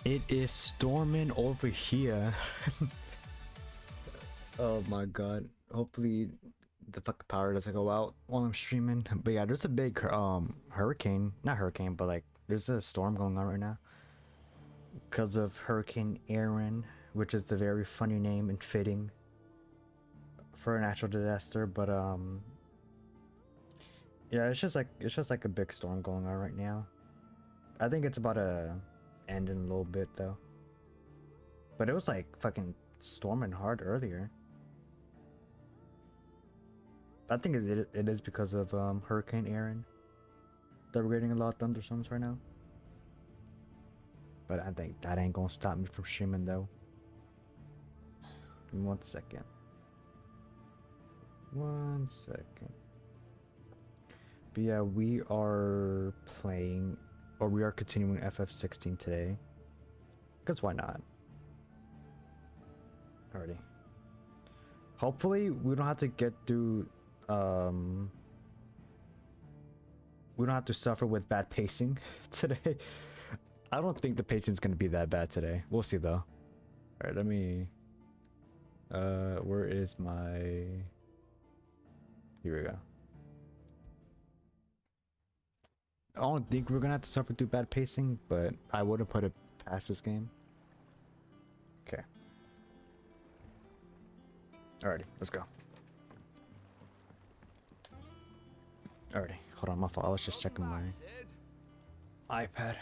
It is storming over here. Oh my god. Hopefully the fucking power doesn't go out while I'm streaming. But yeah, there's a big hurricane. Not hurricane, but like there's a storm going on right now. Because of Hurricane Aaron, which is a very funny name and fitting for a natural disaster, but yeah, it's just like a big storm going on right now. I think it's about to end in a little bit though. But it was like fucking storming hard earlier. I think it is because of Hurricane Aaron that we're getting a lot of thunderstorms right now. But I think that ain't gonna stop me from streaming though. Give me 1 second. 1 second. But yeah, we are playing, or we are continuing FF16 today. Because why not? Alrighty. Hopefully we don't have to get through, we don't have to suffer with bad pacing today. I don't think the pacing's gonna be that bad today. We'll see though. Alright, let me, where is my, here we go. I don't think we're gonna have to suffer through bad pacing, but I wouldn't put it past this game. Okay. Alrighty, let's go. Alrighty, hold on, my fault. I was just checking my iPad.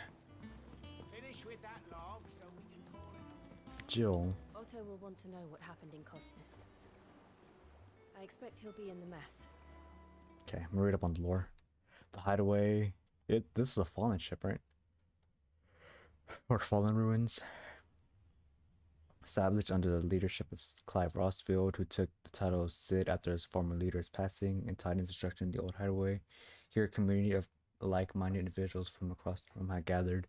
Finish with that log so we can call it. Jill. Otto will want to know what happened in Cosmos. I expect he'll be in the mess. Okay, I'm gonna read up on the lore. The Hideaway. This is a fallen ship, right? Or fallen ruins. Established under the leadership of Clive Rossfield, who took the title of Cid after his former leader's passing, and tied into construction the old Hideaway. Here, a community of like-minded individuals from across the room had gathered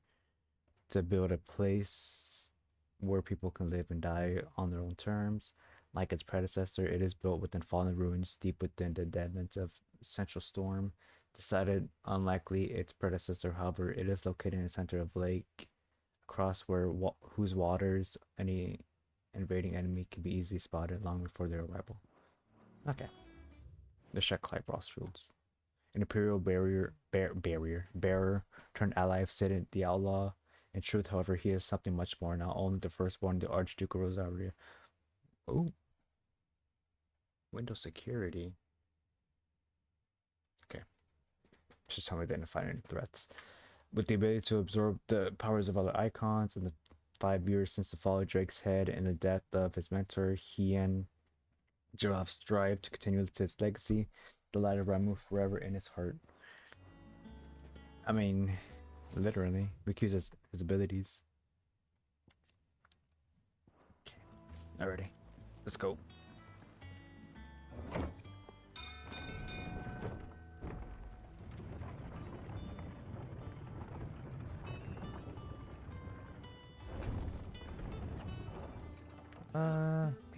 to build a place where people can live and die on their own terms. Like its predecessor, it is built within fallen ruins, deep within the deadlands of Central Storm. Decided unlikely its predecessor, however, it is located in the center of lake, across whose waters any invading enemy can be easily spotted long before their arrival. Okay. Let's check Clive Rossfields. An Imperial bearer turned ally of Cid the Outlaw. In truth, however, he is something much more, not only the firstborn, the Archduke of Rosaria. Oh. Windows security. Okay. Just tell me they didn't find any threats. With the ability to absorb the powers of other icons, in the 5 years since the fall of Drake's head and the death of his mentor, he and Giraffe strive to continue his legacy. The light of Ramu forever in his heart. I mean, literally, because his abilities. Okay, alrighty, let's go.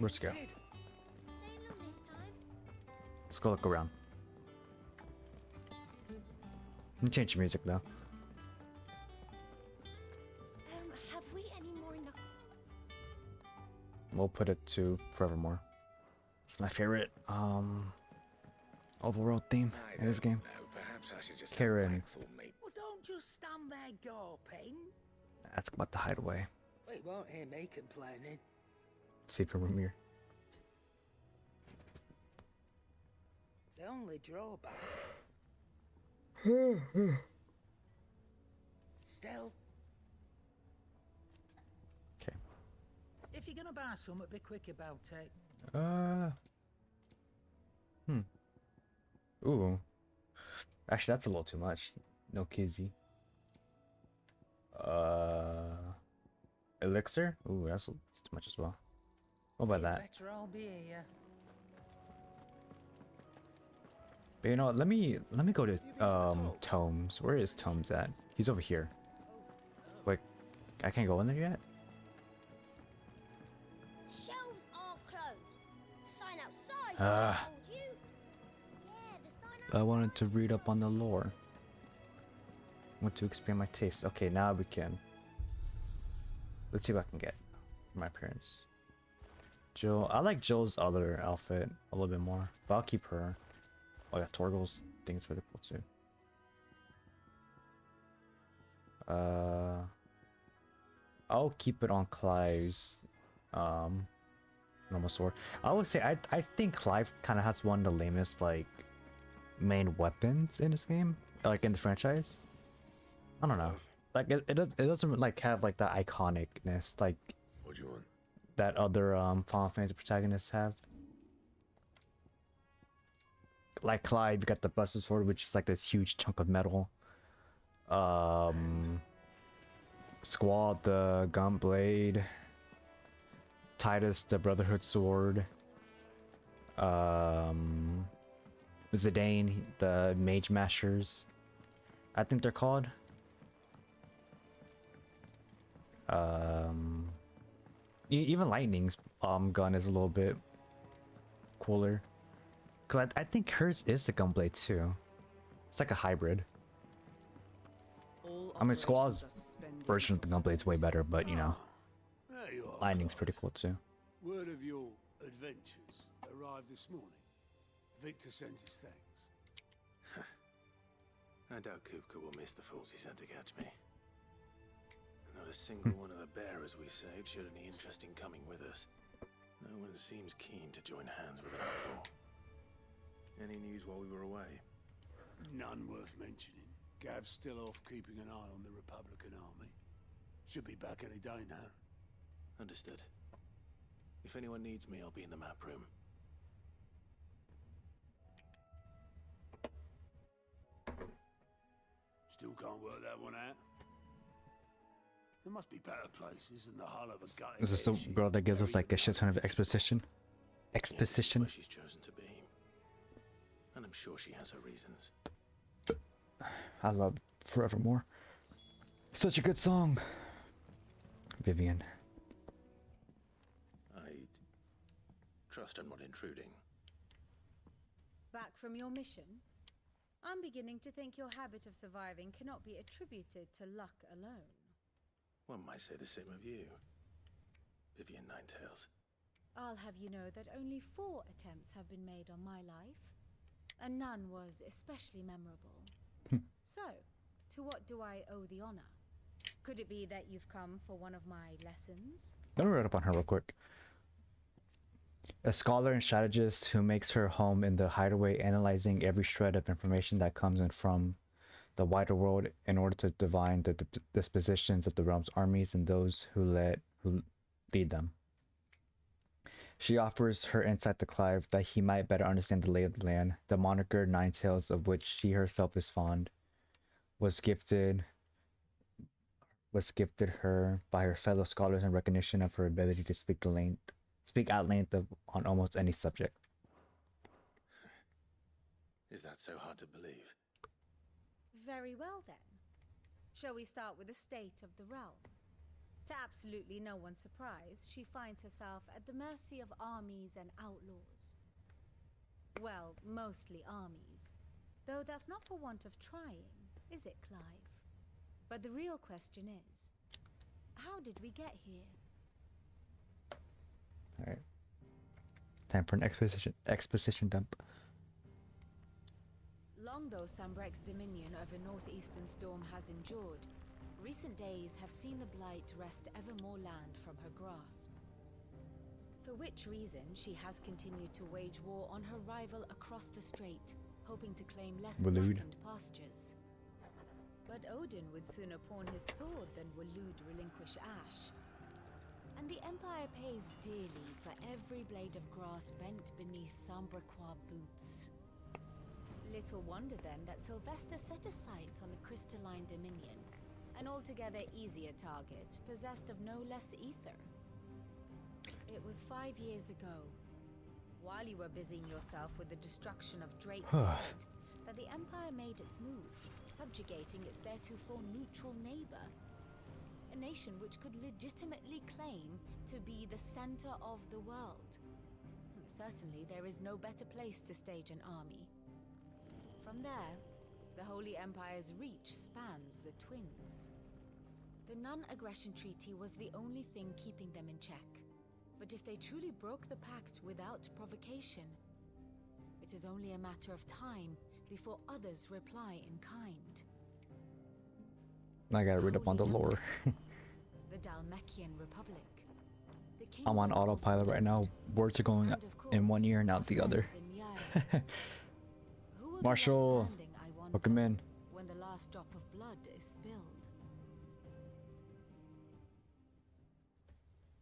Let's go. Let's go look around. Change your music though. Have we any more We'll put it to Forevermore. It's my favorite overworld theme in this game. Perhaps I should just Karen. Well, don't just stand there gawping. Ask about the Hideaway. Well, you won't hear me complaining. See from Ramir. The only drawback. Still. Okay. If you're gonna buy something, be quick about it. Ooh. Actually, that's a little too much. No kizzy. Elixir? Ooh, that's too much as well. What about that? Better I'll be here. But you know what, let me go to Tomes. Where is Tomes at? He's over here. Wait, I can't go in there yet? Shelves are closed. Sign outside. Ah. told you. Yeah, the sign outside. I wanted to read up on the lore. Want to expand my taste. Okay, now we can. Let's see what I can get for my appearance. Jill, I like Jill's other outfit a little bit more, but I'll keep her. Oh yeah, Torgal's thing's really cool too. I'll keep it on Clive's normal sword. I would say I think Clive kind of has one of the lamest like main weapons in this game, like in the franchise. I don't know. Like it doesn't like have like that iconicness like What do you want? that other Final Fantasy protagonists have. Like Clive, you got the Buster Sword, which is like this huge chunk of metal. Squall, the Gunblade. Titus, the Brotherhood Sword. Zidane, the Mage Mashers. I think they're called. Even Lightning's gun is a little bit cooler. Cause I think hers is a gunblade too. It's like a hybrid. I mean, Squall's version of the gunblade's way better, but you know, There you are, Lightning's Clive. pretty cool too. Word of your adventures arrived this morning. Victor sends his thanks. I doubt Kupka will miss the fools he sent to catch me. Not a single one of the bearers we saved showed any interest in coming with us. No one seems keen to join hands with an outlaw. Any news while we were away? None worth mentioning. Gav's still off keeping an eye on the Republican army. Should be back any day now. Understood. If anyone needs me, I'll be in the map room. Still can't work that one out. There must be better places than the hull of a gutted Is this the airship girl that gives us buried like a in shit ton of exposition? Yeah, this is Exposition? where she's chosen to be. And I'm sure she has her reasons. I love Forevermore. Such a good song. Vivian. I'd trust I'm not intruding. Back from your mission? I'm beginning to think your habit of surviving cannot be attributed to luck alone. One might say the same of you, Vivian Ninetails. I'll have you know that only 4 attempts have been made on my life, and none was especially memorable. So, to what do I owe the honor? Could it be that you've come for one of my lessons? Let me read up on her real quick. A scholar and strategist who makes her home in the hideaway, analyzing every shred of information that comes in from the wider world in order to divine the dispositions of the realm's armies and those who lead them. She offers her insight to Clive that he might better understand the lay of the land. The moniker Ninetails, of which she herself is fond, was gifted her by her fellow scholars in recognition of her ability to speak at length on almost any subject. Is that so hard to believe? Very well then. Shall we start with the state of the realm? To absolutely no one's surprise, she finds herself at the mercy of armies and outlaws. Well, mostly armies. Though that's not for want of trying, is it, Clive? But the real question is, how did we get here? Alright. Time for an exposition dump. Long though Sambrek's dominion over northeastern Storm has endured, recent days have seen the Blight wrest ever more land from her grasp. For which reason she has continued to wage war on her rival across the strait, hoping to claim less blackened pastures. But Odin would sooner pawn his sword than Waloed relinquish Ash. And the Empire pays dearly for every blade of grass bent beneath Sambrequois boots. Little wonder then that Sylvester set his sights on the crystalline dominion, an altogether easier target, possessed of no less ether. It was 5 years ago, while you were busying yourself with the destruction of Drake's Head, that the Empire made its move, subjugating its theretofore neutral neighbor. A nation which could legitimately claim to be the center of the world. Certainly there is no better place to stage an army. From there, the Holy Empire's reach spans the Twins. The non-aggression treaty was the only thing keeping them in check. But if they truly broke the pact without provocation, it is only a matter of time before others reply in kind. I gotta read up on the lore. The Dalmekian Republic. The I'm on Kingdom of autopilot right now. Wood, Words are going and of in one course, ear and our out the other. friends in Yai. Who will be left Marshall, standing, I wonder, welcome in. when the last drop of blood is spilled?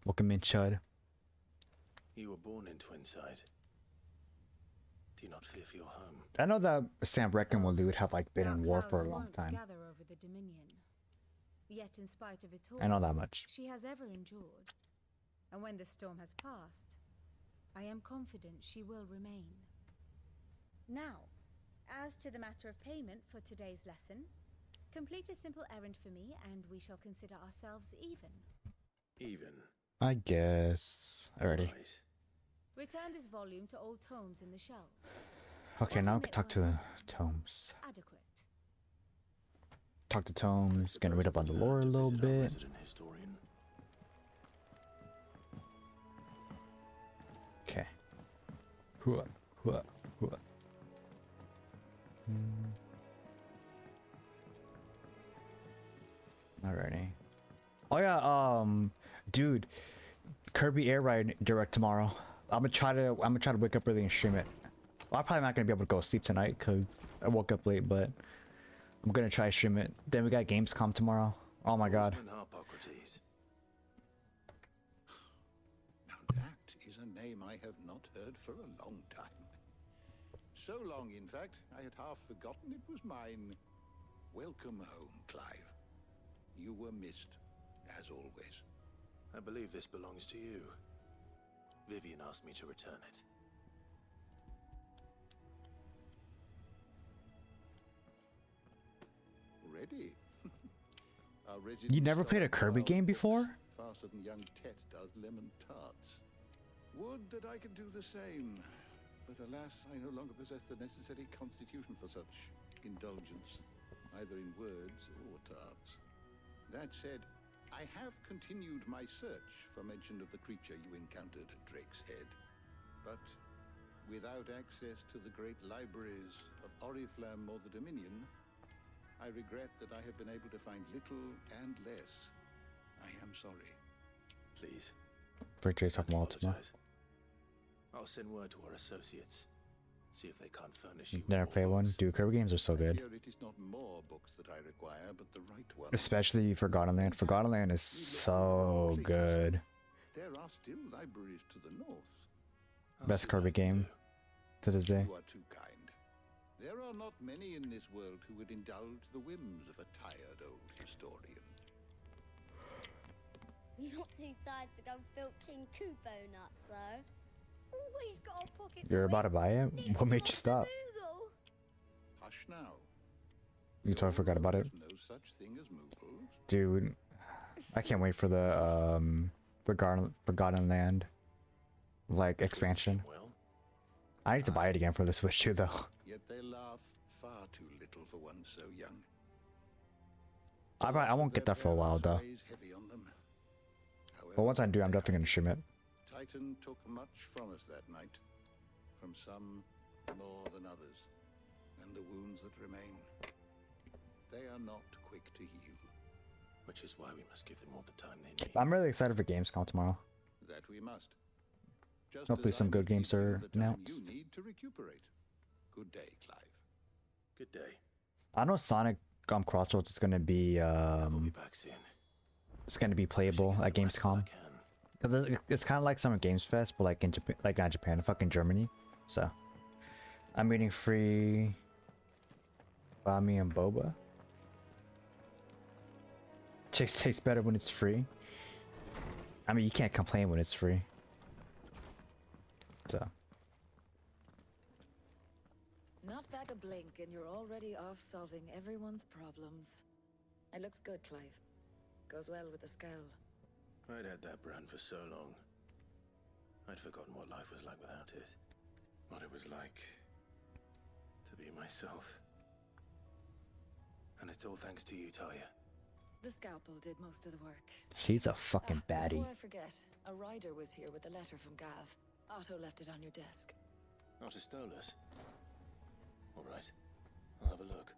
Welcome in, Chud. You were born in Twinside. Do you not fear for your home? I know that Sam Brecken and Lude have like been Dark in war for a clouds long won't time. gather over the Dominion. Yet, in spite of it all, I know that much. she has ever endured. And when the storm has passed, I am confident she will remain. Now, as to the matter of payment for today's lesson, complete a simple errand for me, and we shall consider ourselves even. Even. I guess. Alrighty. Right. Return this volume to old tomes in the shelves. Okay, now we can It talk to was Tomes. adequate. Talk to Tomes. Gonna read up on the lore a little Visit our bit. resident historian. Okay. Hua, hua, hua. Alrighty. Oh yeah, dude, Kirby Air Ride direct tomorrow. I'm gonna try to wake up early and stream it. Well, I'm probably not gonna be able to go sleep tonight because I woke up late, but I'm gonna try to stream it. Then we got Gamescom tomorrow. Oh my god. Horseman Harpocrates. Now that is a name I have not heard for a long time. So long, in fact, I had half forgotten it was mine. Welcome home, Clive. You were missed, as always. I believe this belongs to you. Vivian asked me to return it. Ready? Our You never played a resident Kirby scholar game cooks before? Faster than young Tet does lemon tarts. Would that I could do the same. But alas, I no longer possess the necessary constitution for such indulgence, either in words or tarts. That said, I have continued my search for mention of the creature you encountered at Drake's Head. But without access to the great libraries of Oriflamme or the Dominion, I regret that I have been able to find little and less. I am sorry. Please. Birthdays of don't Baltimore. apologize. I'll send word to our associates. See if they can't furnish you. Never with play more one. books. Dude, Kirby games are so I good. fear it is not more books that I require, but the right ones. Especially Forgotten Land. Forgotten Land is so good. There are still libraries to the north. I'll Best see what Kirby I can game do. to this day. You are too kind. There are not many in this world who would indulge the whims of a tired old historian. Not too tired to go filching Kupo nuts, though. Always got a pocket. You're for about to buy it? Nips What made off you the stop? Moogle. Hush now. You totally forgot about it? There's no such thing as Moogles. Dude, I can't wait for the Forgotten Land like expansion. Well, I need to buy it again for the Switch too though. Yet they laugh far too little for one so young. I won't get that for a while though. Weighs heavy on them. But once I However, do, I'm definitely gonna stream it. Titan took much from us that night. From some more than others. And the wounds that remain, they are not quick to heal. which is why we must give them all the time they need. I'm really excited for Gamescom tomorrow. That we must. Just Hopefully as some I good will games give you are the time announced. You need to recuperate. Good day, Clive. Good day. I know Sonic Crossroads is gonna be We'll be back soon. it's gonna be playable Should at get some rest Gamescom. while I can. It's kind of like Summer Games Fest, but like in Japan, like not Japan, fucking Germany. So I'm eating free bami and boba. Chicks tastes better when it's free. I mean, you can't complain when it's free. So Not back a blink and you're already off solving everyone's problems. It looks good, Clive. Goes well with the scowl. I'd had that brand for so long. I'd forgotten what life was like without it. What it was like to be myself. And it's all thanks to you, Talia. The scalpel did most of the work. She's a fucking baddie. Before I forget, a rider was here with a letter from Gav. Otto left it on your desk. Not a stolus. All right, I'll have a look.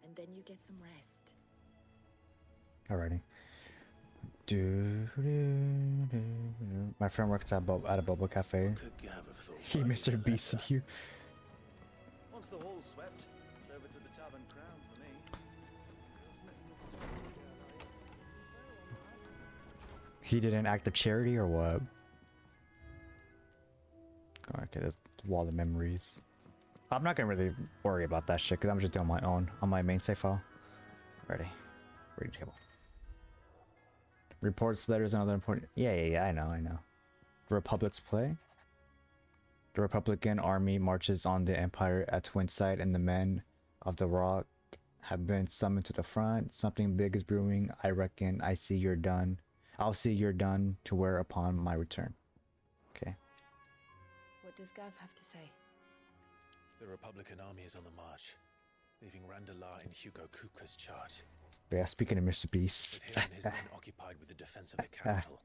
And then you get some rest. Alrighty. My friend works at a bubble cafe. Could Gav have thought He writing Mr. a Beasted letter? you. Once the hall's swept, it's over to the Tavern Crown for me. He did an act of charity or what? Oh, okay, that's wall of memories. I'm not gonna really worry about that shit because I'm just doing my own on my main save file. Ready. Reading table. Reports, letters, and other important. Yeah, I know. The Republic's play. The Republican army marches on the Empire at Twinside, and the men of the Rock have been summoned to the front. Something big is brewing. I reckon I see you're done. I'll see you're done to wear upon my return. Okay. What does Gav have to say? The Republican army is on the march, leaving Randalar in Hugo Kupka's charge. Yeah, speaking of Mr. Beast. With him and his men occupied with the defense of the capital,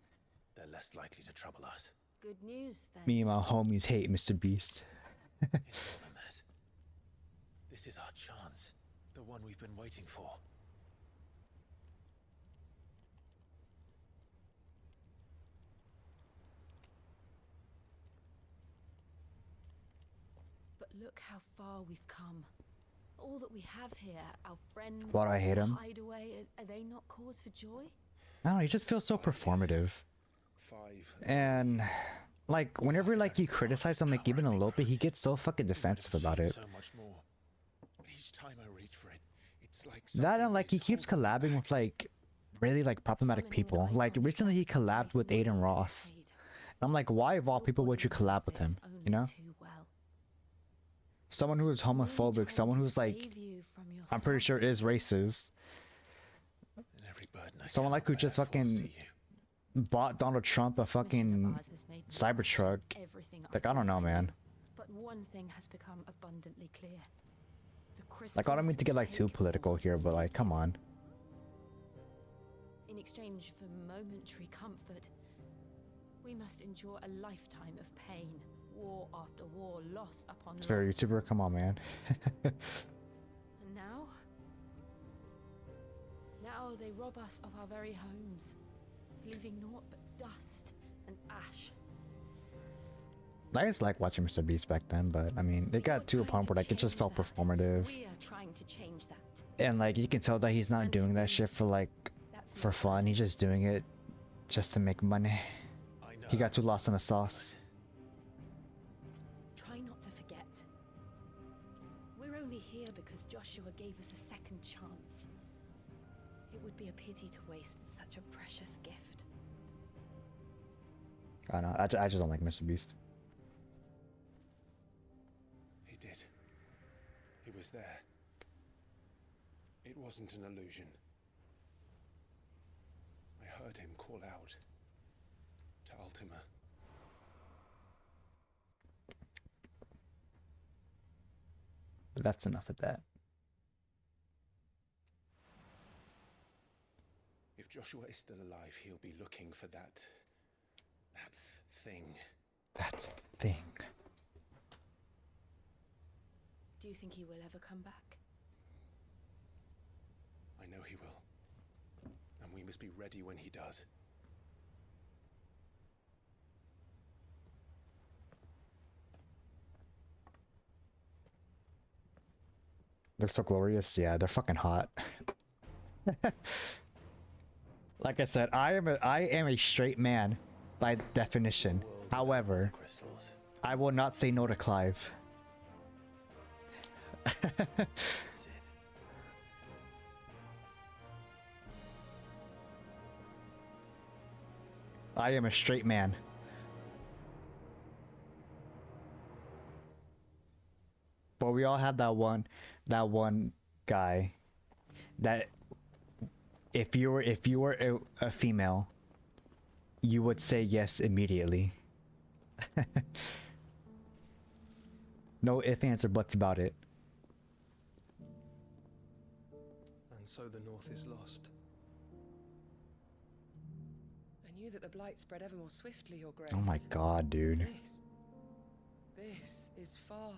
they're less likely to trouble us. Good news, then. Me and my homies hate Mr. Beast. It's more than that. This is our chance. The one we've been waiting for. But look how far we've come. All that we have here, our friends, Why do I hate him? hideaway, are they not cause for joy? No, he just feels so performative. And like whenever like you criticize him like even a little bit, he gets so fucking defensive about it. So much more. Each time I reach for it, it's like That and like he keeps collabing with like really like problematic people. Like recently he collabed with Aiden Ross. And I'm like, why of all people would you collab with him? You know? Someone who is homophobic, someone who's like, I'm pretty sure is racist. Someone like who just fucking bought Donald Trump a fucking Cybertruck. Like, I don't know, man. But one thing has become abundantly clear. Like, I don't mean to get like too political here, but like, come on. In exchange for momentary comfort, we must endure a lifetime of pain. War after war, loss upon loss. It's very YouTuber, come on, man. And now they rob us of our very homes, leaving naught but dust and ash. I just like watching Mr. Beast back then, but I mean, it got to a point where like it just felt performative. We are trying to change that. And like you can tell that he's not doing that shit for like for fun. He's just doing it just to make money. He got too lost in the sauce. Try not to forget. We're only here because Joshua gave us a second chance. It would be a pity to waste such a precious gift. I don't know. I just don't like Mr. Beast. He did. He was there. It wasn't an illusion. I heard him call out to Ultima. But that's enough of that. If Joshua is still alive, he'll be looking for that thing. That thing. Do you think he will ever come back? I know he will. And we must be ready when he does. They're so glorious. Yeah, they're fucking hot. Like I said, I am a straight man by definition. However, I will not say no to Clive. I am a straight man. But we all have that one guy that if you were a female, you would say yes immediately. No ifs, ands, or buts about it. And so the North is lost. knew that the blight spread ever more swiftly, Your Grace. Oh my god, dude. This is far,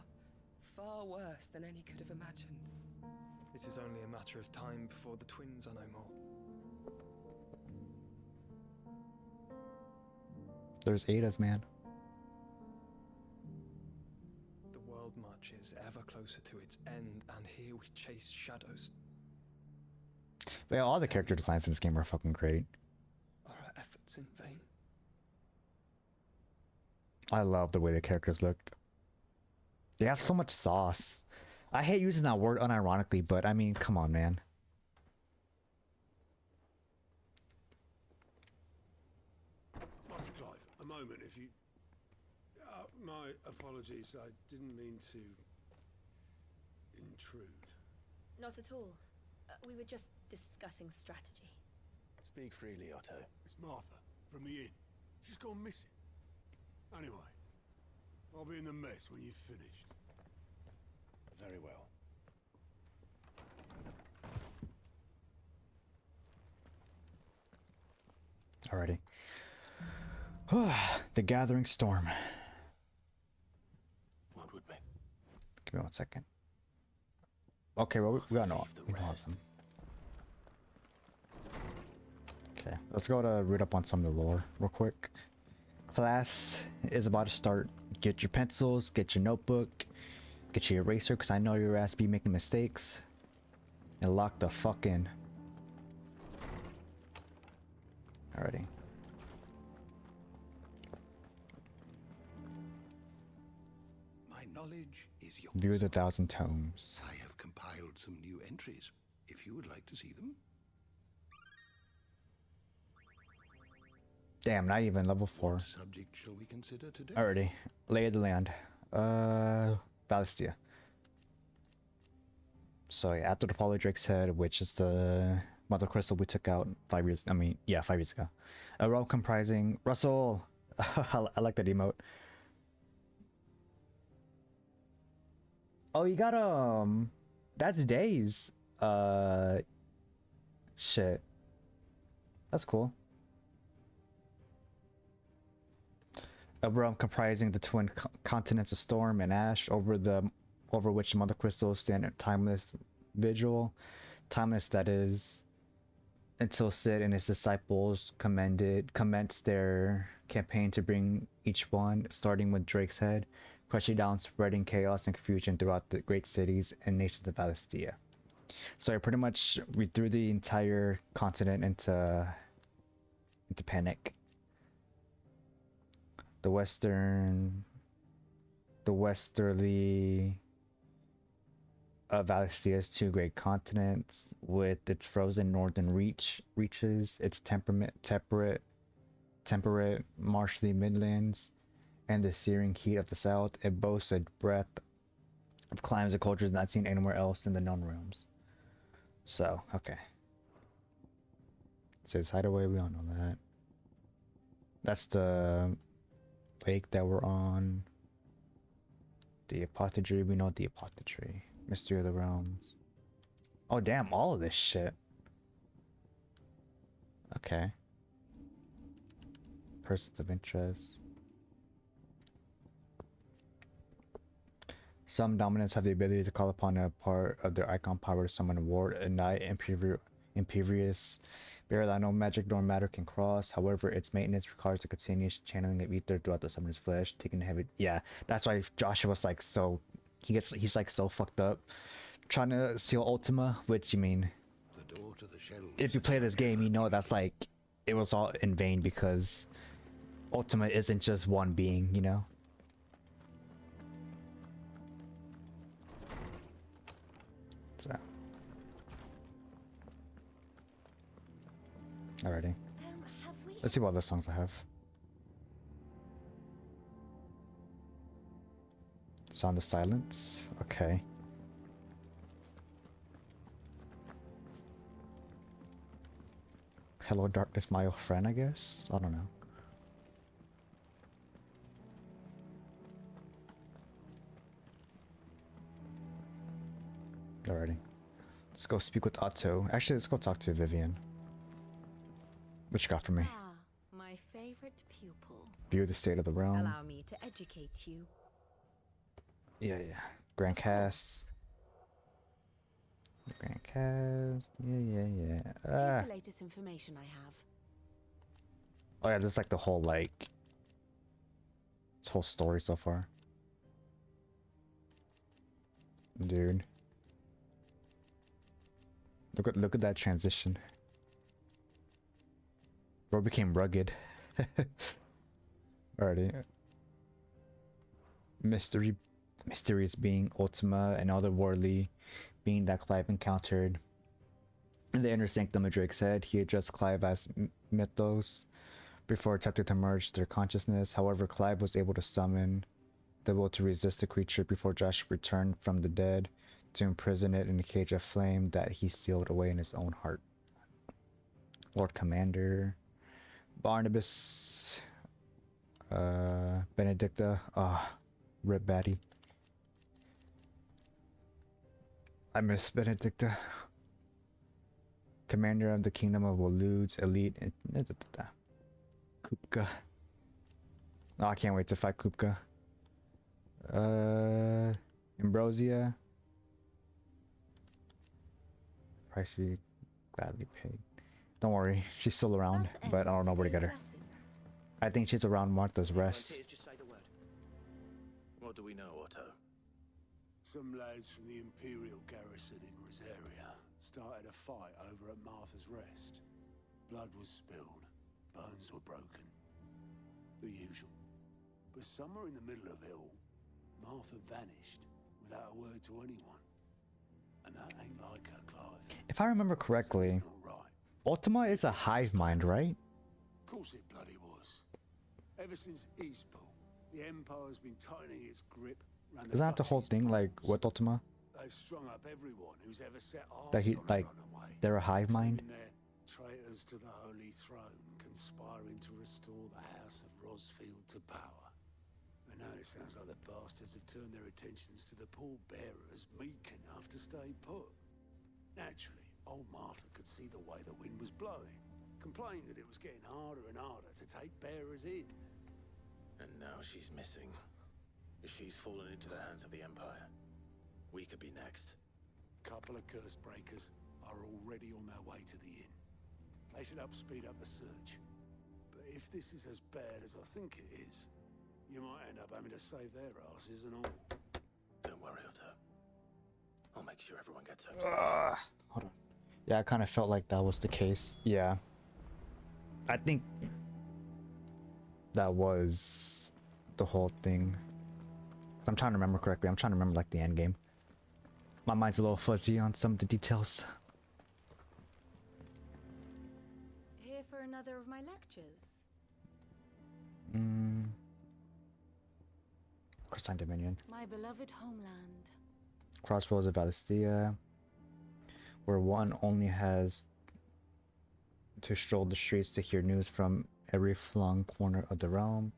far worse than any could have imagined. It is only a matter of time before the twins are no more. There's Ada's, man. The world marches ever closer to its end, and here we chase shadows. But yeah, all the character designs in this game are fucking great. Are our efforts in vain? I love the way the characters look. They have so much sauce. I hate using that word unironically, but I mean, come on, man. Master Clive, a moment, if you... my apologies, I didn't mean to... intrude. Not at all. We were just discussing strategy. Speak freely, Otto. It's Martha, from the inn. She's gone missing. Anyway, I'll be in the mess when you've finished. Very well. Alrighty. The Gathering Storm. What would make... Give me 1 second. Okay, well, we got no. Okay, let's go to read up on some of the lore real quick. Class is about to start. Get your pencils, get your notebook, get your eraser, because I know your ass be making mistakes. And lock the fuck in. Alrighty. My knowledge is yours. View the 1,000 tomes. I have compiled some new entries, if you would like to see them. Damn, not even level 4. What subject shall we consider today? Alrighty. Lay of the land. Valistia. So yeah, after the fall of Drake's Head, which is the Mother Crystal we took out 5 years, 5 years ago. A realm comprising Russell. I like that emote. Oh, you got that's Days. Shit. That's cool. A realm comprising the twin continents of Storm and Ash, over which Mother Crystals stand at timeless vigil. Timeless, that is, until Sid and his disciples commenced their campaign to bring each one, starting with Drake's Head, crushing down, spreading chaos and confusion throughout the great cities and nations of Valistia. So pretty much we threw the entire continent into panic. The westerly Valistia's 2 great continents, with its frozen northern reaches, its temperate marshy midlands, and the searing heat of the south. It boasts a breadth of climes and cultures not seen anywhere else in the known realms. So, okay. It says hideaway, we all know that. That's the lake that we're on. The apothecary, we know the apothecary. Mystery of the realms. Oh damn, all of this shit. Okay. Persons of interest. Some dominants have the ability to call upon a part of their icon power to summon a ward, a night imperious barrier that no magic nor matter can cross. However, its maintenance requires a continuous channeling of ether throughout the summoner's flesh, taking heavy. Yeah, that's why Joshua's like so. He's like so fucked up, trying to seal Ultima. Which, you mean, if you play this game, you know that's like it was all in vain, because Ultima isn't just one being, you know. So. Alrighty. Let's see what other songs I have. Sound of Silence. Okay. Hello Darkness, my old friend, I guess? I don't know. Alrighty. Let's go speak with Otto. Actually, let's go talk to Vivian. What you got for me? Ah, my View the state of the realm. Allow me to educate you. Yeah. Grand Cast. Grand Cast. Yeah. Here's the latest information I have. Oh yeah, there's like the whole like this whole story so far. Dude. Look at that transition. Bro became rugged. Alrighty. Mysterious being Ultima, an otherworldly being that Clive encountered in the inner sanctum of Drake's head. He addressed Clive as Mythos before attempting to merge their consciousness. However, Clive was able to summon the will to resist the creature before Josh returned from the dead to imprison it in a cage of flame that he sealed away in his own heart. Lord Commander Barnabas, Benedicta, Rip Batty. I miss Benedicta. Commander of the Kingdom of Waludes, Elite, Kupka. Oh, I can't wait to fight Kupka. Ambrosia. Price she gladly paid. Don't worry, she's still around, but I don't know where to get her. I think she's around Martha's Rest. What do we know, Otto? Some lads from the Imperial garrison in Rosaria started a fight over at Martha's Rest. Blood was spilled, bones were broken. The usual. But somewhere in the middle of it all, Martha vanished without a word to anyone. And that ain't like her, Clive. If I remember correctly, Ultima is a hive mind, right? Of course it bloody was. Ever since Eastpool, the Empire's been tightening its grip. Isn't that the whole thing, like, with Ultima? They've strung up everyone who's ever set eyes That he, on like, they're a hive mind? They're traitors to the Holy Throne, conspiring to restore the House of Rosfield to power. And now it sounds like the bastards have turned their attentions to the pallbearers meek enough to stay put. Naturally, old Martha could see the way the wind was blowing, complained that it was getting harder and harder to take bearers in. And now she's missing. She's fallen into the hands of the Empire. We could be next. Couple of curse breakers are already on their way to the inn. They should speed up the search. But if this is as bad as I think it is, you might end up having to save their asses and all. Don't worry, Otto. I'll make sure everyone gets home safe. Hold on. Yeah, I kind of felt like that was the case. Yeah. I think that was the whole thing. I'm trying to remember correctly. I'm trying to remember like the end game. My mind's a little fuzzy on some of the details. Here for another of my lectures. Crossline Dominion. My beloved homeland. Crossroads of Valisthea, where one only has to stroll the streets to hear news from every flung corner of the realm.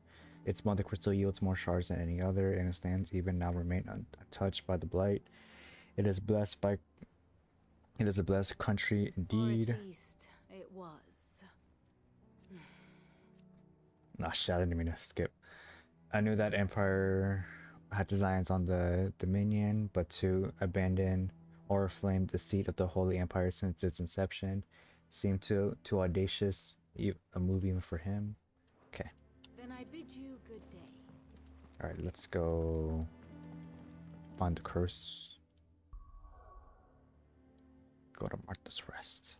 Its mother crystal yields more shards than any other, and its lands even now remain untouched by the blight. It is blessed by. It is a blessed country indeed. Or at least it was. Nah, shit, I didn't mean to skip. I knew that Empire had designs on the Dominion, but to abandon or flame the seat of the Holy Empire since its inception seemed too audacious, a move even for him. Okay. Then I bid you good day. Alright, let's go find the curse. Go to Martha's Rest.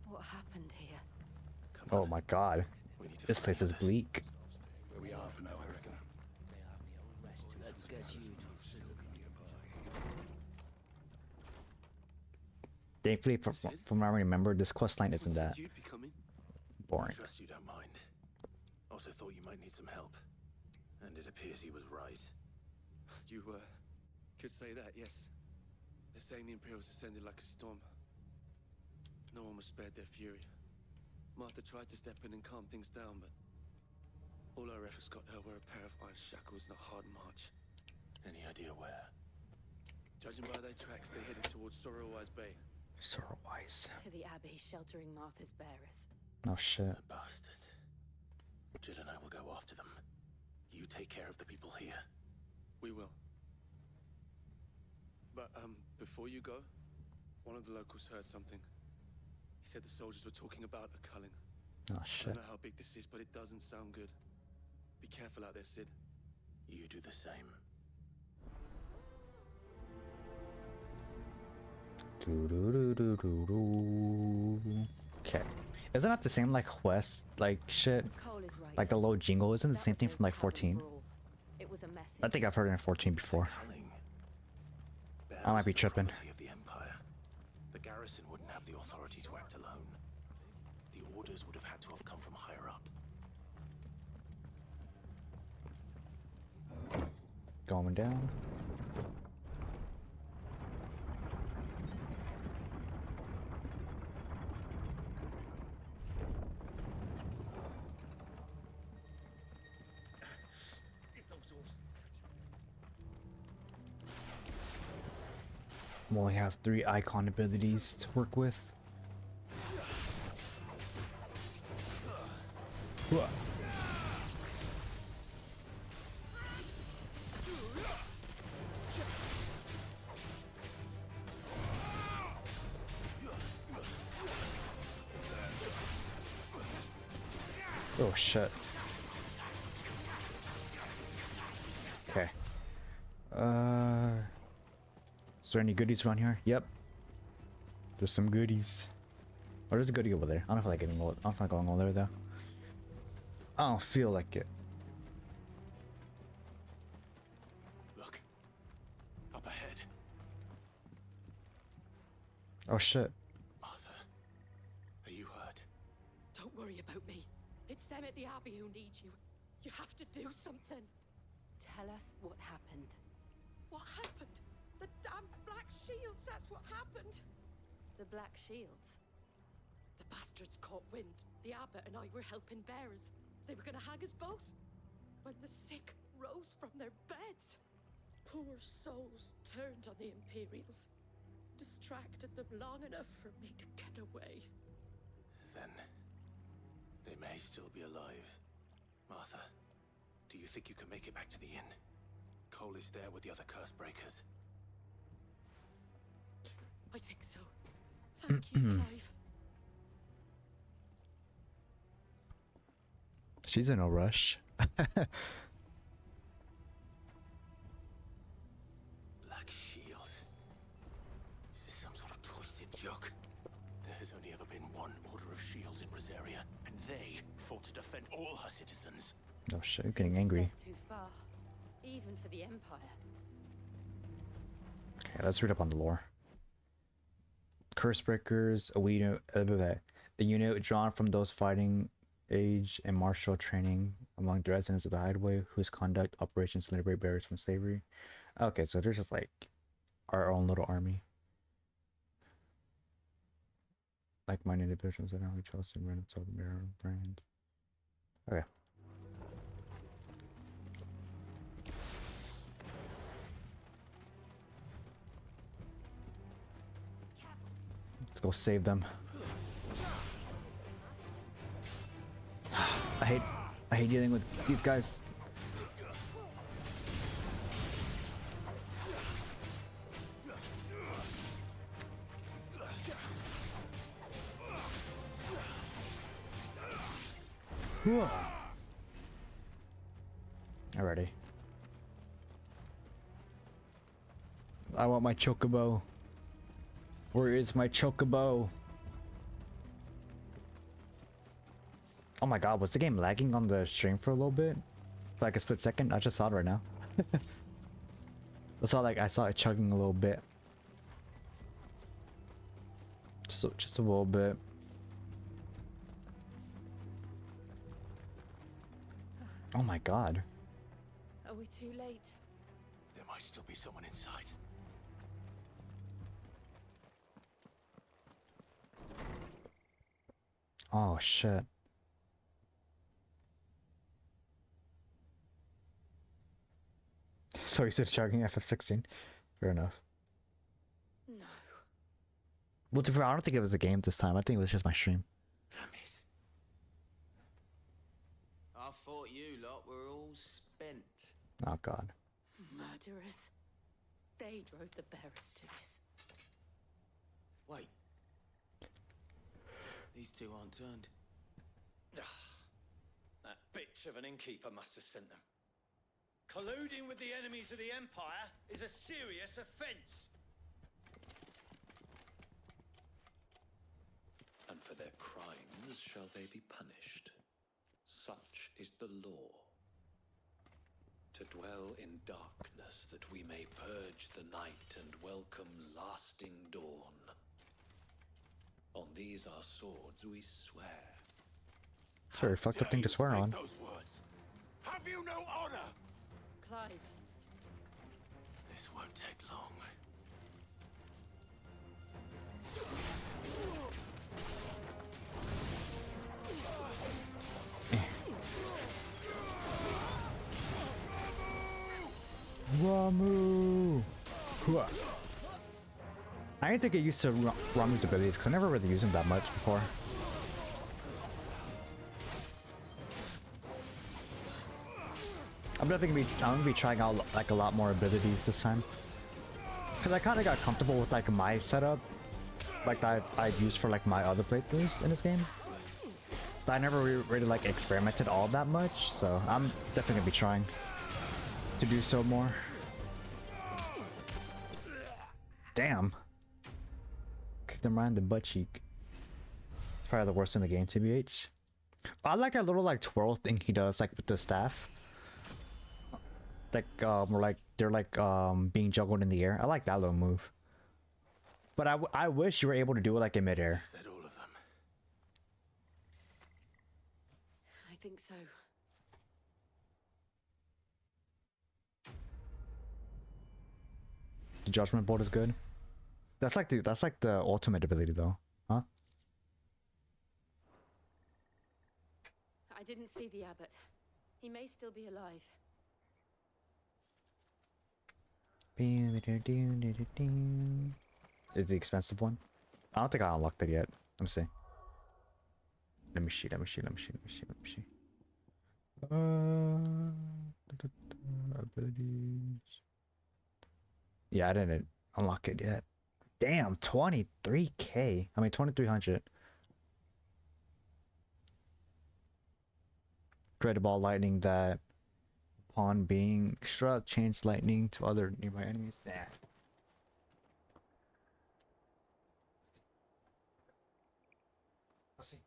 What happened here? Oh my god. This place is bleak. Where we are for now, I reckon. Let's get you to Thankfully, from what I remember, this questline isn't that You'd be coming? boring. I trust you don't mind. Also thought you might need some help. And it appears he was right. You, could say that, yes. They're saying the Imperials ascended like a storm. No one was spared their fury. Martha tried to step in and calm things down, but all our efforts got her were a pair of iron shackles and a hard march. Any idea where? Judging by their tracks, they headed towards Sorrowwise Bay. Sorrowwise. To the Abbey sheltering Martha's bearers. Oh shit. The bastards. Jill and I will go after them. You take care of the people here. We will. But, before you go, one of the locals heard something. He said the soldiers were talking about a culling. Oh I shit. don't know how big this is, but it doesn't sound good. Be careful out there, Sid. You do the same. Okay. Isn't that the same like quest like shit? Cole is right. Like the low jingle isn't the That same was thing no from like tavern 14? brawl. It was a message. I think I've heard it in 14 before. Culling. I might be Bearers are the tripping. property of the Empire. The garrison wouldn't have the authority to act alone. The orders would have had to have come from higher up. Going down. We only have 3 icon abilities to work with. Whoa. Oh shit. Okay. Is there any goodies around here? Yep. There's some goodies. Oh, there's a goodie over there. I don't feel like getting. I don't feel like going over there though. I don't feel like it. Look. Up ahead. Oh shit. Martha. Are you hurt? Don't worry about me. It's them at the Abbey who need you. You have to do something. Tell us what happened. What happened? The damn Black Shields, that's what happened. The Black Shields? The bastards caught wind. The abbot and I were helping bearers. They were gonna hang us both. When the sick rose from their beds. Poor souls turned on the Imperials. Distracted them long enough for me to get away. Then they may still be alive. Martha, do you think you can make it back to the inn? Cole is there with the other curse breakers. I think so. Thank you, Clive. She's in a rush. Black Shields. Is this some sort of twisted joke? There has only ever been one Order of Shields in Rosaria, and they fought to defend all her citizens. Oh shit, I'm getting Seems a angry. step too far, even for the Empire. Okay, let's read up on the lore. Curse breakers, a unit drawn from those fighting age and martial training among the residents of the Hideaway whose conduct operations to liberate bearers from slavery. Okay, so there's just like our own little army. Like-minded individuals that only chose to run themselves in their own brands. Okay. Let's go save them. I hate dealing with these guys. Alrighty. I want my chocobo. Where is my chocobo? Oh my god, was the game lagging on the stream for a little bit? For like a split second? I just saw it right now. I saw it chugging a little bit. Just a little bit. Oh my god. Are we too late? There might still be someone inside. Oh shit. So you said chugging FF16? Fair enough. Well, to be fair, I don't think it was a game this time. I think it was just my stream. Damn it. I thought you lot were all spent. Oh God. Murderers. They drove the bearers to this. Wait. These two aren't turned. That bitch of an innkeeper must have sent them. Colluding with the enemies of the Empire is a serious offense. And for their crimes shall they be punished. Such is the law. To dwell in darkness that we may purge the night and welcome lasting dawn. On these our swords we swear. It's a very fucked up thing to swear on. Those words. Have you no honor? Clive. This won't take long. Ramu! I need to get used to Ramu's abilities because I never really used him that much before. I'm gonna be trying out like a lot more abilities this time. Cause I kind of got comfortable with like my setup, like that I've used for like my other playthroughs in this game. But I never really like experimented all that much, so I'm definitely gonna be trying to do so more. Damn. Kicked him right in the butt cheek. Probably the worst in the game, TBH. I like that little like twirl thing he does like with the staff. Like they're like being juggled in the air. I like that little move. But I wish you were able to do it like in midair. Is that all of them? I think so. The judgment bolt is good. That's like the ultimate ability though, huh? I didn't see the abbot. He may still be alive. Is the expensive one? I don't think I unlocked it yet. Let me see. Let me see. Abilities. Yeah, I didn't unlock it yet. Damn, 23k. I mean 2300. Create a ball lightning that upon being struck chains lightning to other nearby enemies. Nah. Let's see.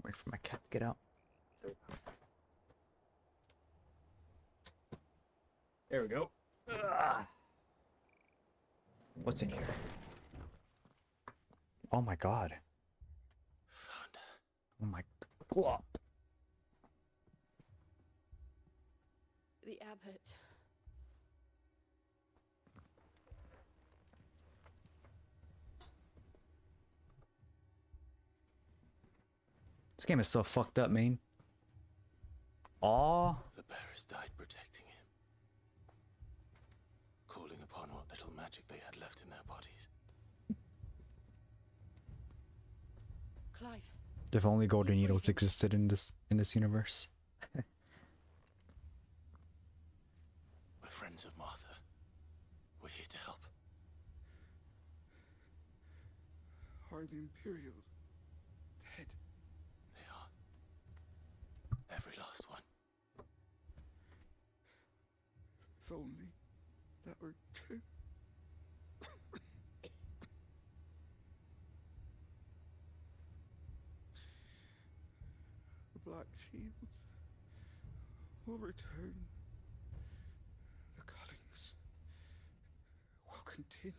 Wait for my cat to get out. There we go. Ugh. What's in here? Oh my god. Found. Oh my god. The abbot. This game is so fucked up, man. Aw. The bearers died protecting him. Calling upon what little magic they had left in their bodies. Clive. If only golden needles existed in this universe. We're friends of Martha. We're here to help. Are the Imperials dead? They are. Every last one. If only that were true. The Black Shields will return. The cullings will continue.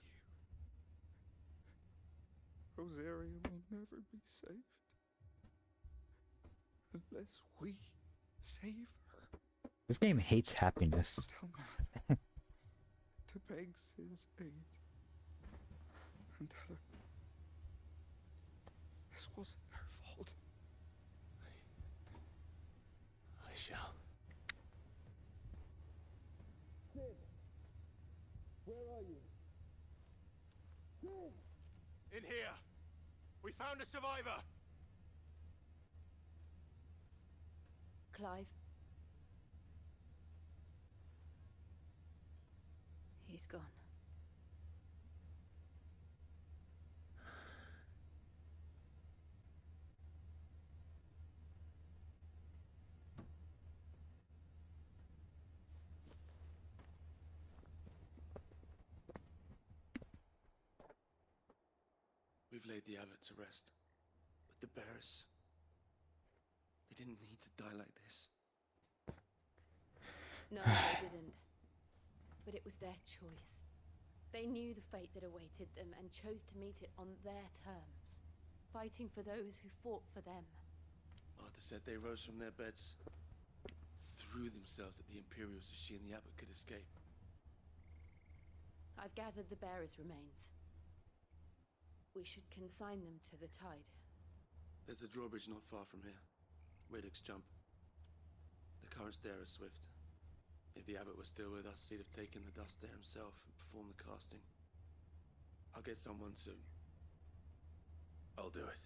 Rosaria will never be saved unless we save her. This game hates happiness. Tell Martha to beg his aid and tell her this wasn't her fault. I shall. In here. We found a survivor. Clive. He's gone. We've laid the abbot to rest. But the bearers... they didn't need to die like this. No, they didn't. But it was their choice. They knew the fate that awaited them and chose to meet it on their terms, fighting for those who fought for them. Arthur said they rose from their beds, threw themselves at the Imperials so she and the abbot could escape. I've gathered the bearers' remains. We should consign them to the tide. There's a drawbridge not far from here. Radix jump. The currents there are swift. If the abbot was still with us, he'd have taken the dust there himself and performed the casting. I'll get someone to... I'll do it.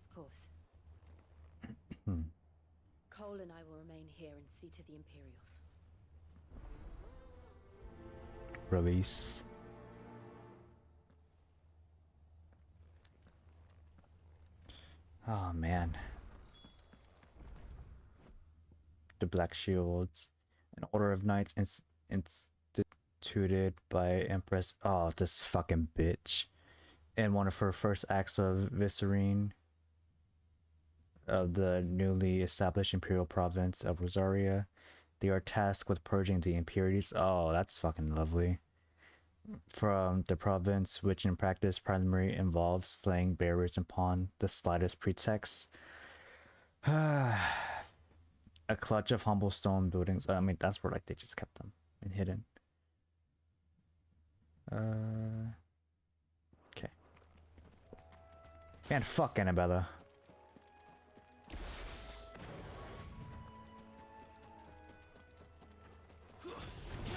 Of course. Cole and I will remain here and see to the Imperials. Release. Oh man. The Black Shields. An order of knights instituted by Empress... Oh, this fucking bitch. In one of her first acts of vicereine of the newly established imperial province of Rosaria, they are tasked with purging the impurities. Oh, that's fucking lovely. From the province, which in practice primarily involves slaying bearers upon the slightest pretext. A clutch of humble stone buildings. I mean, that's where like they just kept them and hidden. Okay. Man, fuck Annabella.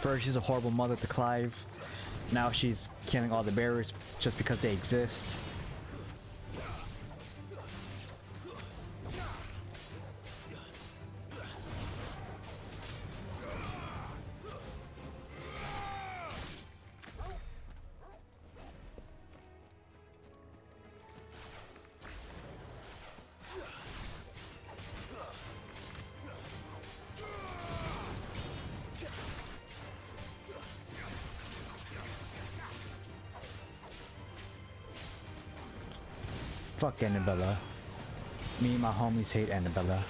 First, she's a horrible mother to Clive. Now she's killing all the bearers just because they exist. Fuck Annabella. Me and my homies hate Annabella.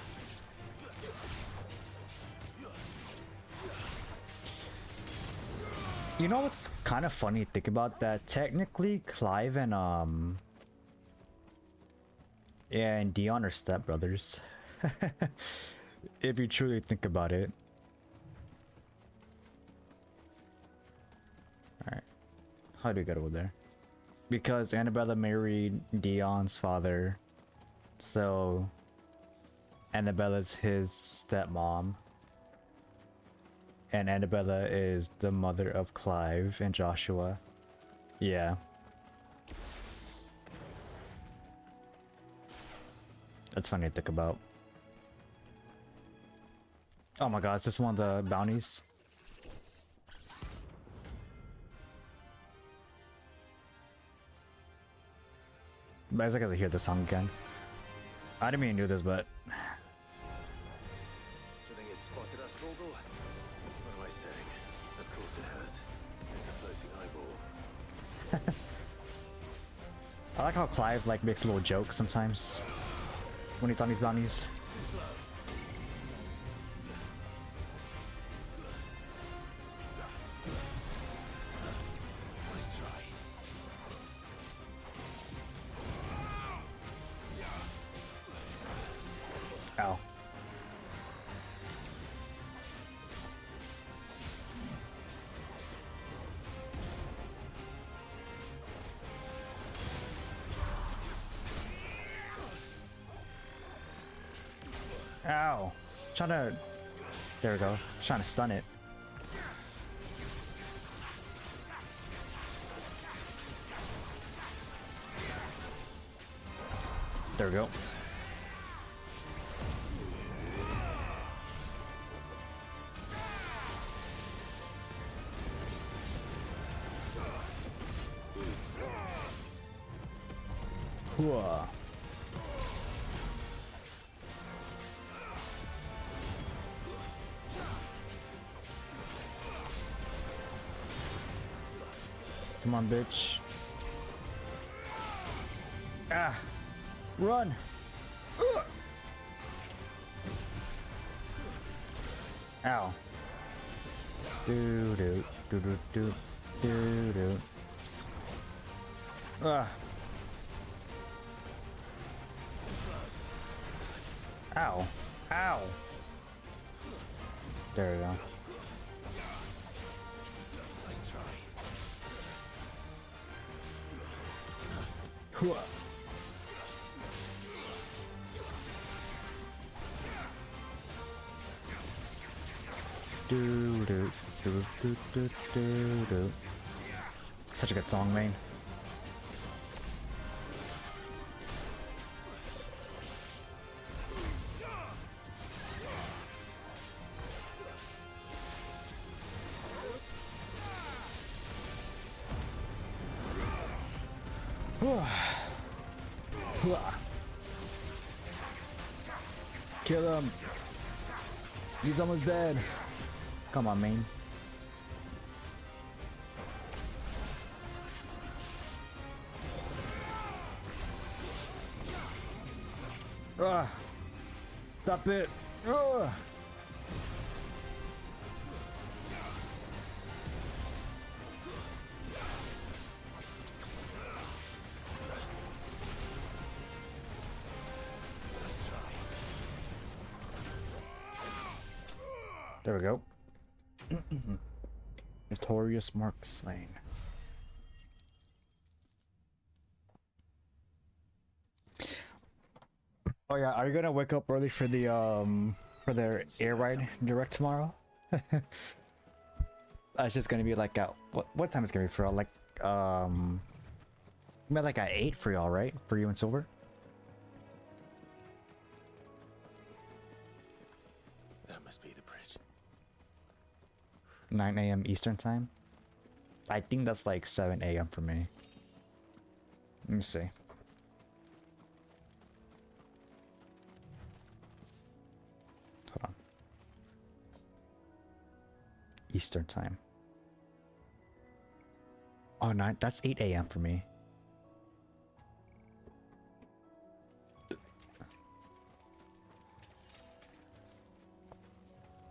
You know what's kind of funny to think about that? Technically, Clive and yeah, and Dion are stepbrothers. If you truly think about it. Alright. How do we get over there? Because Annabella married Dion's father, so Annabella's his stepmom, and Annabella is the mother of Clive and Joshua. Yeah. That's funny to think about. Oh my god, is this one of the bounties? But I was gonna hear the song again. I didn't mean to do this, but... Do you think it's spotted us, Vogel? What am I saying? Of course it has. It's a floating eyeball. I like how Clive like makes little jokes sometimes when he's on these bounties. Ow. Ow. Trying to... There we go. Trying to stun it. There we go. Whoa. Come on, bitch. Ah! Run! Ow. Do do do do do do do. Ah. Ow. Ow. There we go. Nice try. Hooah. Do do do do do do do. Such a good song, man. Kill him. He's almost dead. Come on, man. Stop it. There we go. Notorious mark slain. Oh yeah, are you gonna wake up early for their air ride direct tomorrow? It's just gonna be like at what time is it gonna be for y'all? Like maybe like at 8 for y'all, right? For you and Silver? That must be the bridge. 9 a.m. Eastern time? I think that's like 7 a.m. for me. Let me see. Hold on. Eastern time. Oh, that's 8 a.m. for me.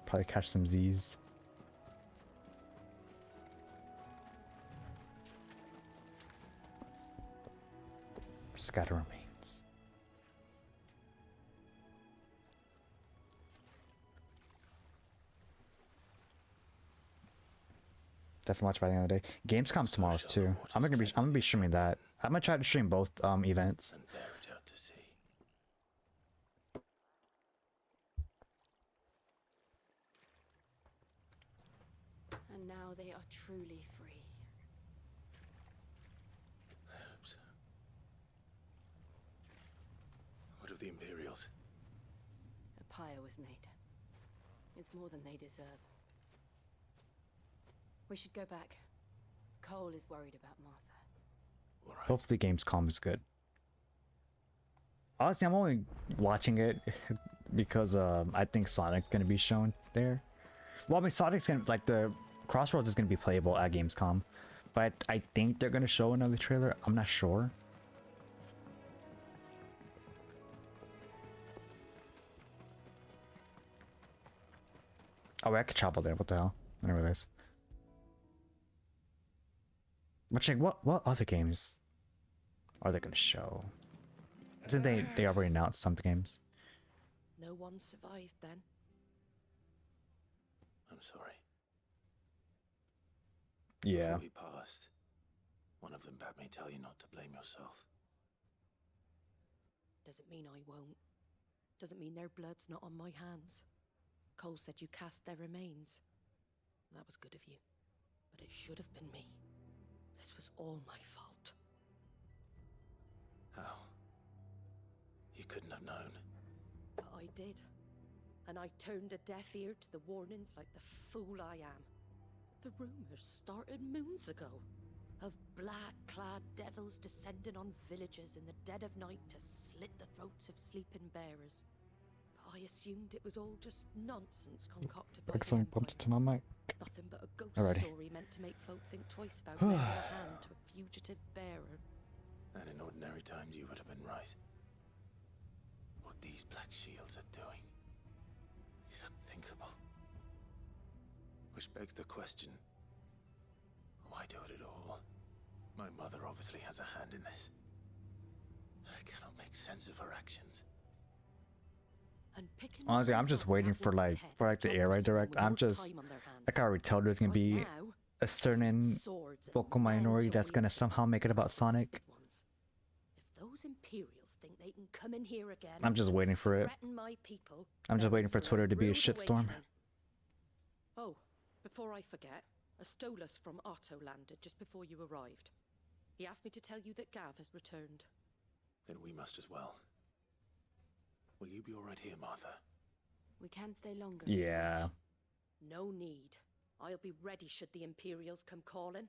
Probably catch some Z's. Scatter remains. Definitely watch by the end of the day. Gamescom's tomorrow's too. I'm gonna be streaming that. I'm gonna try to stream both events. And bear it out to sea. And now they are truly free. I hope so. What of the Imperials? A pyre was made. It's more than they deserve. We should go back. Cole is worried about Martha. All right. Hopefully Gamescom is good. Honestly, I'm only watching it because I think Sonic's gonna be shown there. Well, I mean, Sonic's gonna, like, the Crossroads is gonna be playable at Gamescom, but I think they're gonna show another trailer. I'm not sure. Oh, I could travel there. What the hell? I didn't realize. But check, what other games are they gonna show? I think they already announced some games. No one survived then. I'm sorry. Yeah. Before we passed, one of them bade me tell you not to blame yourself. Doesn't mean I won't. Doesn't mean their blood's not on my hands. Cole said you cast their remains. That was good of you. But it should have been me. This was all my fault. How? have known. But I did. And I turned a deaf ear to the warnings like the fool I am. The rumors started moons ago. Of black-clad devils descending on villages in the dead of night to slit the throats of sleeping bearers. But I assumed it was all just nonsense concocted by the Someone Empire. bumped into my mic. Nothing but a ghost Alrighty. story meant to make folk think twice about lending a hand to a fugitive bearer. And in ordinary times you would have been right. What these Black Shields are doing is unthinkable. Which begs the question, why do it at all? My mother obviously has a hand in this. I cannot make sense of her actions. Honestly, I'm just waiting for like the air raid direct. I can already tell there's gonna be a certain vocal minority that's gonna somehow make it about Sonic. Those Imperials think they can come in here again. I'm just waiting for it. My people, I'm just waiting for Twitter to be a shitstorm. Oh, before I forget, a Stolas from Otto landed just before you arrived. He asked me to tell you that Gav has returned. Then we must as well. Will you be all right here, Martha? We can stay longer. Yeah. No need. I'll be ready should the Imperials come calling.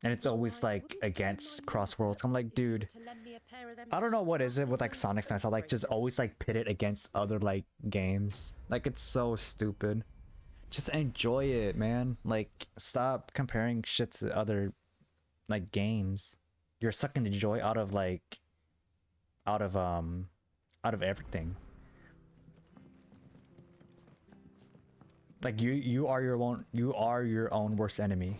And it's always like against Crossworlds. I'm like, dude, I don't know what is it with like Sonic fans. I like just always like pit it against other like games. Like it's so stupid. Just enjoy it, man. Like stop comparing shit to other like games. You're sucking the joy out of like out of everything. Like you are your own worst enemy.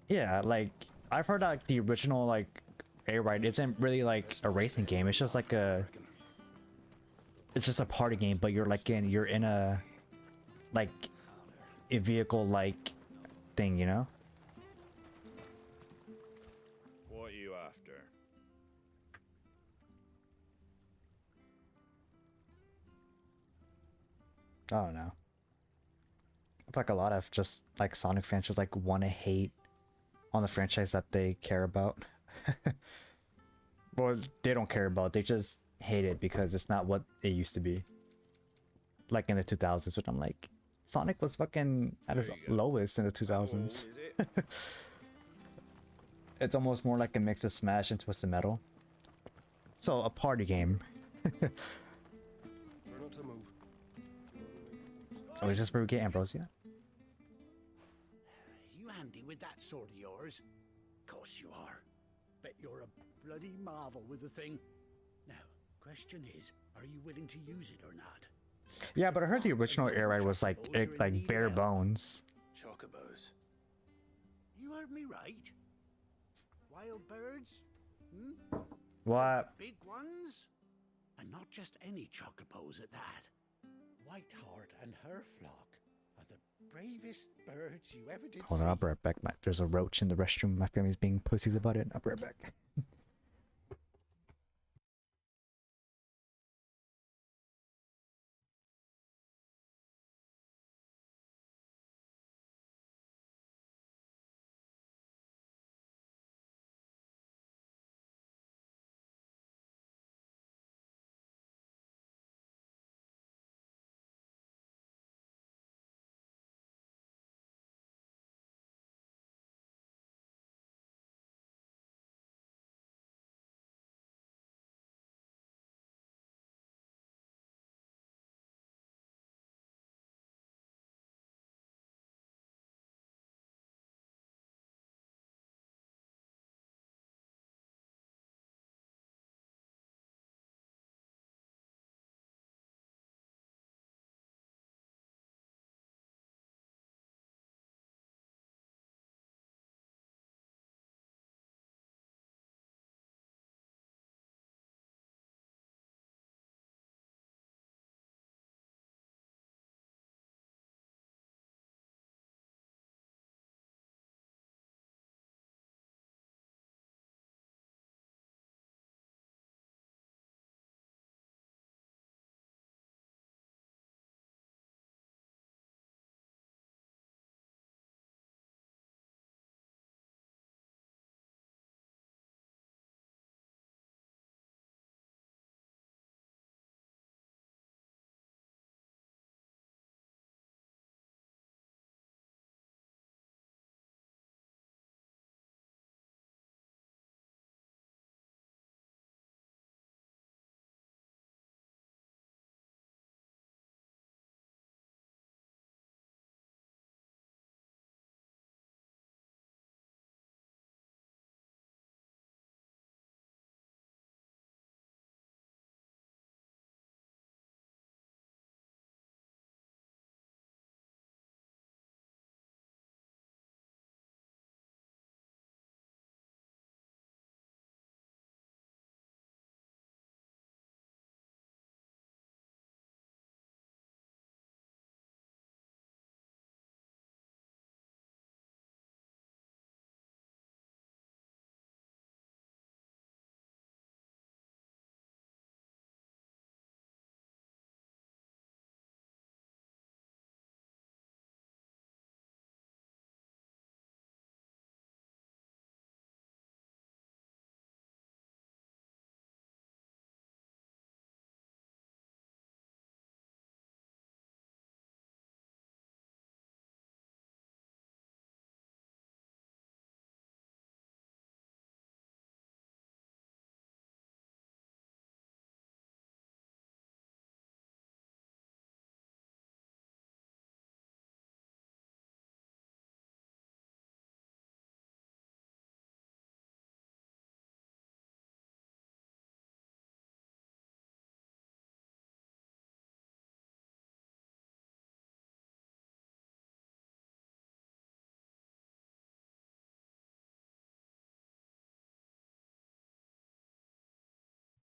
Yeah, like I've heard that the original like Air Ride isn't really like a racing game. It's just like it's just a party game, but you're in a like a vehicle like thing, you know? What are you after? I don't know. I feel like a lot of just like Sonic fans just like want to hate on the franchise that they care about. Well, they don't care about, they just hate it because it's not what it used to be. Like in the 2000s, which I'm like, Sonic was fucking at its lowest in the 2000s. It's almost more like a mix of Smash and Twisted Metal. So, a party game. Try not to move. Oh, is this where we get Ambrosia? You handy with that sword of yours? Course you are. Bet you're a bloody marvel with the thing. Now, question is, are you willing to use it or not? Yeah, but I heard the original Air Ride was like bare bones. Chocobos. You heard me right. Wild birds? Hmm? What? Big ones? And not just any chocobos at that. Whiteheart and her flock are the bravest birds you ever did Hold see. on, I'll be right back. There's a roach in the restroom. My family's being pussies about it. I'll be right back.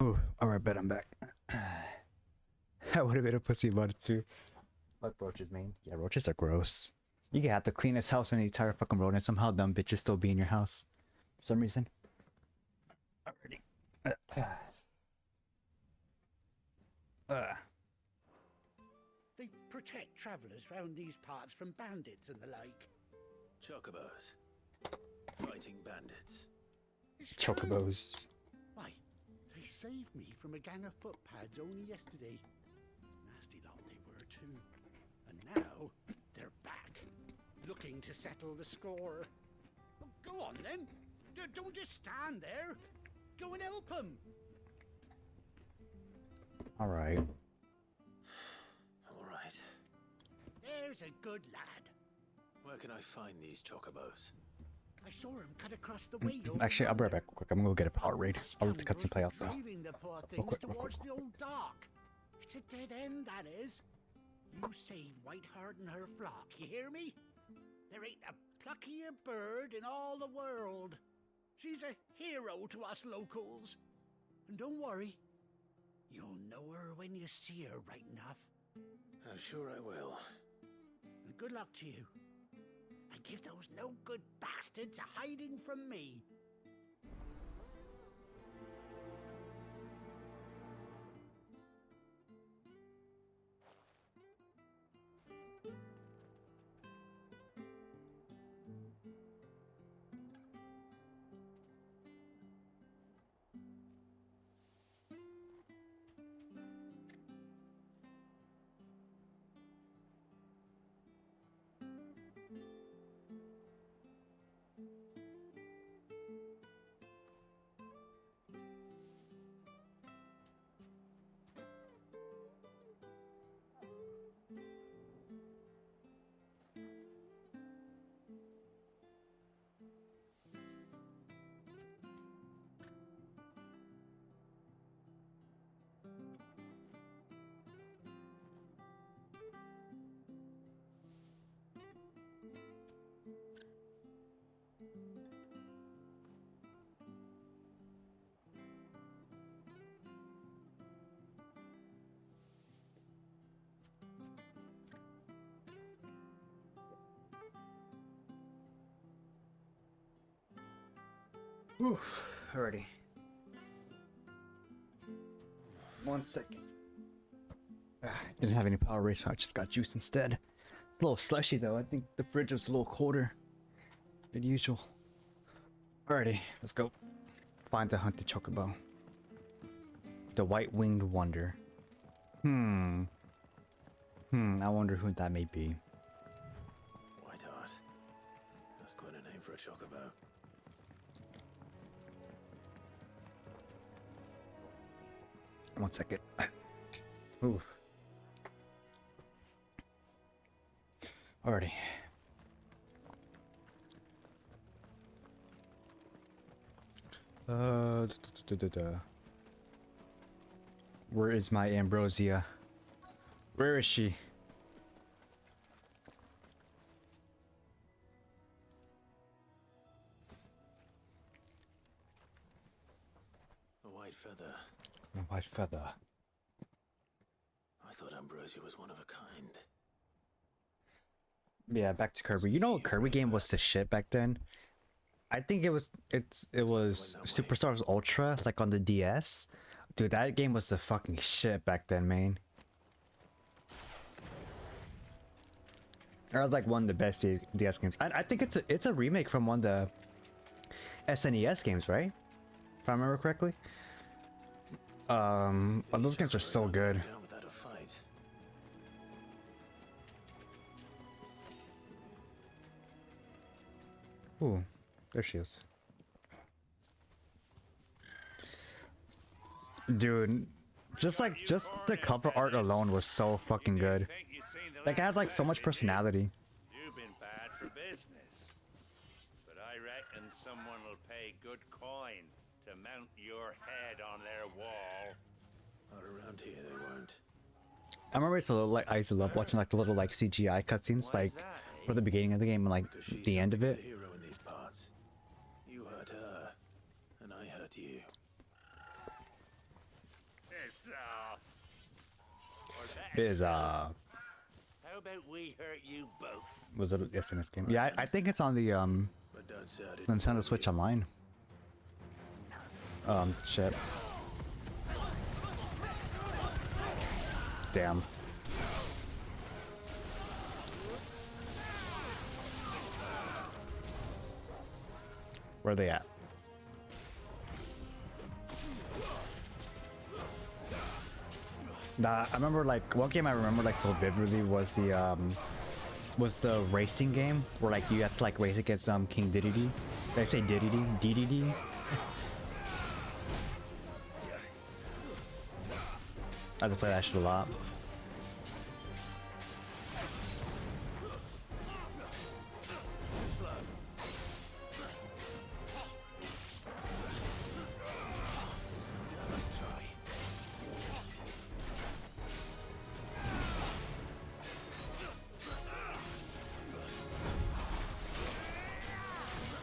Ooh, alright, bet I'm back. I would have been a pussy about it too. Like roaches, man. Yeah, roaches are gross. You can have the cleanest house in the entire fucking world and somehow dumb bitches still be in your house. For some reason. Alrighty. They protect travellers round these parts from bandits and the like. Chocobos. Fighting bandits. It's Chocobos. true. Why, they saved me from a gang of footpads only yesterday. Nasty lot they were too. And now they're back, looking to settle the score. Well, go on then. Don't just stand there. Go and help them. Alright. Alright. There's a good lad. Where can I find these chocobos? I saw him cut across the way. Actually, I'll be right back real quick. I'm gonna go get a power raid. I'll let the cutscene play out though. Driving the poor things towards the old dock. It's a dead end, that is. You save Whiteheart and her flock, you hear me? There ain't a pluckier bird in all the world. She's a hero to us locals. And don't worry, you'll know her when you see her right enough. I'm sure I will. And good luck to you. And give those no-good bastards a hiding from me. Oof, already. 1 second. Didn't have any power raid, so I just got juice instead. It's a little slushy though. I think the fridge was a little colder than usual. Alrighty, let's go. Find the hunted chocobo. The white-winged wonder. I wonder who that may be. Whiteheart. That's quite a name for a chocobo. One second. Oof. Alrighty. Where is my Ambrosia? Where is she? A white feather. A white feather. I thought Ambrosia was one of a kind. Yeah, back to Kirby. You know, Kirby game was the shit back then. I think it was Superstars Ultra, like on the DS. Dude, that game was the fucking shit back then, man. That was like one of the best DS games. I think it's a remake from one of the SNES games, right? If I remember correctly. Those games are so good. Ooh, there she is. Dude, just the cover art alone was so fucking good. Like, it had like so much personality. You've been bad for business, but I reckon someone will pay good coin to mount your head on their wall. Not around here, they won't. I remember it's a little like I used to love watching like the little like CGI cutscenes like for the beginning of the game and like the end of it. Hero in these parts. You hurt her, and I hurt you. Piss off. Or better Biz, still, how about we hurt you both? was it yes in this game? Yeah, I think it's on the But don't say I didn't Nintendo tell Switch you. Online. Shit. Damn. Where are they at? Nah, I remember like one game I remember like so vividly was the racing game where like you have to like race against King Dedede. Did I say Dedede? DDD? I had to play that shit a lot.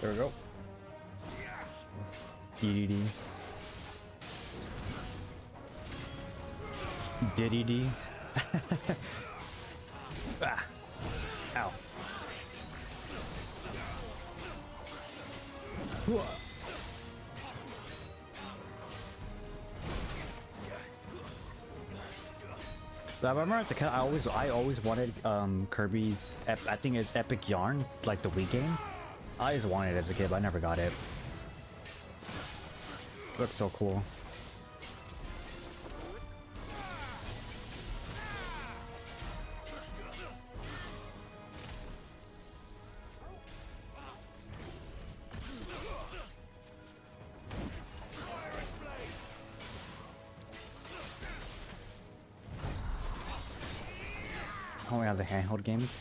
There we go. DDD. DDD. Ah. Ow. Whoa. I remember as a kid, I always wanted Kirby's. I think it's Epic Yarn, like the Wii game. I always wanted it as a kid, but I never got it. Looks so cool. I only have the handheld games.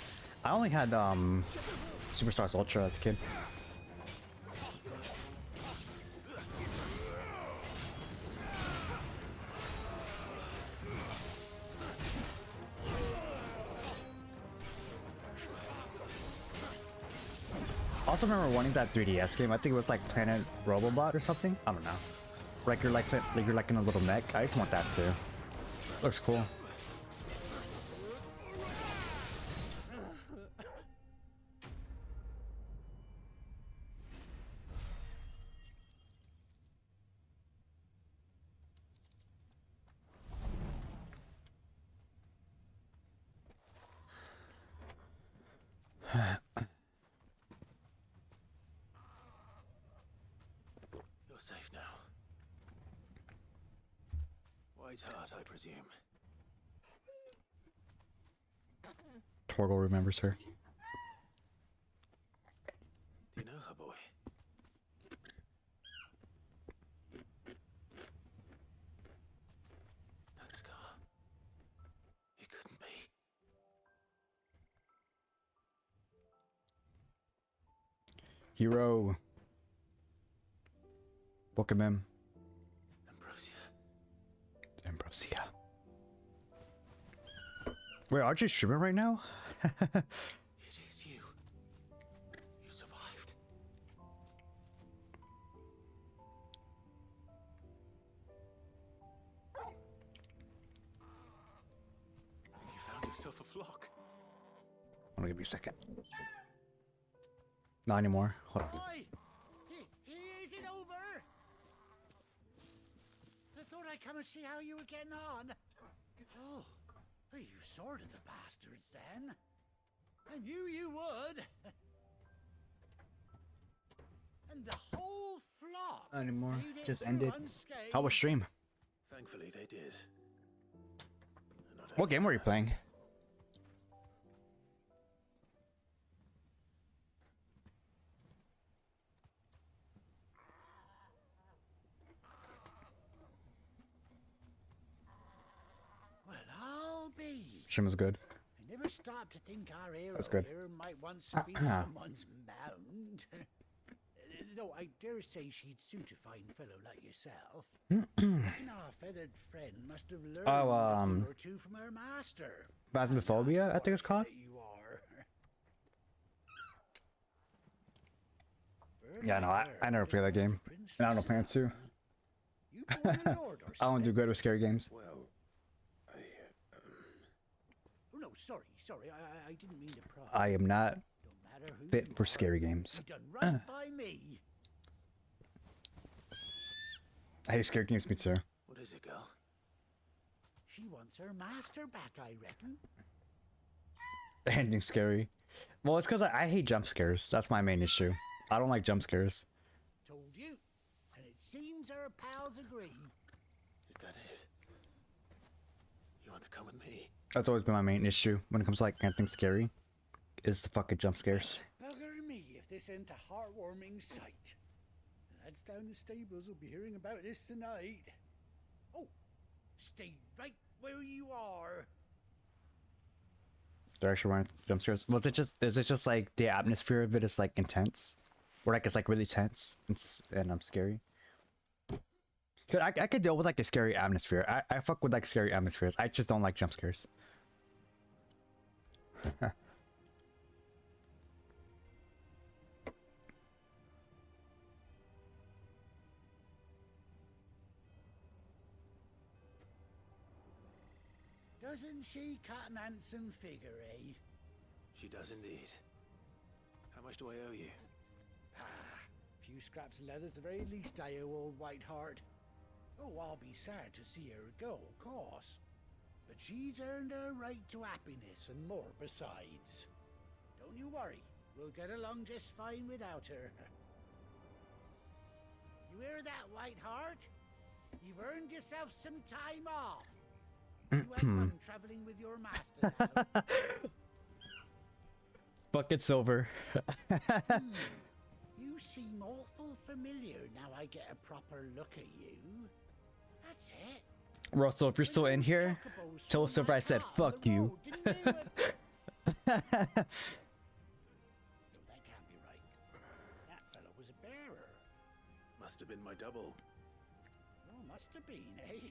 I only had Superstars Ultra as a kid. I also remember wanting that 3DS game. I think it was like Planet Robobot or something. I don't know. Like you're like in a little mech. I just want that too. Looks cool. You're safe now. White Heart, I presume. Torgal remembers her. Do you know her, boy? That scar. It couldn't be. Hero. Welcome in. Ambrosia. Wait, aren't you streaming right now? It is you. You survived. And you found yourself a flock. Hold on, give me a second. Not anymore. Hold on. Boy! Is it over? I thought I'd come and see how you were getting on. Oh, well, you sorted the bastards then. I knew you would. And the whole flock. Not anymore. made it Just through ended. unscathed. How was stream? Thankfully, they did. What game were you playing? Well, I'll be. Stream was good. I never stopped to think our hero That's good. here might once be someone's mound. Though I dare say she'd suit a fine fellow like yourself. Reckon our feathered friend must have learned a thing or two from her master. Phasmophobia, I think it's called. You are. Yeah, no, I never played that game. And I don't plan to. You born a lord, I don't do good with scary games. Well, Oh, no, sorry. I didn't mean to pry. I am not Don't matter who fit you for are, scary games. you done right by me. I hate scary games, me too. what is it, girl? She wants her master back, I reckon. Anything scary. Well, it's because I hate jump scares. That's my main issue. I don't like jump scares. Told you. And it seems her pals agree. Is that it? You want to come with me? That's always been my main issue when it comes to like anything scary. Is the fucking jump scares. Bugger me if this ain't a heartwarming sight. The lads down the stables will be hearing about this tonight. Oh, stay right where you are. They're actually running jump scares. Is it just like the atmosphere of it is like intense? Or like it's like really tense and I'm scary? Cause I could deal with like a scary atmosphere. I fuck with like scary atmospheres. I just don't like jump scares. Doesn't she cut an handsome figure, eh? She does indeed. How much do I owe you? Few scraps of leather's the very least I owe old Whiteheart. Oh, I'll be sad to see her go, of course. But she's earned her right to happiness and more besides. Don't you worry, we'll get along just fine without her. You hear that, Whiteheart? You've earned yourself some time off. You have fun traveling with your master now. Bucket silver. You seem awful familiar now I get a proper look at you. That's it. Russell, if you're still in here, tell Silver I said fuck you. No, that can't be right. That fellow was a bearer. Must have been my double. Oh, must have been, eh?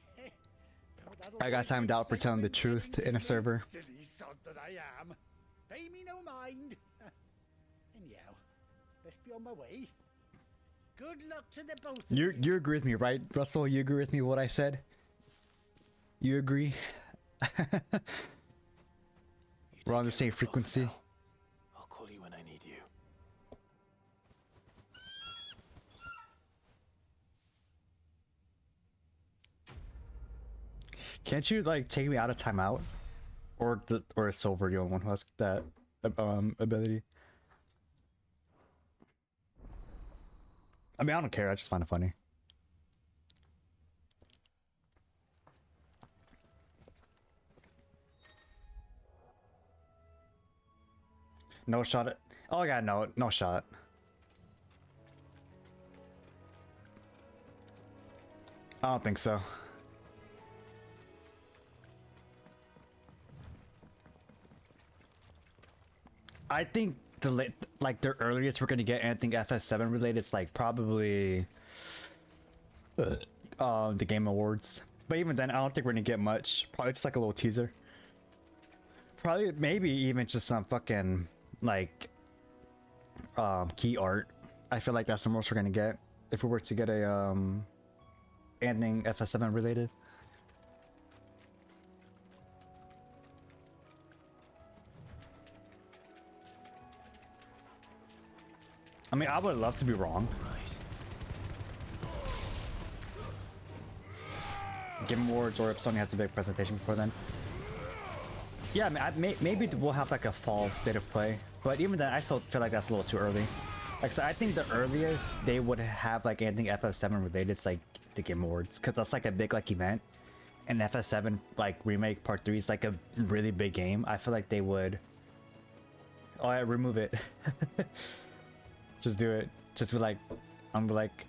I got timed out for telling the truth in a server. Silly sod that I am. Pay me no mind. Anyhow, best be on my way. Good luck to the both of you. You agree with me, right, Russell? You agree with me what I said? You agree? We're on the same frequency. I'll call you when I need you. Can't you like take me out of timeout? Or Silver, the only one who has that ability. I mean, I don't care. I just find it funny. No shot at. Oh yeah, no shot. I don't think so. I think the earliest we're gonna get anything FF7 related is like probably the Game Awards. But even then, I don't think we're gonna get much. Probably just like a little teaser. Probably maybe even just some fucking like key art. I feel like that's the most we're gonna get if we were to get a anything FF7 related. I mean, I would love to be wrong. Game Awards, or if Sony has a big presentation before then. Yeah, I mean, maybe we'll have like a fall state of play, but even then, I still feel like that's a little too early. Like, so I think the earliest they would have like anything FF7 related is like the Game Awards, because that's like a big like event, and FF7 like remake part 3 is like a really big game. I feel like they would. Oh, yeah, remove it. Just do it. Just be like, I'm like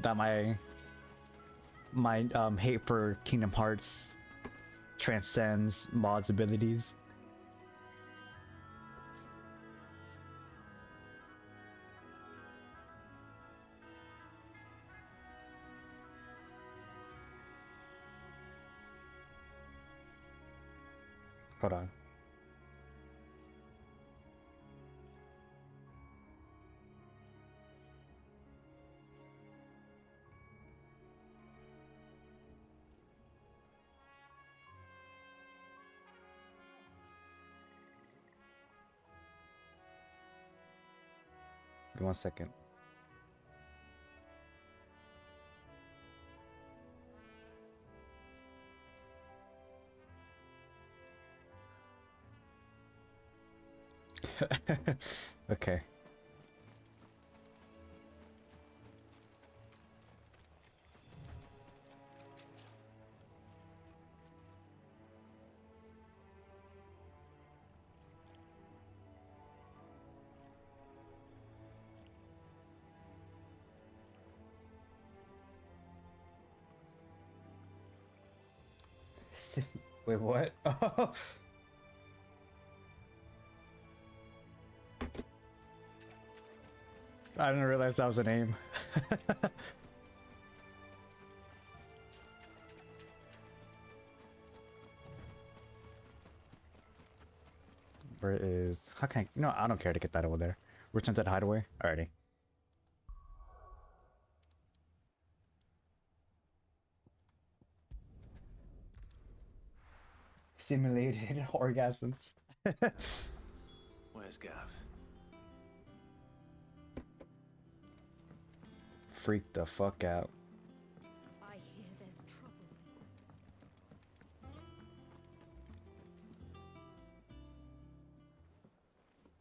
that. My hate for Kingdom Hearts transcends mod's abilities. Hold on. Give me 1 second. Okay. Wait, what? Oh. I didn't realize that was a name. Where is... How can I... No, I don't care to get that over there. Return to the hideaway? Alrighty. Simulated orgasms. Where's Gav? Freak the fuck out. I hear there's trouble.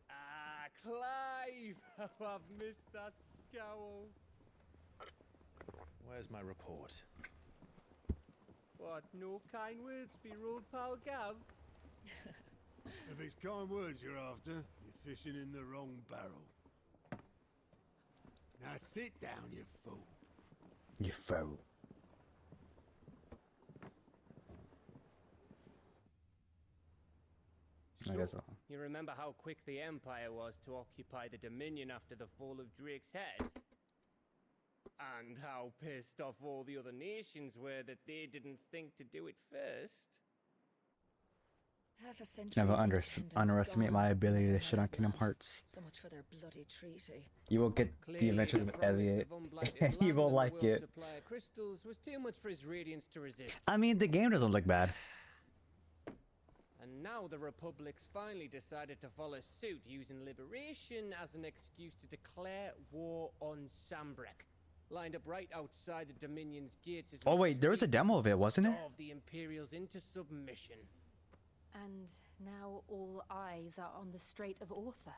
Ah, Clive! How I've missed that scowl. Where's my report? What, no kind words for your old pal Gav? If it's kind words you're after, you're fishing in the wrong barrel. Now sit down, you fool. You fool. I guess so. You remember how quick the Empire was to occupy the Dominion after the fall of Drake's head? And how pissed off all the other nations were that they didn't think to do it first? Half a century Never of independence underestimate gone, my ability to never shit on mind Kingdom that. Hearts. So much for their bloody treaty. You will get the Adventures of Elliot. And you will like it. Supply of crystals was too much for his radiance to resist. I mean, the game doesn't look bad. And now the Republic's finally decided to follow suit, using liberation as an excuse to declare war on Sambrek. Lined up right outside the Dominion's gates as Oh wait, there was a demo of it, wasn't there? Starve the Imperials into submission. And now all eyes are on the Strait of Author.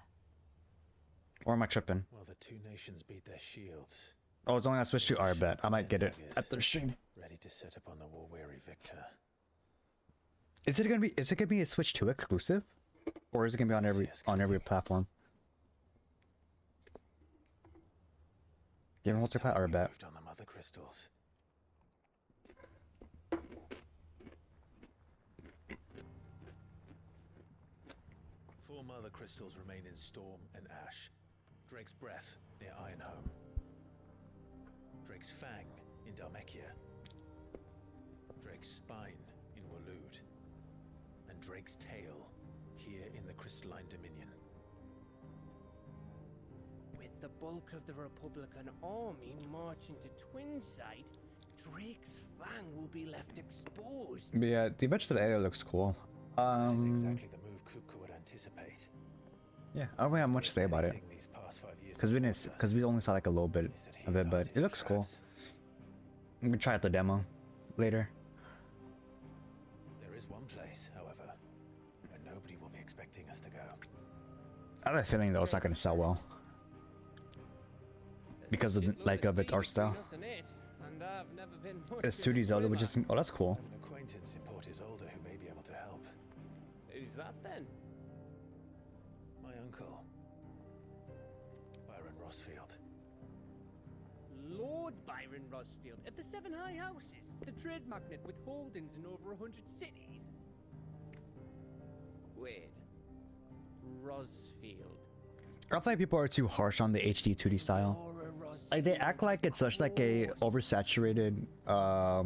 Or am I tripping? Well, the two nations beat their shields. Oh, it's only on Switch 2. I bet. I might get it at the stream. Ready to set upon the war-weary victor. Is it gonna be a Switch 2 exclusive? Or is it gonna be on every platform? Give him multiplayer or bet. Moved on the mother crystals. Four mother crystals remain in Storm and Ash. Drake's Breath near Ironhome. Drake's Fang in Dhalmekia. Drake's Spine in Waloed. And Drake's Tail here in the Crystalline Dominion. With the bulk of the Republican army marching to Twinside, Drake's Fang will be left exposed. But yeah, the Adventures of Elliot looks cool. That is exactly the move Kupka would anticipate. Yeah, I don't really have much to say about it. Because we only saw like a little bit of it, but it looks cool. I'm gonna try out the demo later. There is one place, however, where nobody will be expecting us to go. I have a feeling though it's not gonna sell well. Because of its art style. It's 2D Zelda, which is oh, that's cool. I have an acquaintance in Port Isolde who may be able to help. Who's that then? My uncle, Byron Rossfield. Lord Byron Rossfield of the Seven High Houses, the trade magnate with holdings in over 100 cities. Wait, Rossfield. I feel like people are too harsh on the HD 2D style. Like they act like it's such like a oversaturated My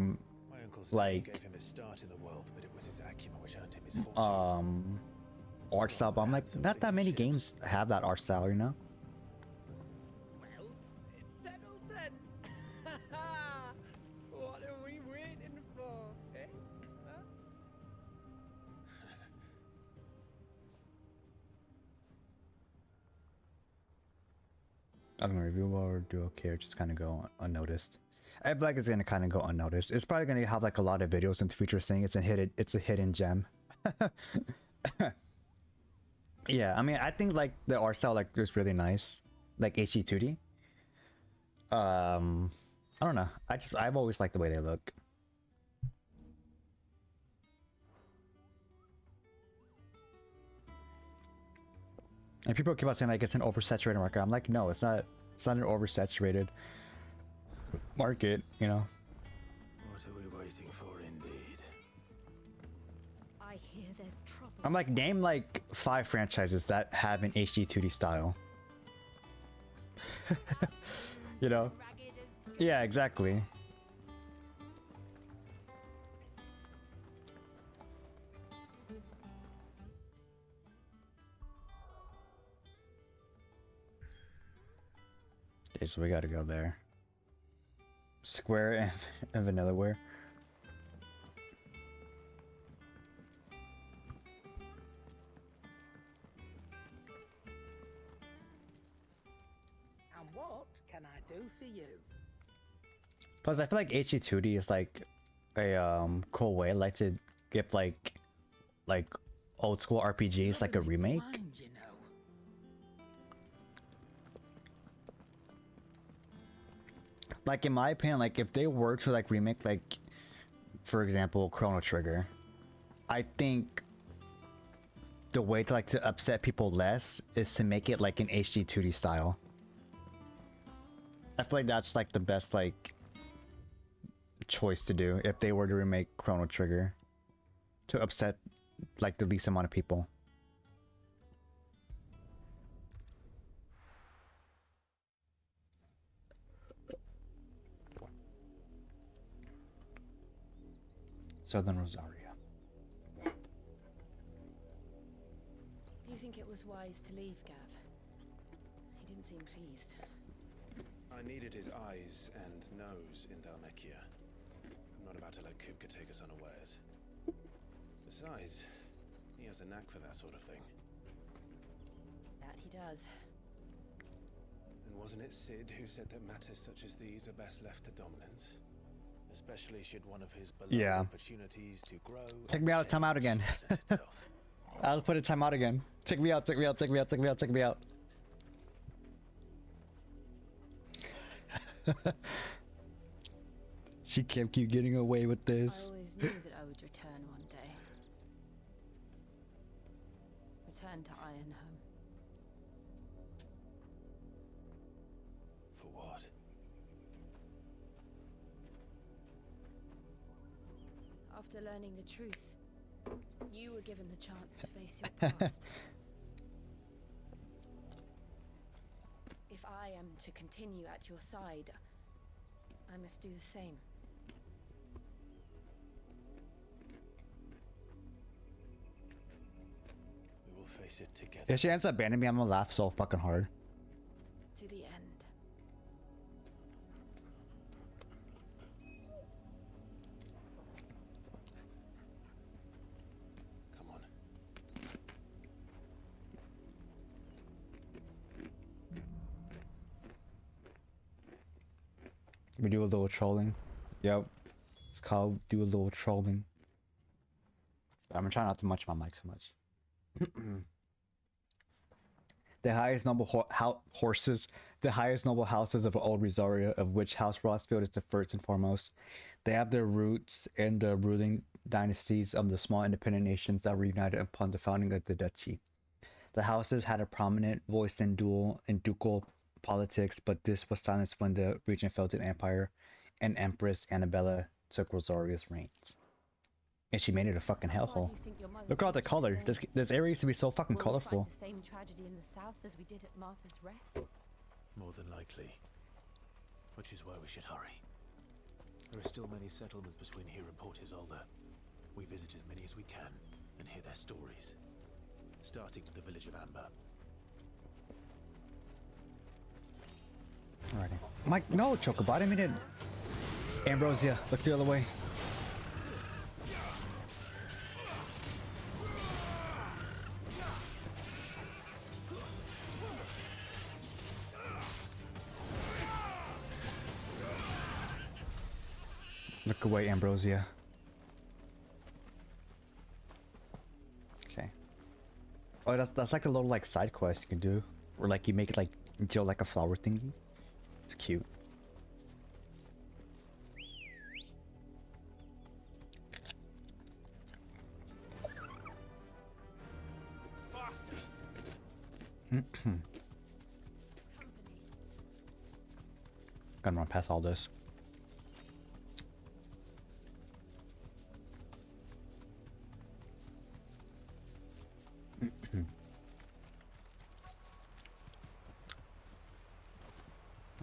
uncle's name gave him his start in the world, but it was his acumen which earned him his fortune. Art style, but I'm like, not that many games have that art style, you know? Well, it's settled then. What are we waiting for, eh? Huh? I don't know, review well or do okay or just kind of go unnoticed. I feel like it's gonna kind of go unnoticed. It's probably gonna have like a lot of videos in the future saying it's a hidden gem. Yeah, I mean, I think like the art style like is really nice, like HG2D. I don't know. I've always liked the way they look. And people keep on saying like it's an oversaturated market. I'm like, no, it's not. It's not an oversaturated market, you know. What are we waiting for, indeed? I hear there's trouble. I'm like, name like 5 franchises that have an HD2D style. You know? Yeah, exactly. Okay, so we gotta go there. Square and Vanillaware. And what can I do for you? Plus, I feel like HG2D is like a cool way like to give like old school RPGs like a remake. You know. Like in my opinion, like if they were to like remake like, for example, Chrono Trigger, I think the way to like to upset people less is to make it like an HD2D style. I feel like that's like the best like choice to do if they were to remake Chrono Trigger, to upset like the least amount of people. Southern Rosaria. Do you think it was wise to leave, Gav? He didn't seem pleased. I needed his eyes and nose in Dhalmekia. I'm not about to let Kupka take us unawares. Besides, he has a knack for that sort of thing. That he does. And wasn't it Sid who said that matters such as these are best left to dominance? Especially should one of his beloved opportunities to grow. Take me out, time out again. I'll put a time out again. Take me out, take me out, take me out, take me out, take me out. She can't keep getting away with this. I always knew that I would return one day. Return to Ironhome. For what? After learning the truth, you were given the chance to face your past. If I am to continue at your side, I must do the same. We will face it together. If she ends up abandoning me, I'm gonna laugh so fucking hard. To the end. Come on. We do a little trolling. Yep. It's called do a little trolling. I'm gonna try not to munch my mic so much. The highest noble horses, the highest noble houses of old Rosaria, of which House Rossfield is the first and foremost. They have their roots in the ruling dynasties of the small independent nations that were united upon the founding of the duchy. The houses had a prominent voice in ducal politics, but this was silenced when the region fell to the empire and Empress Annabella took Rosaria's reigns. And she made it a fucking hellhole. Look at all the color. This area used to be so fucking colorful. Will we find the same tragedy in the south as we did at Martha's Rest? More than likely. Which is why we should hurry. There are still many settlements between here and Port Isolde. We visit as many as we can and hear their stories. Starting with the village of Amber. Alrighty. Mike, no, Chocobot, I mean it. Ambrosia, look the other way. Look away, Ambrosia. Okay. Oh, that's like a little like side quest you can do, or like you make it like into like a flower thingy. It's cute. Gonna run past all this.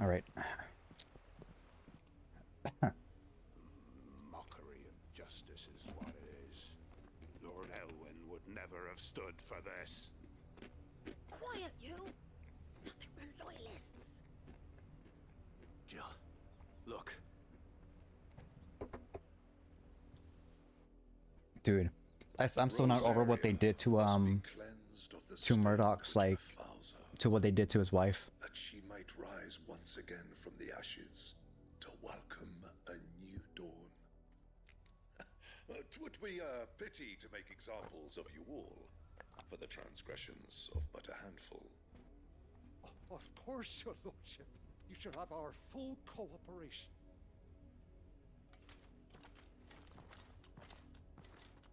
All right. Mockery of justice is what it is. Lord Elwyn would never have stood for this. Quiet, you! Nothing, we're loyalists. Jill, look. Dude, I'm still not over what they did to Murdoch's, like, to what they did to his wife. That she might rise once again from the ashes to welcome a new dawn. 'Twould be a pity to make examples of you all for the transgressions of but a handful. Of course, your lordship. You should have our full cooperation.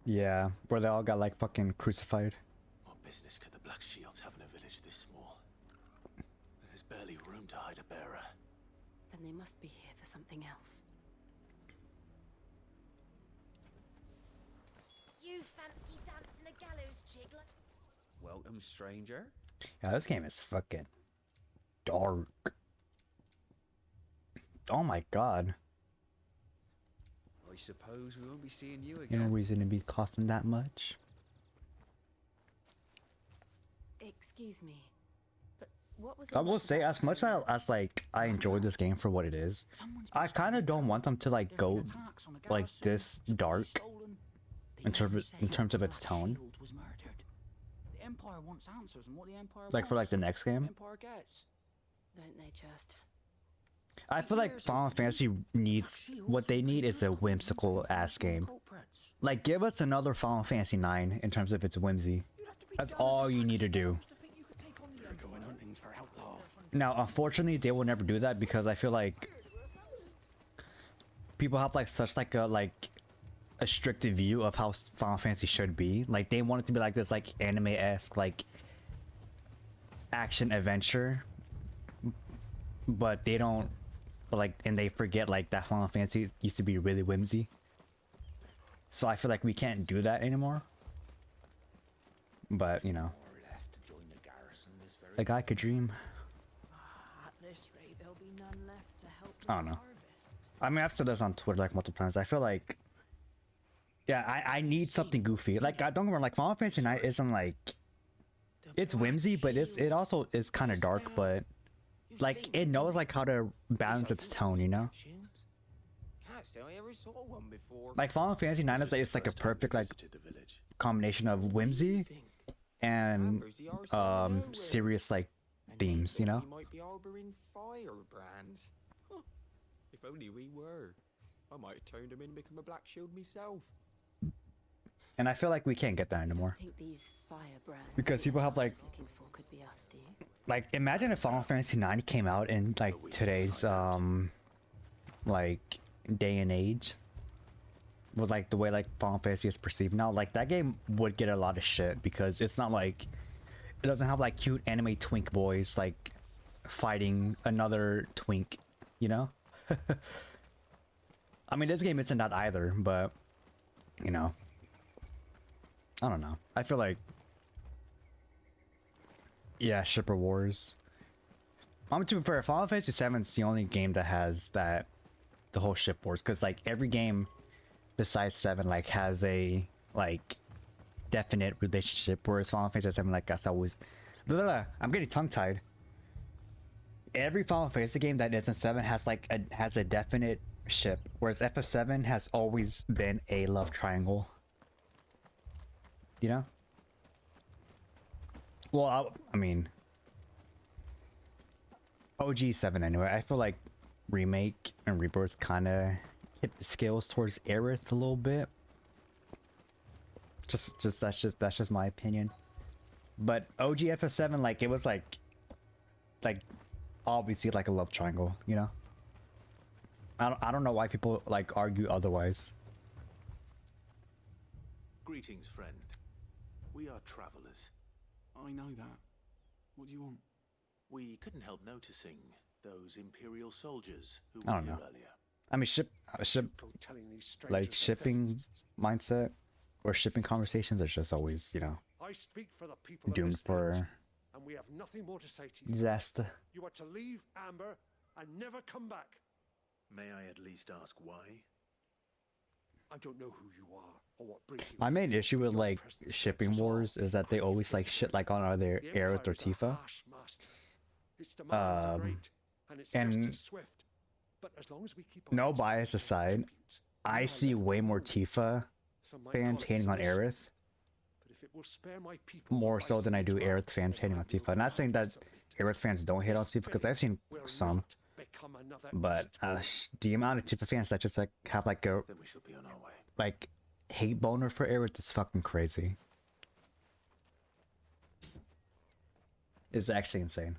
Yeah, where they all got like fucking crucified. What business could the Black Shields have in a village this small? There's barely room to hide a bearer. Then they must be here for something else. You fancy dancing a gallows jig like... Welcome, stranger. Yeah, this game is fucking dark. Oh my god. I suppose we won't be seeing you No again. reason to be costing that much. Excuse me, but what was? I will say, as much as like I enjoyed this game for what it is, I kind of don't want them to like go like this dark in terms of its tone. The Empire wants answers, and what the Empire Like for like the next game. Empire gets. Don't they just? I feel like Final Fantasy needs, what they need is a whimsical ass game. Like, give us another Final Fantasy 9 in terms of its whimsy. That's all you need to do. Now, unfortunately, they will never do that because I feel like people have like such like a strict view of how Final Fantasy should be. Like, they want it to be like this like anime-esque like action adventure, but they don't. But like, and they forget like that Final Fantasy used to be really whimsy. So I feel like we can't do that anymore. But you know, a guy could dream. At this rate, there'll be none left to help. I don't know. I mean, I've said this on Twitter like multiple times. I feel like, yeah, I need something goofy. Like, I don't get me wrong, like Final Fantasy 9 isn't like, it's whimsy, but it also is kind of dark, but like it knows like how to balance its tone, you know. Like Final Fantasy 9 is like, it's like a perfect like combination of whimsy and serious like themes, you know. We might be harboring firebrands. Huh. If only we were. I might have turned him in and become a Black Shield myself. And I feel like we can't get that anymore. I think these firebrands Because people have like, looking for could be us, do you? like imagine if Final Fantasy 9 came out in like today's like day and age, with like the way like Final Fantasy is perceived now. Like that game would get a lot of shit because it's not like, it doesn't have like cute anime twink boys like fighting another twink, you know. I mean, this game isn't that either, but you know, I don't know. I feel like, yeah, Shipper Wars. To be fair, Final Fantasy 7 is the only game that has that, the whole ship wars, because like every game besides 7 like has a like definite relationship, whereas Final Fantasy 7 like that's always, I'm getting tongue tied. Every Final Fantasy game that isn't 7 has like has a definite ship, whereas FF7 has always been a love triangle. You know? Well, I mean, OG 7 anyway. I feel like Remake and Rebirth kind of hit the scales towards Aerith a little bit. That's just my opinion. But OG FF7, like, it was like obviously like a love triangle, you know. I don't know why people like argue otherwise. Greetings, friend. We are travelers. I know that. What do you want? We couldn't help noticing those Imperial soldiers who I were don't here know. earlier. I mean, like shipping mindset or shipping conversations are just always, you know, I speak for the people doomed for and we have nothing more to say to you. disaster. You are to leave Amber and never come back. May I at least ask why? I don't know who you are or what brings you. My main issue with like shipping wars is that they always like shit like on either Aerith or Tifa. Its demands are great, and it's just as swift. But as long as we keep No bias aside, I see way more Tifa fans hating on Aerith but if it will spare my people more so than I do Aerith fans hating on Tifa. Not saying that Aerith fans don't hate on Tifa, because I've seen some, but the amount of Tifa fans that just like have like a Then we shall be on our way. like hate boner for Aerith is fucking crazy. It's actually insane.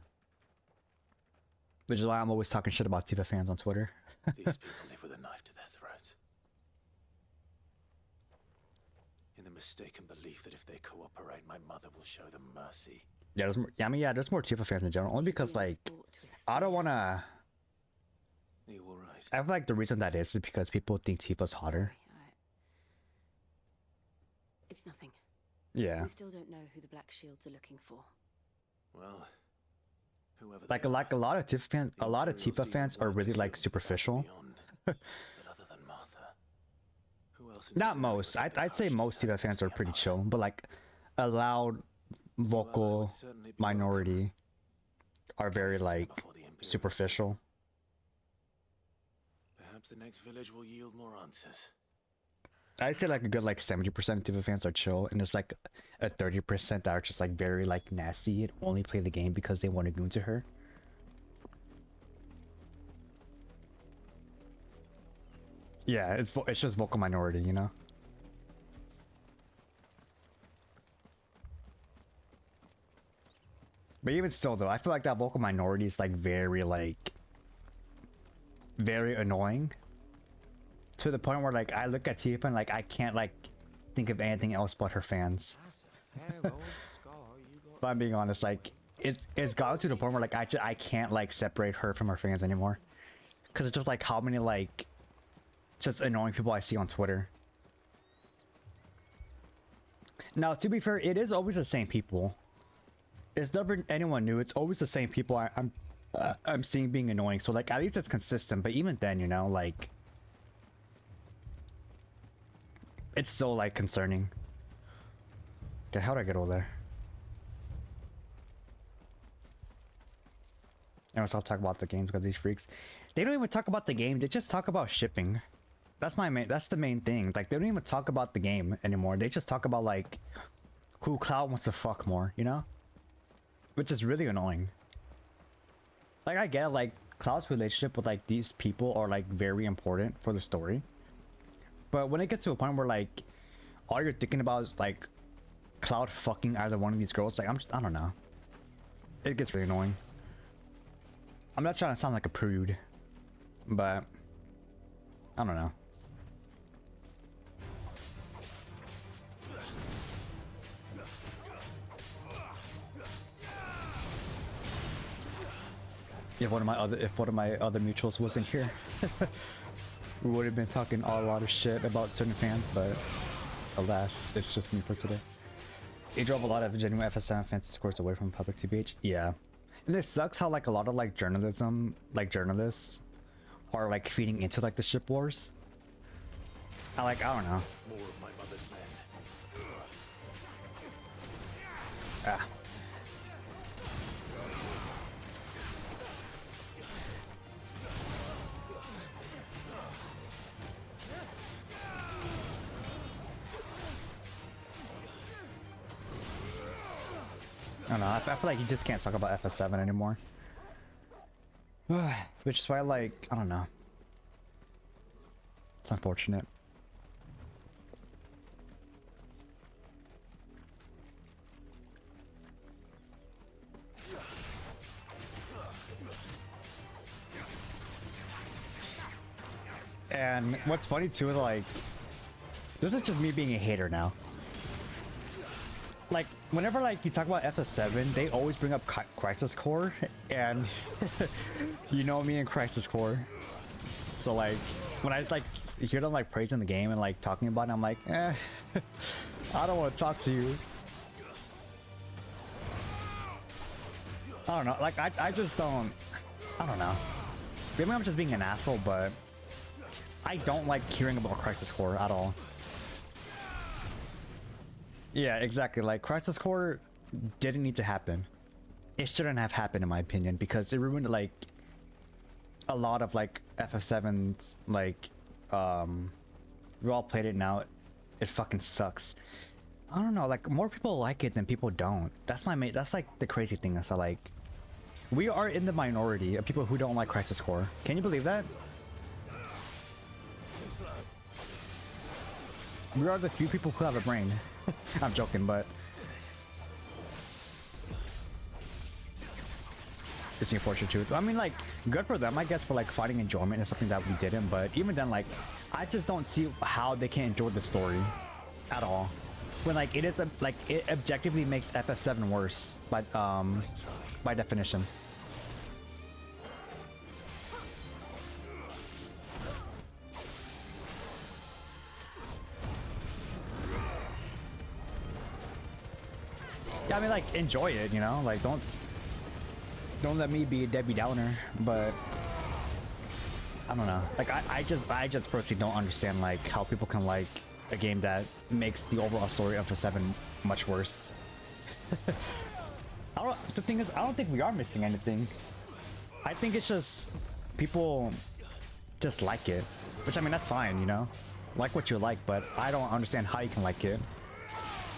Which is why I'm always talking shit about Tifa fans on Twitter. These people live with a knife to their throats. In the mistaken belief that if they cooperate, my mother will show them mercy. Yeah, there's more, I mean, yeah, there's more Tifa fans in general. Only because, like, I don't want to... Are you alright? I feel like the reason that is because people think Tifa's hotter. It's nothing. Yeah. We still don't know who the Black Shields are looking for. Well, whoever Like a lot of Tifa fans are really like superficial. but other than Martha, who else? Not most. I'd say most Tifa fans are pretty chill, but like a loud, vocal minority are very like superficial. Perhaps the next village will yield more answers. I'd say like a good like 70% of Tifa fans are chill, and there's like a 30% that are just like very like nasty and only play the game because they want to goon to her. Yeah, it's just vocal minority, you know. But even still, though, I feel like that vocal minority is like very annoying. To the point where like I look at Tifa and like I can't like think of anything else but her fans. If I'm being honest, like it's gotten to the point where like I can't like separate her from her fans anymore, because it's just like how many like just annoying people I see on Twitter. Now, to be fair, it is always the same people. It's never anyone new. It's always the same people I'm seeing being annoying. So like at least it's consistent. But even then, you know, like it's still like concerning. Okay, how do I get over there? Anyways, stop talking about the games because these freaks, they don't even talk about the game. They just talk about shipping. That's the main thing. Like they don't even talk about the game anymore. They just talk about like who Cloud wants to fuck more, you know? Which is really annoying. Like I get like Cloud's relationship with like these people are like very important for the story. But when it gets to a point where like all you're thinking about is like Cloud fucking either one of these girls, like I don't know. It gets really annoying. I'm not trying to sound like a prude, but I don't know. If one of my other mutuals wasn't here, we would have been talking a lot of shit about certain fans, but alas, it's just me for today. It drove a lot of genuine FS7 fans discourse away from public TBH. Yeah. And this sucks how like a lot of like journalism, like journalists are like feeding into like the ship wars. I don't know. More of my mother's men. Ah. I don't know, I feel like you just can't talk about FS7 anymore. Which is why, like, I don't know. That's unfortunate. And what's funny too is like, this is just me being a hater now. Like, whenever like you talk about FF7, they always bring up Crisis Core, and you know me and Crisis Core. So like, when I like hear them like praising the game and like talking about it, I'm like, I don't want to talk to you. I don't know, like I just don't, I don't know. Maybe I'm just being an asshole, but I don't like hearing about Crisis Core at all. Yeah, exactly. Like, Crisis Core didn't need to happen. It shouldn't have happened, in my opinion, because it ruined, like, a lot of, like, FF7's, like, we all played it now. It fucking sucks. I don't know, like, more people like it than people don't. That's that's, like, the crazy thing. Is that, like, we are in the minority of people who don't like Crisis Core. Can you believe that? We are the few people who have a brain. I'm joking, but it's the unfortunate truth. I mean, like, good for them, I guess, for like fighting enjoyment is something that we didn't. But even then, like, I just don't see how they can enjoy the story at all. When like it is like it objectively makes FF7 worse by definition. Yeah, I mean, like, enjoy it, you know? Like, don't let me be a Debbie Downer, but I don't know. Like, I just personally don't understand, like, how people can like a game that makes the overall story of FF7 much worse. The thing is, I don't think we are missing anything. I think it's just people just like it, which, I mean, that's fine, you know? Like what you like, but I don't understand how you can like it.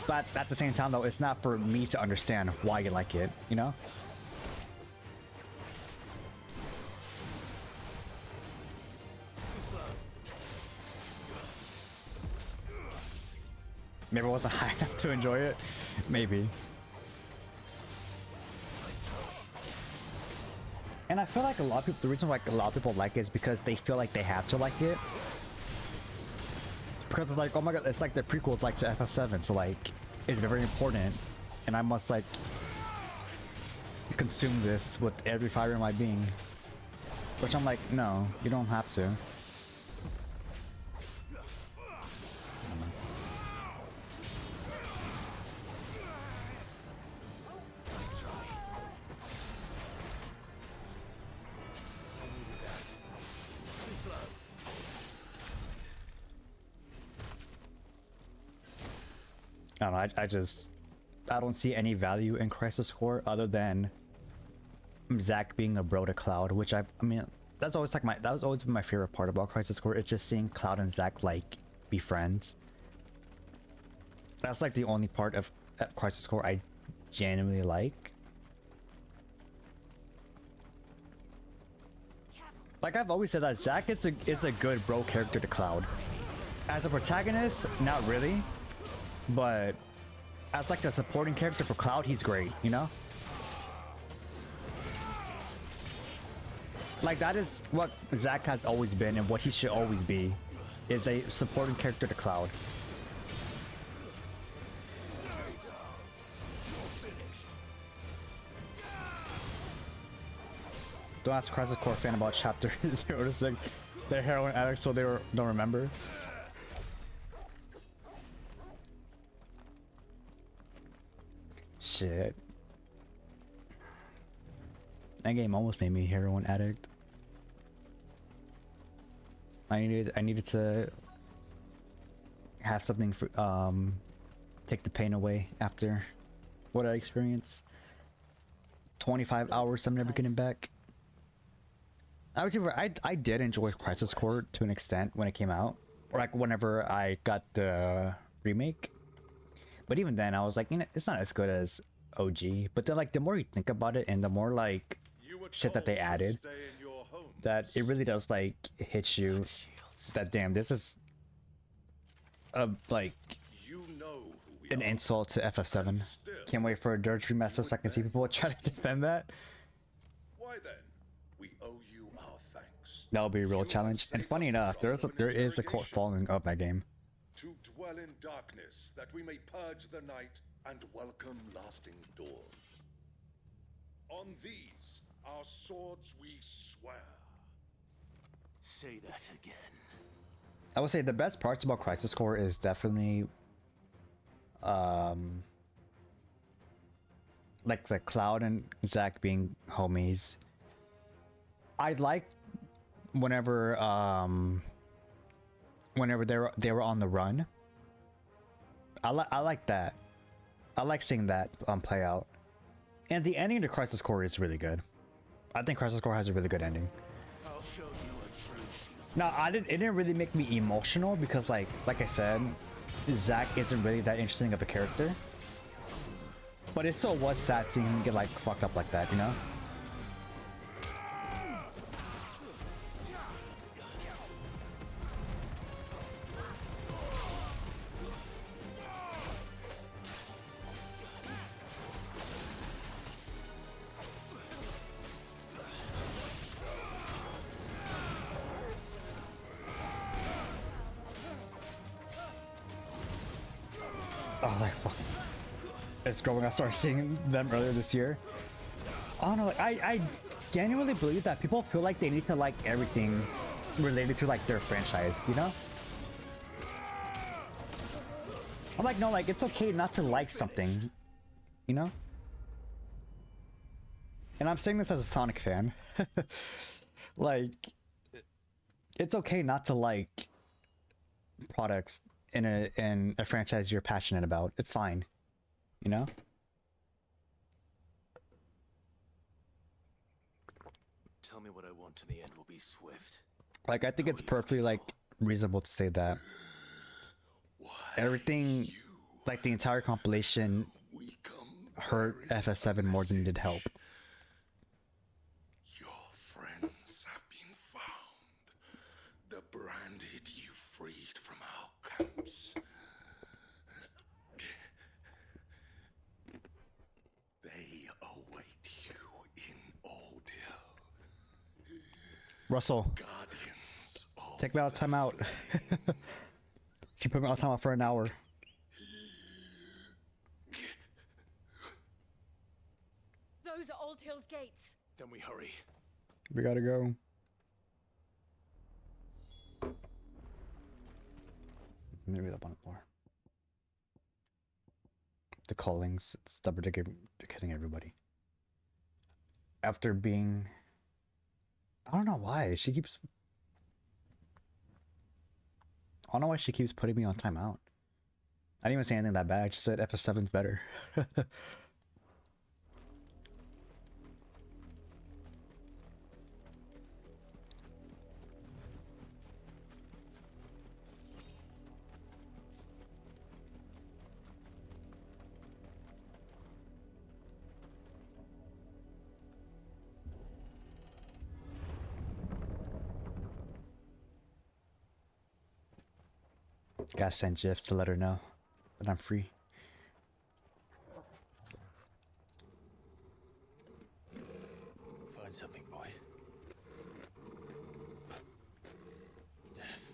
But at the same time, though, it's not for me to understand why you like it, you know? Maybe I wasn't high enough to enjoy it. Maybe. And I feel like a lot of people, the reason why a lot of people like it is because they feel like they have to like it. Because it's like, oh my god, it's like the prequels like to FF7, so like, it's very important, and I must like consume this with every fiber in my being. Which I'm like, no, you don't have to. I don't know, I don't see any value in Crisis Core other than Zack being a bro to Cloud, which I mean, that's always like that was always been my favorite part about Crisis Core. It's just seeing Cloud and Zack like be friends. That's like the only part of Crisis Core I genuinely like. Like I've always said that Zack is a good bro character to Cloud. As a protagonist, not really. But as like a supporting character for Cloud, he's great, you know? Like that is what Zack has always been and what he should always be, is a supporting character to Cloud. Don't ask Crisis Core fan about chapter 0 to 6. They're heroin addicts, so they don't remember. Shit. That game almost made me a heroin addict. I needed to have something for take the pain away after what I experienced. 25 hours I'm never getting back. I did enjoy Crisis Core to an extent when it came out, or like whenever I got the remake. But even then, I was like, you know, it's not as good as OG. But then, like, the more you think about it, and the more like shit that they added, that it really does like hit you that damn, this is like You know who we an are. insult to FF7. Can't wait for a Dirt remaster so I can see people try to defend that. Why then? We owe you our thanks. That'll be a real challenge. And funny enough, there is a cult following of that game. To dwell in darkness, that we may purge the night and welcome lasting dawn. On these, our swords we swear. Say that again. I would say the best parts about Crisis Core is definitely like the Cloud and Zack being homies. I like whenever they were on the run. I like that. I like seeing that play out. And the ending to Crisis Core is really good. I think Crisis Core has a really good ending. I'll show you a truth. Now, it didn't really make me emotional because like I said, Zack isn't really that interesting of a character. But it still was sad seeing him get like fucked up like that, you know? Oh, like fuck. It's growing. I started seeing them earlier this year. I don't know, like I genuinely believe that people feel like they need to like everything related to like their franchise, you know? I'm like, no, like it's okay not to like something, you know? And I'm saying this as a Sonic fan. Like, it's okay not to like products in a franchise you're passionate about. It's fine, you know? Tell me what I want and the end will be swift. Like, I think it's perfectly like reasonable to say that everything, like the entire compilation, hurt FF7 more than it did help. Your friends have been found. The branded you freed from our camps. They await you in Ordeal. Russell, take me out of timeout. She put me out of timeout for an hour. Those are Old Hill's gates. Then we hurry. We gotta go. Let me read up on it more. The callings, it's stubborn to killing everybody. After being... I don't know why. She keeps... I don't know why she keeps putting me on timeout. I didn't even say anything that bad. I just said FF7's better. Gotta send GIFs to let her know that I'm free. Find something, boy. Death.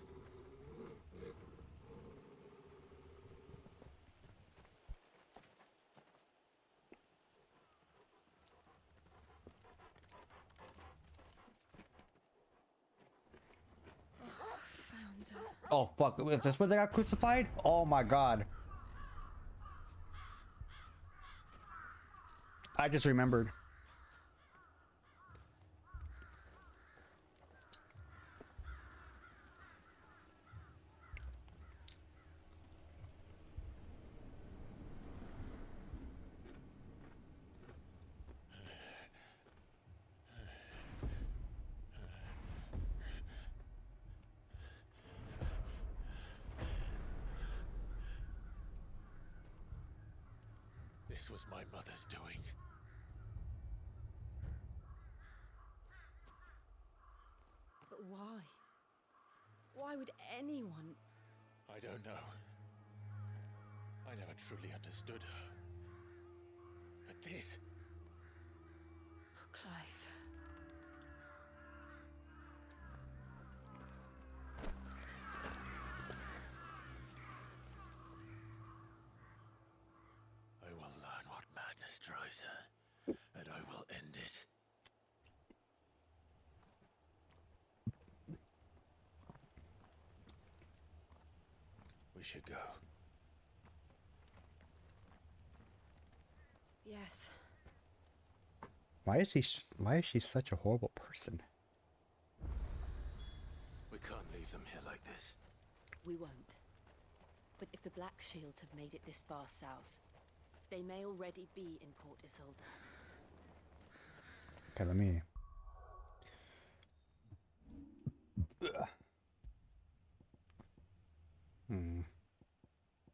Oh fuck, is this where they got crucified? Oh my god. I just remembered. This was my mother's doing. But why? Why would anyone? I don't know. I never truly understood her. But this... Oh, Clive. I will learn what madness drives her, and I will end it. We should go. Yes. Why is she such a horrible person? We can't leave them here like this. We won't. But if the Black Shields have made it this far south, they may already be in Port Isolde. Okay, let me...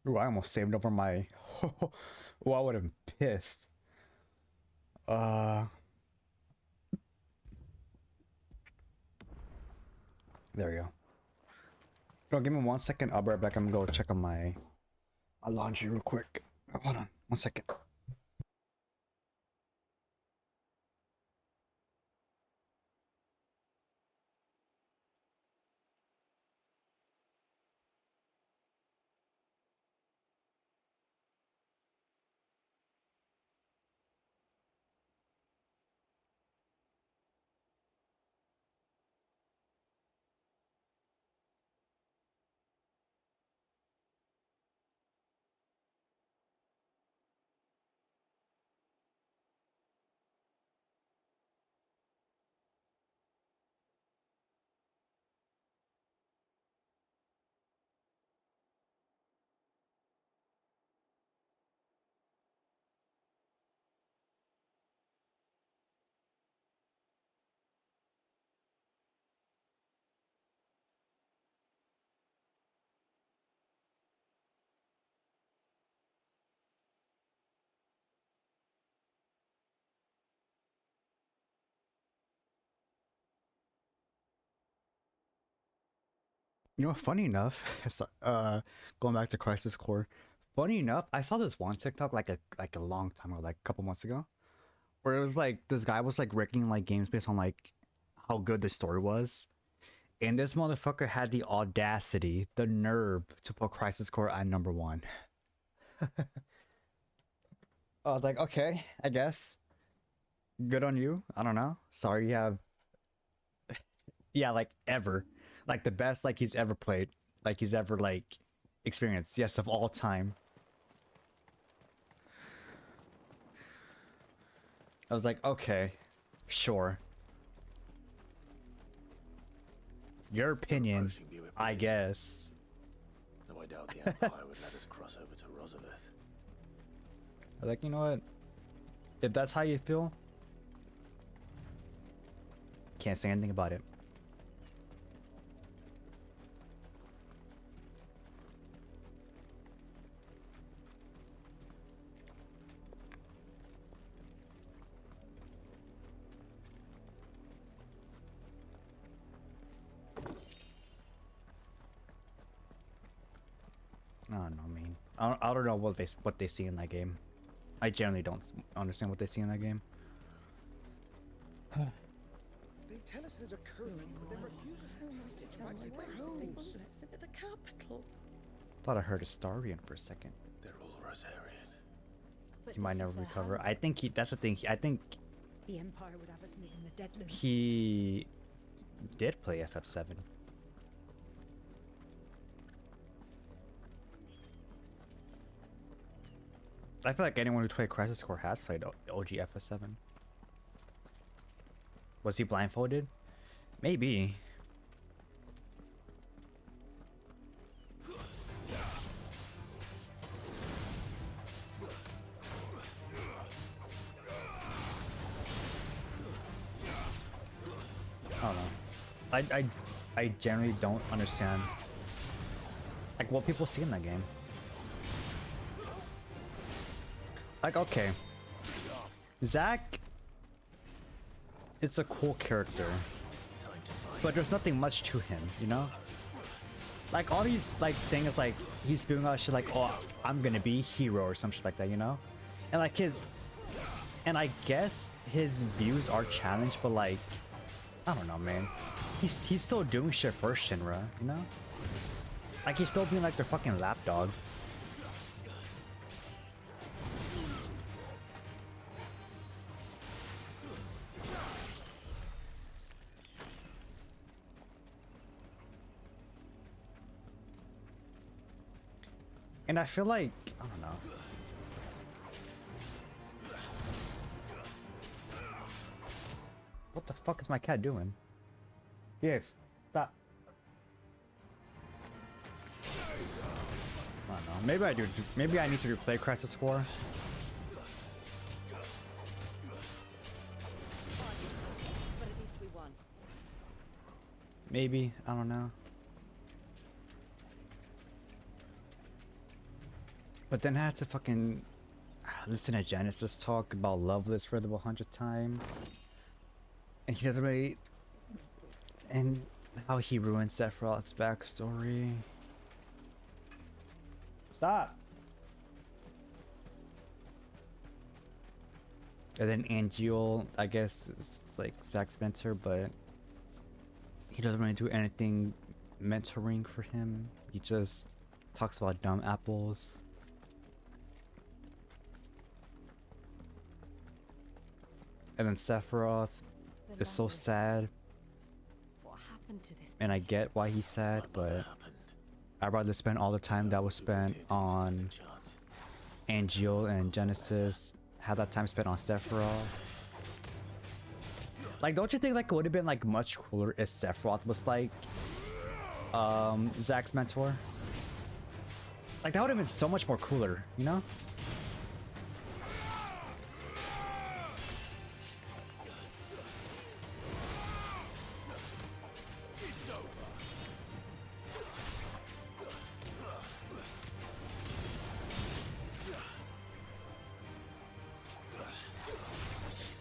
Ooh, I almost saved over my... Oh, I would have been pissed. There we go. Bro, give me 1 second. I'll be right back. I'm gonna go check on my laundry real quick. Hold on, 1 second. You know, funny enough, going back to Crisis Core, funny enough, I saw this one TikTok like a long time ago, like a couple months ago, where it was like this guy was like ranking like games based on like how good the story was, and this motherfucker had the audacity, the nerve to put Crisis Core at #1. I was like, okay, I guess. Good on you. I don't know. Sorry you have... Yeah, like ever. Like the best like he's ever played. Like he's ever like experienced. Yes, of all time. I was like, okay, sure. Your opinion, I guess. Though I doubt the Empire would let us cross over to Rosalith. I was like, you know what? If that's how you feel, can't say anything about it. I don't know, man. I don't know what they see in that game. I generally don't understand what they see in that game. They tell us there's a curfew, but they refuse us to sell my wares. Into the capital. Thought I heard a Starian for a second. They're all Rosarian. He might never recover. I think that's the thing. I think The Empire would have us moving the dead loose. he did play FF7. I feel like anyone who played Crisis Core has played OG FF7. Was he blindfolded? Maybe. I don't know. I generally don't understand like what people see in that game. Like, okay, Zack, it's a cool character, but there's nothing much to him, you know? Like all he's like saying is like he's spewing out shit like, oh, I'm gonna be a hero or some shit like that, you know? And like and I guess his views are challenged, but like, I don't know, man. He's still doing shit for Shinra, you know? Like he's still being like their fucking lapdog. And I feel like, I don't know. What the fuck is my cat doing? Yes, stop. I don't know. Maybe I do. Maybe I need to replay Crisis 4. But at least we won. Maybe, I don't know. But then I had to fucking listen to Genesis talk about Loveless for the 100th time. And he doesn't really... And how he ruined Sephiroth's backstory. Stop! And then Angeal, I guess, is like Zack's mentor, but he doesn't really do anything mentoring for him. He just talks about dumb apples. And then Sephiroth is so sad. What happened to this? And I get why he's sad, but I'd rather spend all the time that was spent on Angeal and Genesis, have that time spent on Sephiroth. Like, don't you think like it would have been like much cooler if Sephiroth was like Zack's mentor? Like that would have been so much more cooler, you know?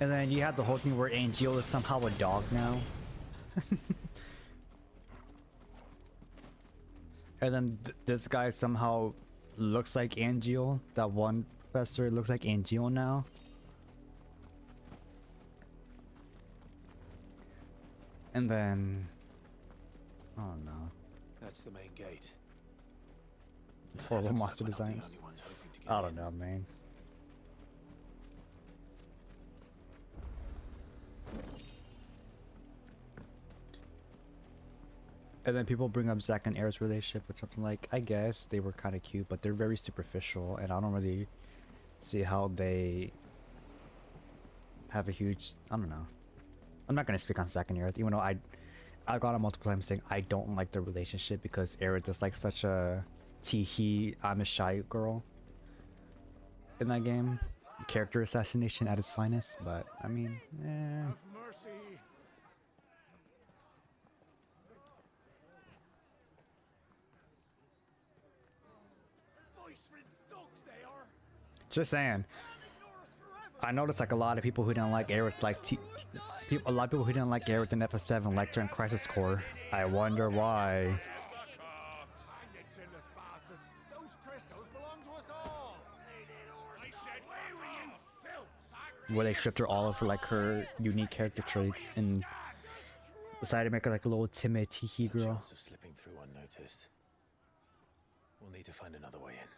And then you have the whole thing where Angeal is somehow a dog now. And then this guy somehow looks like Angeal. That one professor looks like Angeal now. And then... I don't know. That's the main gate. Horrible Looks monster like we're not the designs. only ones hoping to get I in. don't know, man. And then people bring up Zack and Aerith's relationship, which I'm like, I guess they were kind of cute, but they're very superficial, and I don't really see how they have a huge... I don't know. I'm not gonna speak on Zack and Aerith, even though I got on multiple times saying I don't like their relationship because Aerith is like such a tee-hee, I'm a shy girl in that game. Character assassination at its finest, but I mean, eh. Just saying. I noticed like a lot of people who didn't like Aerith, like a lot of people who didn't like Aerith in FF7 liked her in Crisis Core. I wonder why. Where they stripped her all of her like her unique character traits and decided to make her like a little timid tee-hee girl. Chance of slipping through unnoticed. We'll need to find another way in.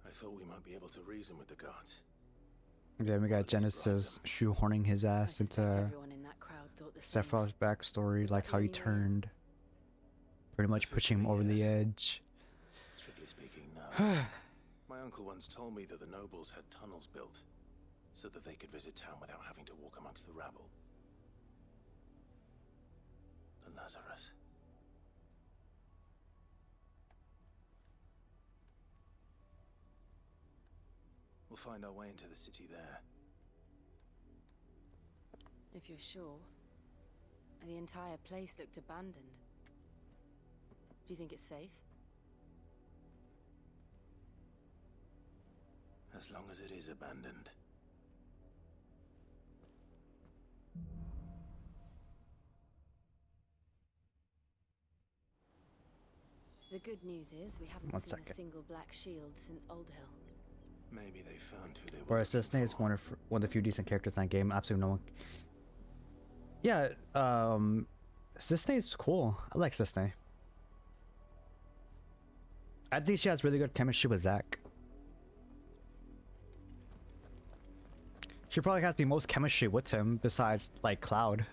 I thought we might be able to reason with the guards. Then we got Genesis shoehorning his ass into Sephiroth's backstory, like how he turned, pretty much pushing him over the edge. Strictly speaking, no. My uncle once told me that the nobles had tunnels built so that they could visit town without having to walk amongst the rabble. The Lazarus. We'll find our way into the city there. If you're sure. And the entire place looked abandoned. Do you think it's safe? as long as it is abandoned. The good news is we haven't seen a single black shield since Old Hill. Maybe they found who they were. Whereas Cisne is one of the few decent characters in that game. Absolutely no one. Yeah, Cisne is cool. I like Cisne. I think she has really good chemistry with Zack. She probably has the most chemistry with him besides like Cloud.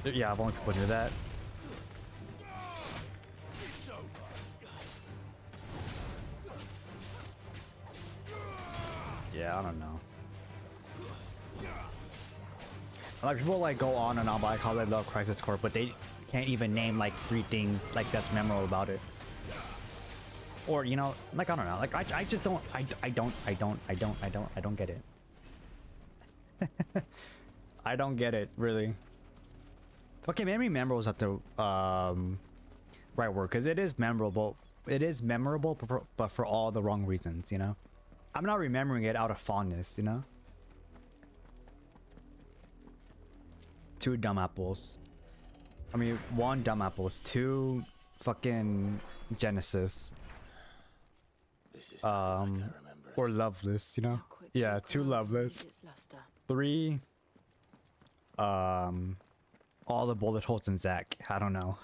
Yeah, I've only people do that. Yeah, I don't know. Like people like go on and on about like how they love Crisis Core, but they can't even name like 3 things like that's memorable about it. Or you know, like I don't know, like I just don't I don't get it. I don't get it really. Okay, maybe memorable is not the right word, because it is memorable. It is memorable, but for all the wrong reasons, you know. I'm not remembering it out of fondness, you know. 2 dumb apples. I mean, 1 dumb apples, 2 fucking Genesis. Or Loveless, you know. Yeah, 2 Loveless. 3 all the bullet holes in Zack. I don't know.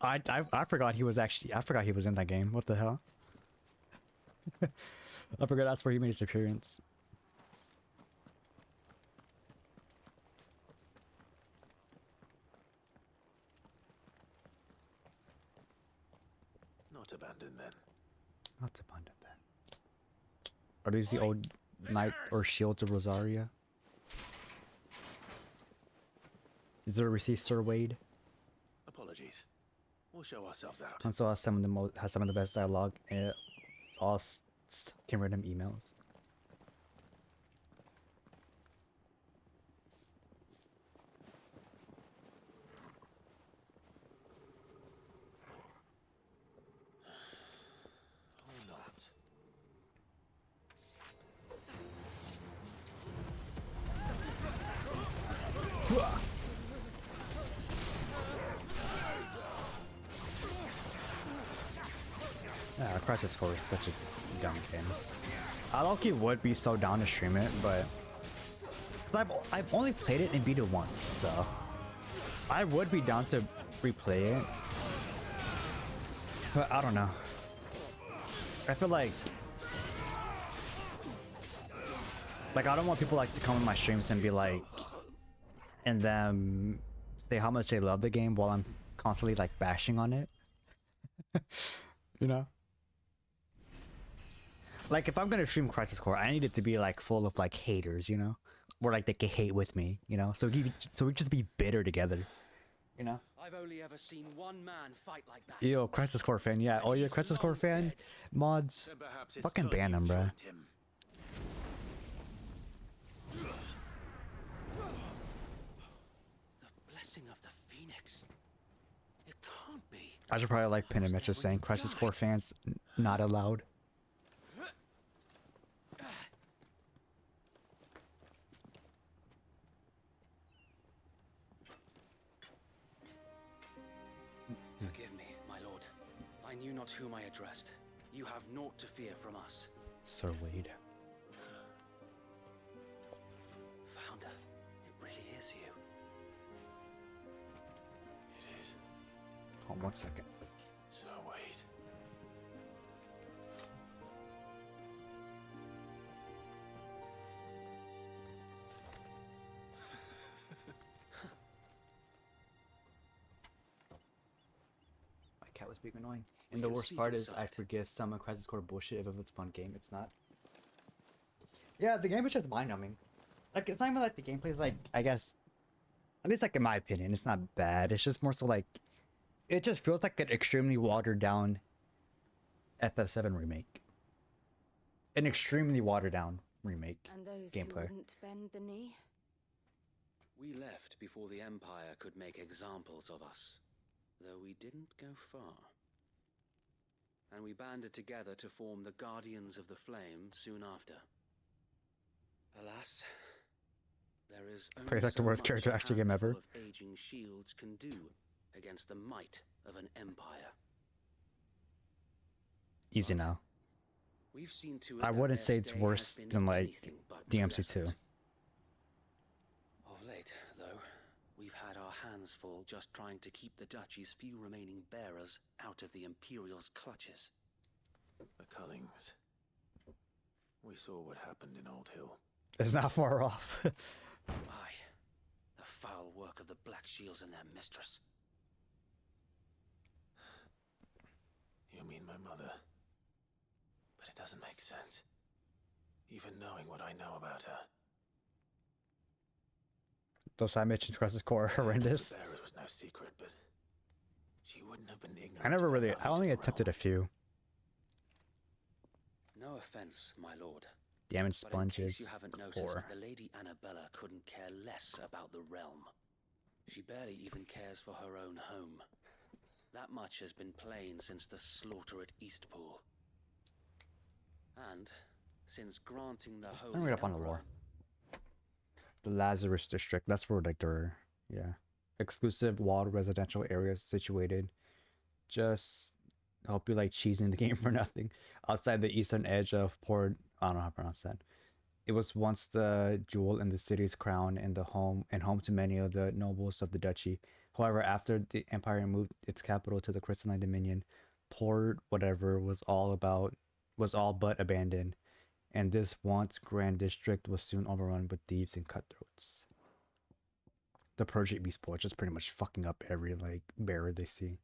I forgot he was actually. I forgot he was in that game. What the hell? I forgot that's where he made his appearance. Not abandoned then. Not abandoned then. Are these the old Knight or Shields of Rosaria? Is there a receipt, Sir Wade? Apologies. We'll show ourselves out. Console has some of the best dialogue. And it's all fucking random emails. Or not. Yeah, Crisis Core is such a dumb game. I low-key would be so down to stream it, but I've only played it and beat it once, so I would be down to replay it. But I don't know. I feel like I don't want people like to come in my streams and be like, and then say how much they love the game while I'm constantly like bashing on it. You know? Like if I'm gonna stream Crisis Core, I need it to be like full of like haters, you know? Where like they can hate with me, you know? So we just be bitter together. You know? I've only ever seen one man fight like that. Yo, Crisis Core fan, yeah. Oh, you're a Crisis Core fan? Mods. Fucking ban them, bruh. The blessing of the Phoenix. It can't be. I should probably like pin a message saying Crisis Core fans not allowed. Forgive me, my lord. I knew not whom I addressed. You have naught to fear from us. Sir Wade. Founder, it really is you. It is. Hold on 1 second. So wait. My cat was being annoying. And the worst part is I forgive some of Crisis Core bullshit if it was a fun game. It's not. Yeah, the game is just mind-numbing. Like, it's not even like the gameplay is like, I guess, at least like in my opinion, it's not bad. It's just more so like, it just feels like an extremely watered down FF7 remake. an extremely watered down remake And those gameplay. who wouldn't bend the knee? We left before the Empire could make examples of us, though we didn't go far. And we banded together to form the Guardians of the Flame soon after. Alas, there is only Plays like the so worst much character a action game ever. handful of aging shields can do against the might of an empire. Easy now. We've seen to it I that wouldn't their say it's stay worse has been than like anything but DMC2. pleasant. Of late, though, we've had our hands full just trying to keep the Duchy's few remaining bearers out of the Imperial's clutches. The Cullings. We saw what happened in Old Hill. It's not far off. Aye, the foul work of the Black Shields and their mistress. You mean my mother? But it doesn't make sense. Even knowing what I know about her. Those side missions across this core are horrendous. The Bearers was no secret, but she wouldn't have been ignorant. I never really, I only attempted a few. No offense, my lord. Damage But in case sponges. you haven't noticed, Or the Lady Annabella couldn't care less about the realm. She barely even cares for her own home. That much has been plain since the slaughter at Eastpool. And since granting the Holy I'm read up on the lore. The Lazarus District. That's where like their exclusive walled residential areas situated. Just help you like cheesing the game for nothing. Outside the eastern edge of Port, I don't know how to pronounce that. It was once the jewel in the city's crown and home to many of the nobles of the duchy. However, after the empire moved its capital to the Crystalline Dominion, Port whatever was all but abandoned, and this once grand district was soon overrun with thieves and cutthroats. The Project Beast Boy just pretty much fucking up every like bearer they see.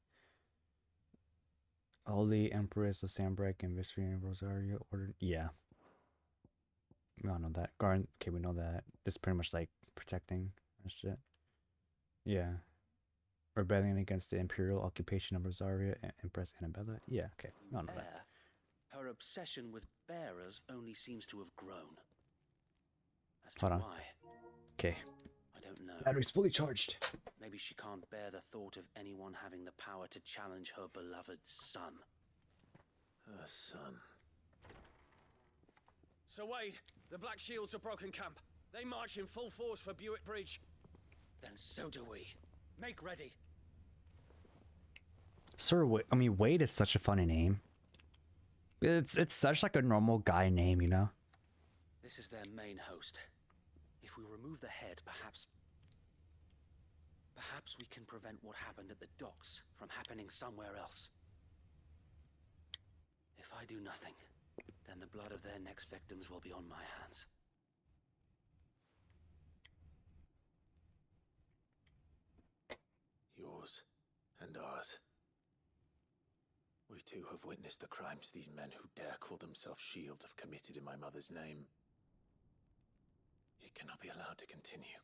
All the Empress of Sandbreak and Mystery and Rosario ordered. Yeah. We all know that. Garden. Okay, we know that. It's pretty much like protecting and shit. Yeah. Rebellion against the Imperial occupation of Rosaria and Empress Annabella. Yeah, okay. We all know that. Her obsession with bearers only seems to have grown. As to Hold on. why, Okay. I don't know. Battery's fully charged. Maybe she can't bear the thought of anyone having the power to challenge her beloved son. Her son. Sir Wade, the Black Shields have broken camp. They march in full force for Buick Bridge. Then so do we. Make ready. Sir Wade. I mean, Wade is such a funny name. It's such like a normal guy name, you know? This is their main host. If we remove the head, perhaps we can prevent what happened at the docks from happening somewhere else. If I do nothing, then the blood of their next victims will be on my hands. Yours and ours. We too have witnessed the crimes these men who dare call themselves shields have committed in my mother's name. It cannot be allowed to continue.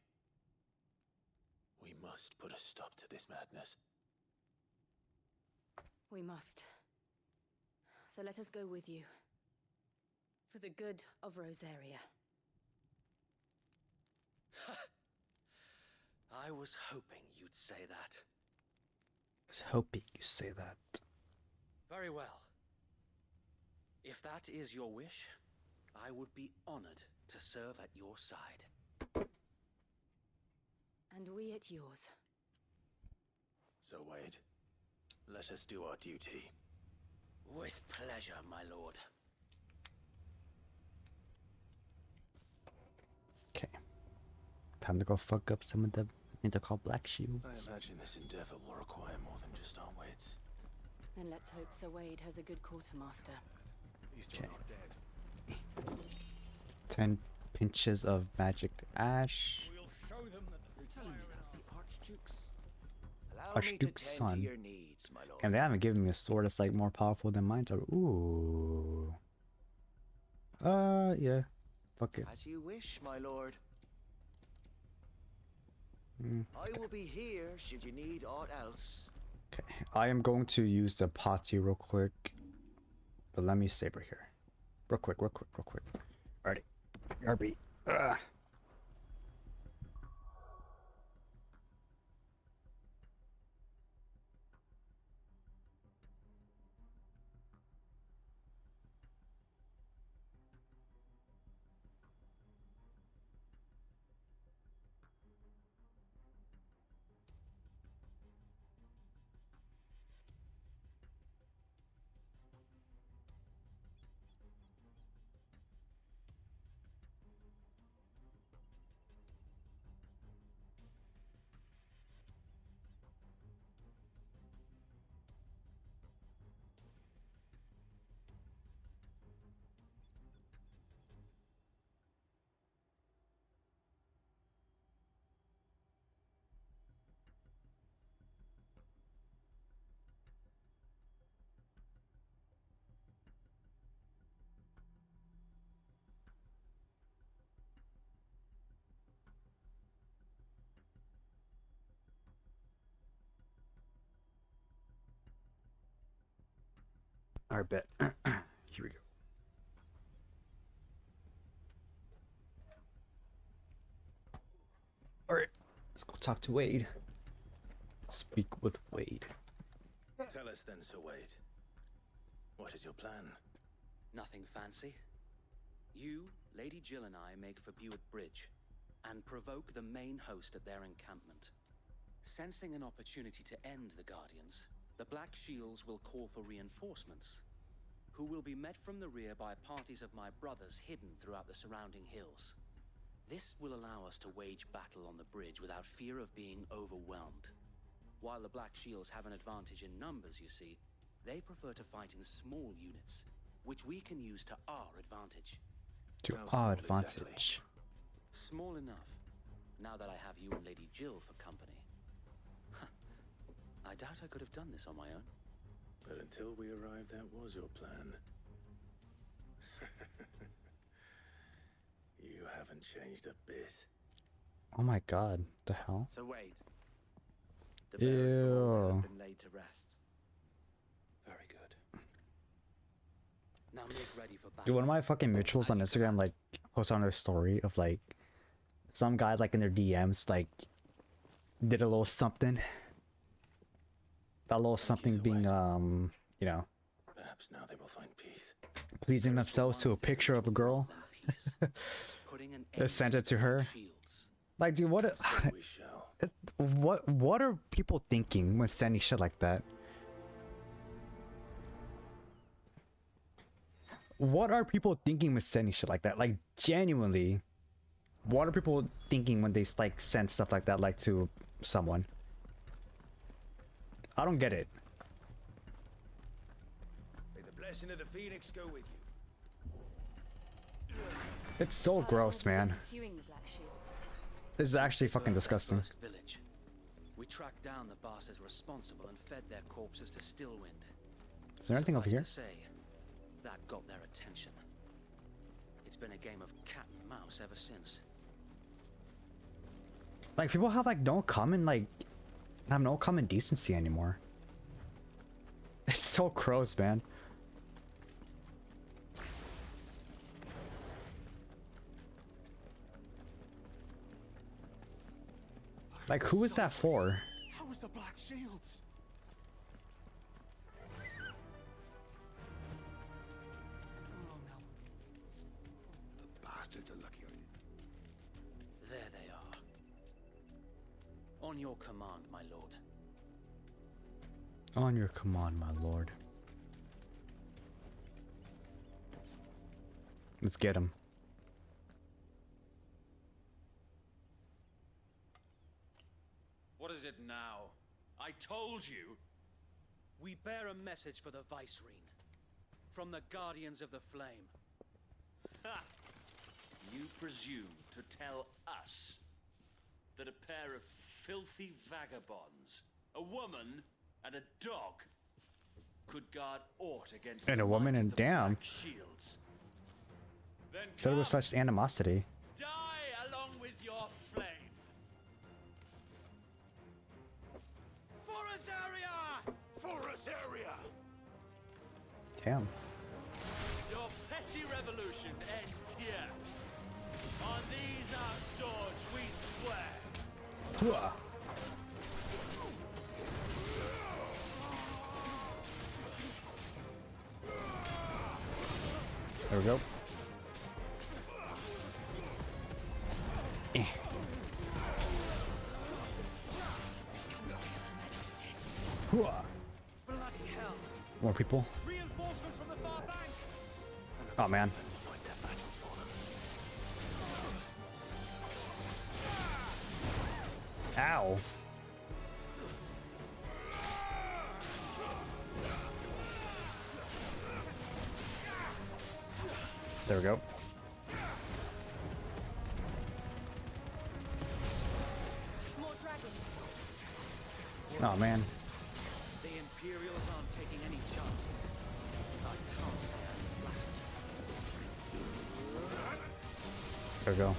We must put a stop to this madness. We must. So let us go with you. For the good of Rosaria. I was hoping you'd say that. I was hoping you say that. Very well. If that is your wish, I would be honored to serve at your side. And we at yours. So, Wade, let us do our duty. With pleasure, my lord. Okay. Time to go fuck up some of the, I think they're called Black Shields. I imagine this endeavor will require more than just our wits. Then let's hope Sir Wade has a good quartermaster. He's still not dead. 10 pinches of magic ash. We'll show them that you're telling me that's the Archduke's. Archduke's son. Your needs, my lord. And they haven't given me a sword that's like more powerful than mine. So, ooh. Yeah. Fuck it. As you wish, my lord. Mm. I will be here should you need aught else. Okay. I am going to use the potty real quick. But let me save right here. Real quick. Alrighty. RB. Ugh. Alright, bet. Here we go. Alright, let's go talk to Wade. Speak with Wade. Tell us then, Sir Wade. What is your plan? Nothing fancy. You, Lady Jill and I make for Buett Bridge and provoke the main host at their encampment. Sensing an opportunity to end the Guardians, the Black Shields will call for reinforcements, who will be met from the rear by parties of my brothers hidden throughout the surrounding hills. This will allow us to wage battle on the bridge without fear of being overwhelmed. While the Black Shields have an advantage in numbers, you see, they prefer to fight in small units, which we can use to our advantage. To our advantage. Exactly? Small enough, now that I have you and Lady Jill for company. I doubt I could have done this on my own. But until we arrived, that was your plan. You haven't changed a bit. Oh my god, the hell? So Wade, the bearers from all men have been laid to rest. Very good. Now make ready for battle. Dude, one of my fucking mutuals on Instagram like posted on their story of like some guy like in their DMs like did a little something. That little something being you know, perhaps now they will find peace. Pleasing themselves to a picture of a girl. They sent it to her. Like, dude, what are people thinking when sending shit like that? What are people thinking when sending shit like that? Like, genuinely, what are people thinking when they like send stuff like that like to someone? I don't get it. May the blessing of the Phoenix go with you. It's so gross, man. Pursuing the Black Shields. This is actually fucking disgusting. Village. We tracked down the bastards responsible and fed their corpses to Stillwind. Is there anything over here? To say, that got their attention. It's been a game of cat and mouse ever since. Like, people have like no common decency anymore. It's so gross, man. Like, who is that for? How was the Black Shields? The bastards are lucky I didn't. There they are. On your command, my lord. On your command, my lord. Let's get him. What is it now? I told you. We bear a message for the Vicereine. From the Guardians of the Flame. Ha! You presume to tell us that a pair of filthy vagabonds, a woman and a dog, could guard aught against And a woman and damn. Shields. Then Said it with such animosity. die along with your flame. For Azaria! For Azaria! Damn. Your petty mighty revolution ends here. On these our swords we swear. Hooah. There we go. Eh. Hooah. Bloody hell. More people. Reinforcements from the far bank. Oh man. Ow. There we go. More dragons. Oh man. The Imperials aren't taking any chances. I can't say I'm flattered. There we go.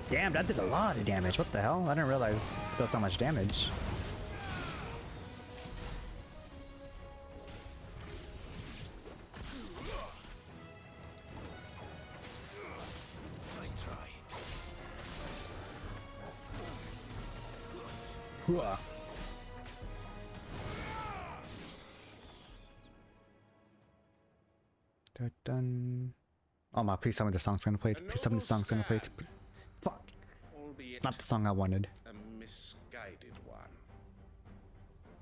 Damn, that did a lot of damage. What the hell? I didn't realize it does so much damage. Nice try. Hooah. Dun, dun. Oh my, please tell me the song's gonna play. Please tell me the song's gonna play. Fuck. Albeit Not the song I wanted. a misguided one.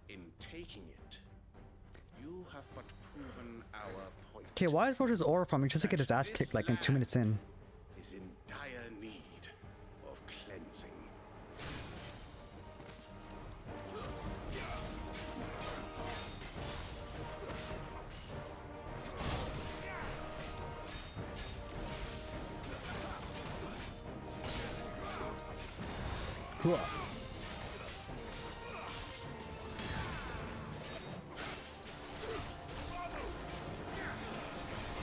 In taking it, you have but proven our point. Okay, why is Roger's aura farming just to get his ass kicked like in 2 minutes in? Is in dire need of cleansing. Hooah.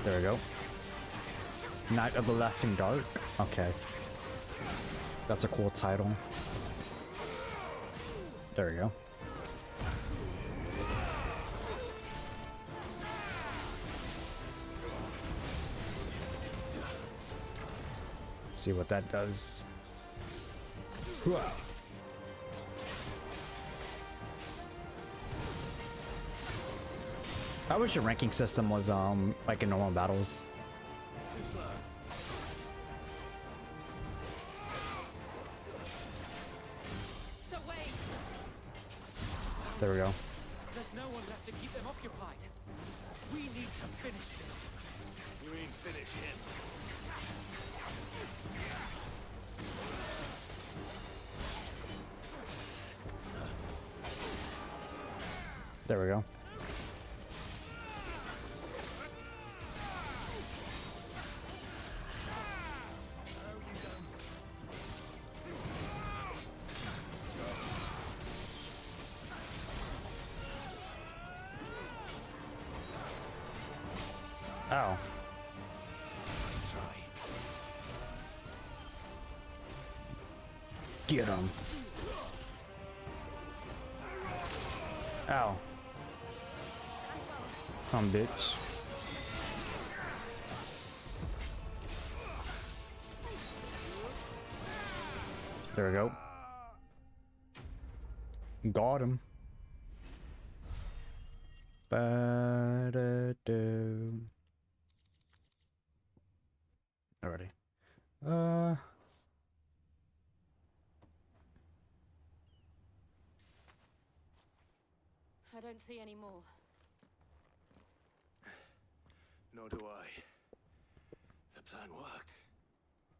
There we go. Knight of the Lasting Dark. Okay. That's a cool title. There we go. See what that does. Hooah. I wish your ranking system was like in normal battles. So wait. There we go. There's no one left to keep them occupied. We need to finish this. You mean finish him? There we go. Ow. Get him. Ow. Come, bitch. There we go. Got him. Ba-da-do. Alrighty. I don't see any more. Nor do I. The plan worked.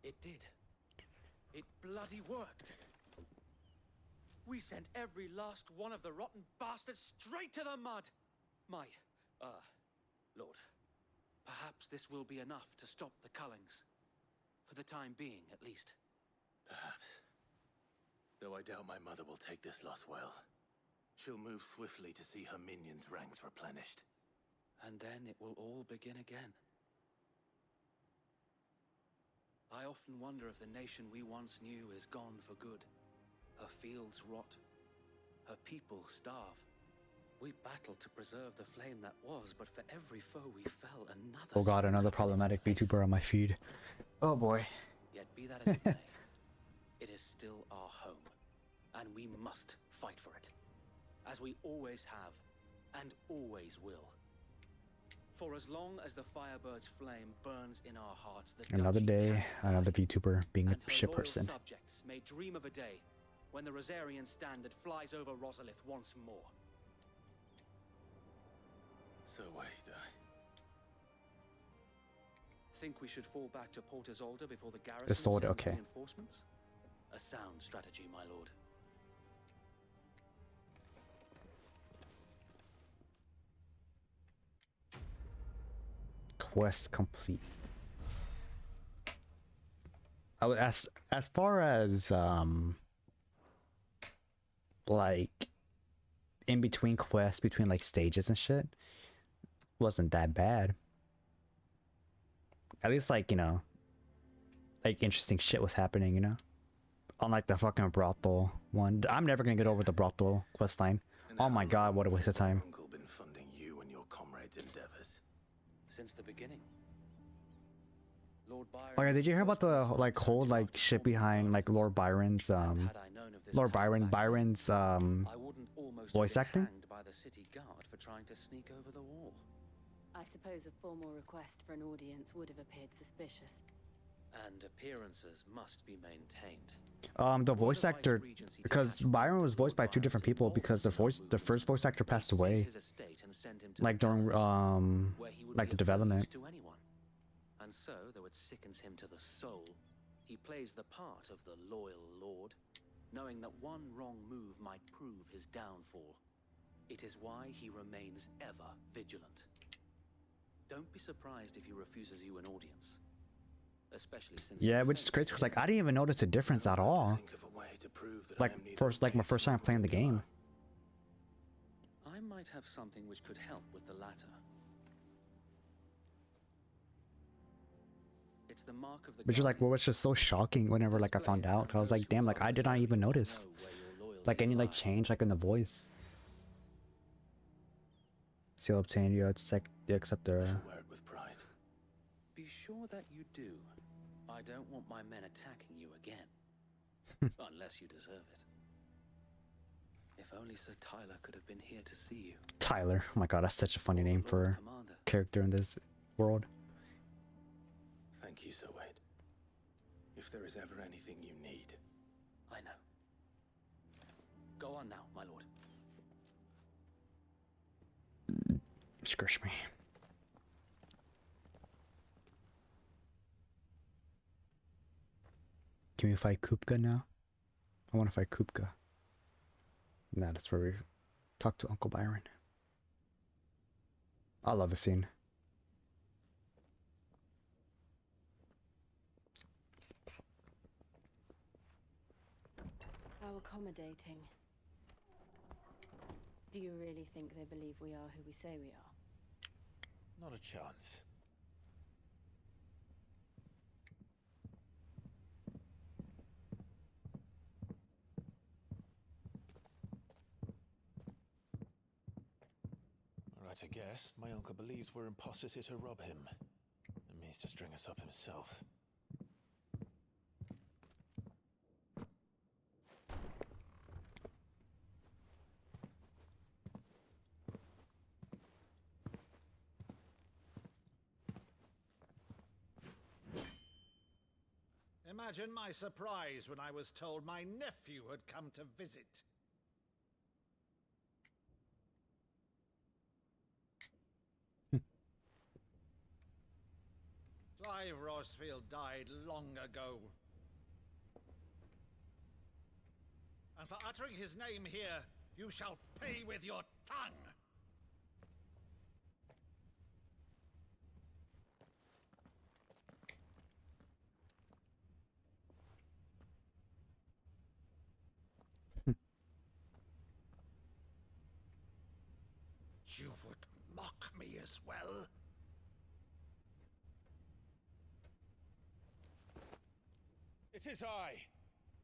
It did. It bloody worked. We sent every last one of the rotten bastards straight to the mud. My, Lord, perhaps this will be enough to stop the Cullings. For the time being, at least. Perhaps. Though I doubt my mother will take this loss well. She'll move swiftly to see her minions' ranks replenished. And then it will all begin again. I often wonder if the nation we once knew is gone for good. Her fields rot. Her people starve. We battled to preserve the flame that was, but for every foe we fell, another. Oh god, another problematic VTuber on my feed. Oh boy. Yet be that as it may, it is still our home, and we must fight for it, as we always have, and always will. For as long as the Firebird's flame burns in our hearts, the Another Duchy day, another VTuber being and a her shit loyal person. subjects may dream of a day when the Rosarian standard flies over Rosalith once more. So wait, Think we should fall back to Port Isolde before the garrison Isolde, sends okay. reinforcements? A sound strategy, my lord. Quest complete. I would as far as like in between quests, between like stages and shit, wasn't that bad. At least like, you know, like interesting shit was happening, you know? Unlike the fucking brothel one. I'm never gonna get over the brothel questline. Oh my god, what a waste of time. Uncle been funding you and your comrades' endeavors? Since the beginning. Lord Byron. Oh yeah, did you hear about the like whole like shit behind like Lord Byron's voice acting? By the city guard for trying to sneak over the wall. I suppose a formal request for an audience would have appeared suspicious. And appearances must be maintained. The voice actor, because Byron was voiced by two different people because the first voice actor passed away, like during like the development. And so, though it sickens him to the soul, he plays the part of the loyal lord, knowing that one wrong move might prove his downfall. It is why he remains ever vigilant. Don't be surprised if he refuses you an audience. Especially since Yeah, which is great because like I didn't even notice a difference at all. Like my first time playing the game. I might have something which could help with the latter. It's the mark of the Which is like what was just so shocking whenever like I found out. I was like, damn, like I did not even notice like any like change like in the voice. Seal obtained, you accept the Wear it with pride. Be sure that you do. I don't want my men attacking you again. Unless you deserve it. If only Sir Tyler could have been here to see you. Tyler. Oh my god, that's such a funny name for a character in this world. Thank you, Sir Wade. If there is ever anything you need. I know. Go on now, my lord. Squish me. Can we fight Kupka now? I want to fight Kupka. Nah, that's where we talk to Uncle Byron. I love the scene. How accommodating. Do you really think they believe we are who we say we are? Not a chance. Alright, I guess. My uncle believes we're imposters here to rob him. And means to string us up himself. Imagine my surprise when I was told my nephew had come to visit. Clive Rosfield died long ago. And for uttering his name here, you shall pay with your tongue! You would mock me as well? It is I,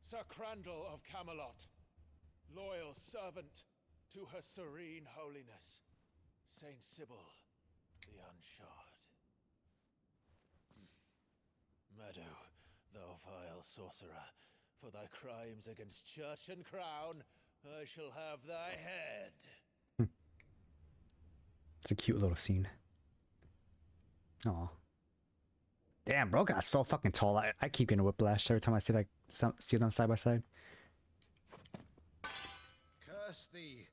Sir Crandall of Camelot, loyal servant To Her Serene Holiness, Saint Sybil the Unshod. Meadow, thou vile sorcerer, for thy crimes against church and crown, I shall have thy head. It's a cute little scene. Aw. Damn, bro got so fucking tall. I keep getting whiplash every time I see like see them side by side. Curse thee,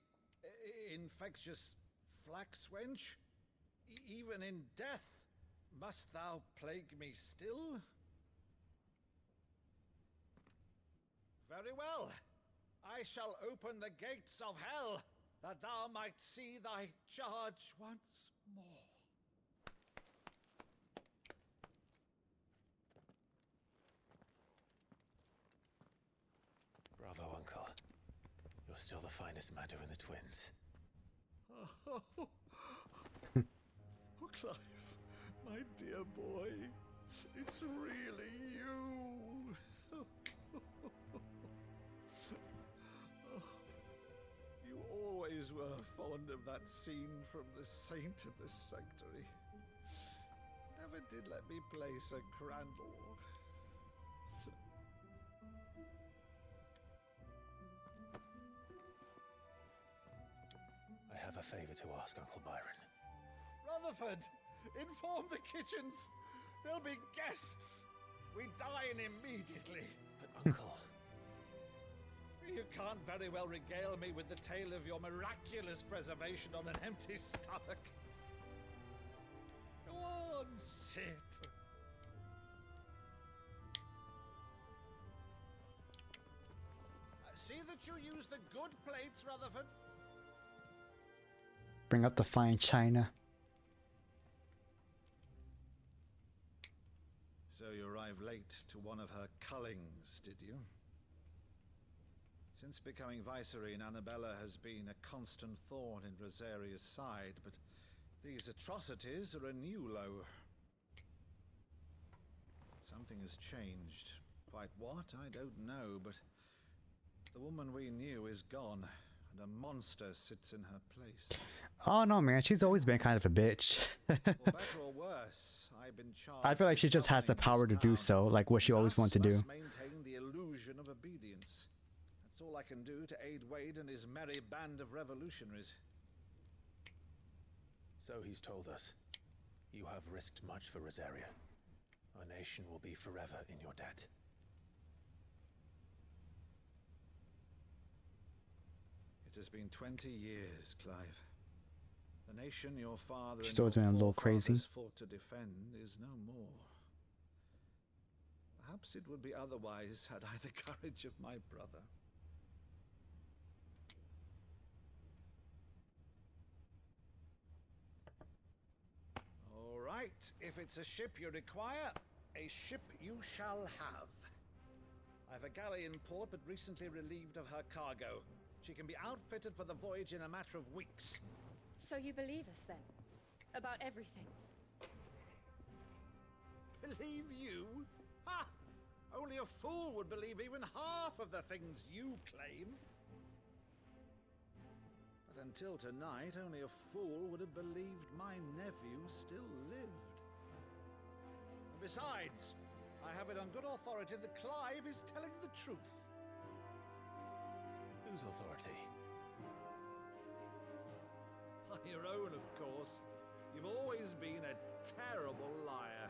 infectious flax wench. Even in death, must thou plague me still? Very well. I shall open the gates of hell, that thou might see thy charge once more. Bravo, Uncle. You're still the finest Meadow in the twins. Oh, Clive, my dear boy, it's really you. You always were fond of that scene from The Saint of the Sanctuary. Never did let me place a crandall. I have a favor to ask, Uncle Byron. Rutherford, inform the kitchens. There'll be guests. We dine immediately. But, Uncle... You can't very well regale me with the tale of your miraculous preservation on an empty stomach. Go on, sit. See that you use the good plates, Rutherford. Bring out the fine china. So you arrived late to one of her cullings, did you? Since becoming Vicereine, Annabella has been a constant thorn in Rosaria's side, but these atrocities are a new low. Something has changed. Quite what, I don't know, but the woman we knew is gone, and a monster sits in her place. Oh no, man, she's always been kind of a bitch. For better or worse, I've been charged. I feel like she just has the power to do so, like what she always wanted to do. Must maintain the illusion of obedience. That's all I can do to aid Wade and his merry band of revolutionaries. So he's told us. You have risked much for Rosaria. Our nation will be forever in your debt. It has been 20 years, Clive. The nation your father She's and always your been a little crazy. forefathers fought to defend is no more. Perhaps it would be otherwise had I the courage of my brother. All right, if it's a ship you require, a ship you shall have. I've a galley in port, but recently relieved of her cargo. She can be outfitted for the voyage in a matter of weeks. So you believe us then? About everything? Believe you? Ha! Only a fool would believe even half of the things you claim. But until tonight, only a fool would have believed my nephew still lived. And besides, I have it on good authority that Clive is telling the truth. Whose authority? Your own, of course. You've always been a terrible liar.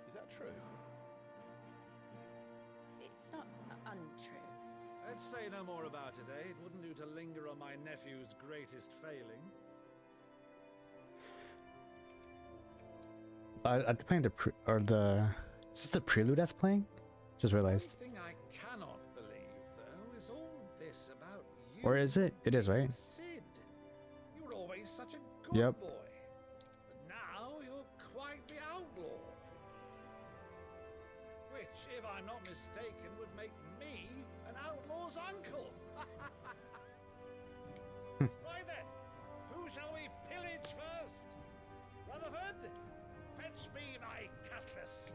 Is that true? It's not untrue. Let's say no more about it, eh? It wouldn't do to linger on my nephew's greatest failing. I'm playing is this the prelude that's playing? Just realized. The thing I cannot believe, though, is all this about you. Or is it? It is, right? Sid. You were always such a good boy. But now you're quite the outlaw. Which, if I'm not mistaken, would make me an outlaw's uncle. Right then, who shall we pillage first? Rutherford, fetch me my cutlass.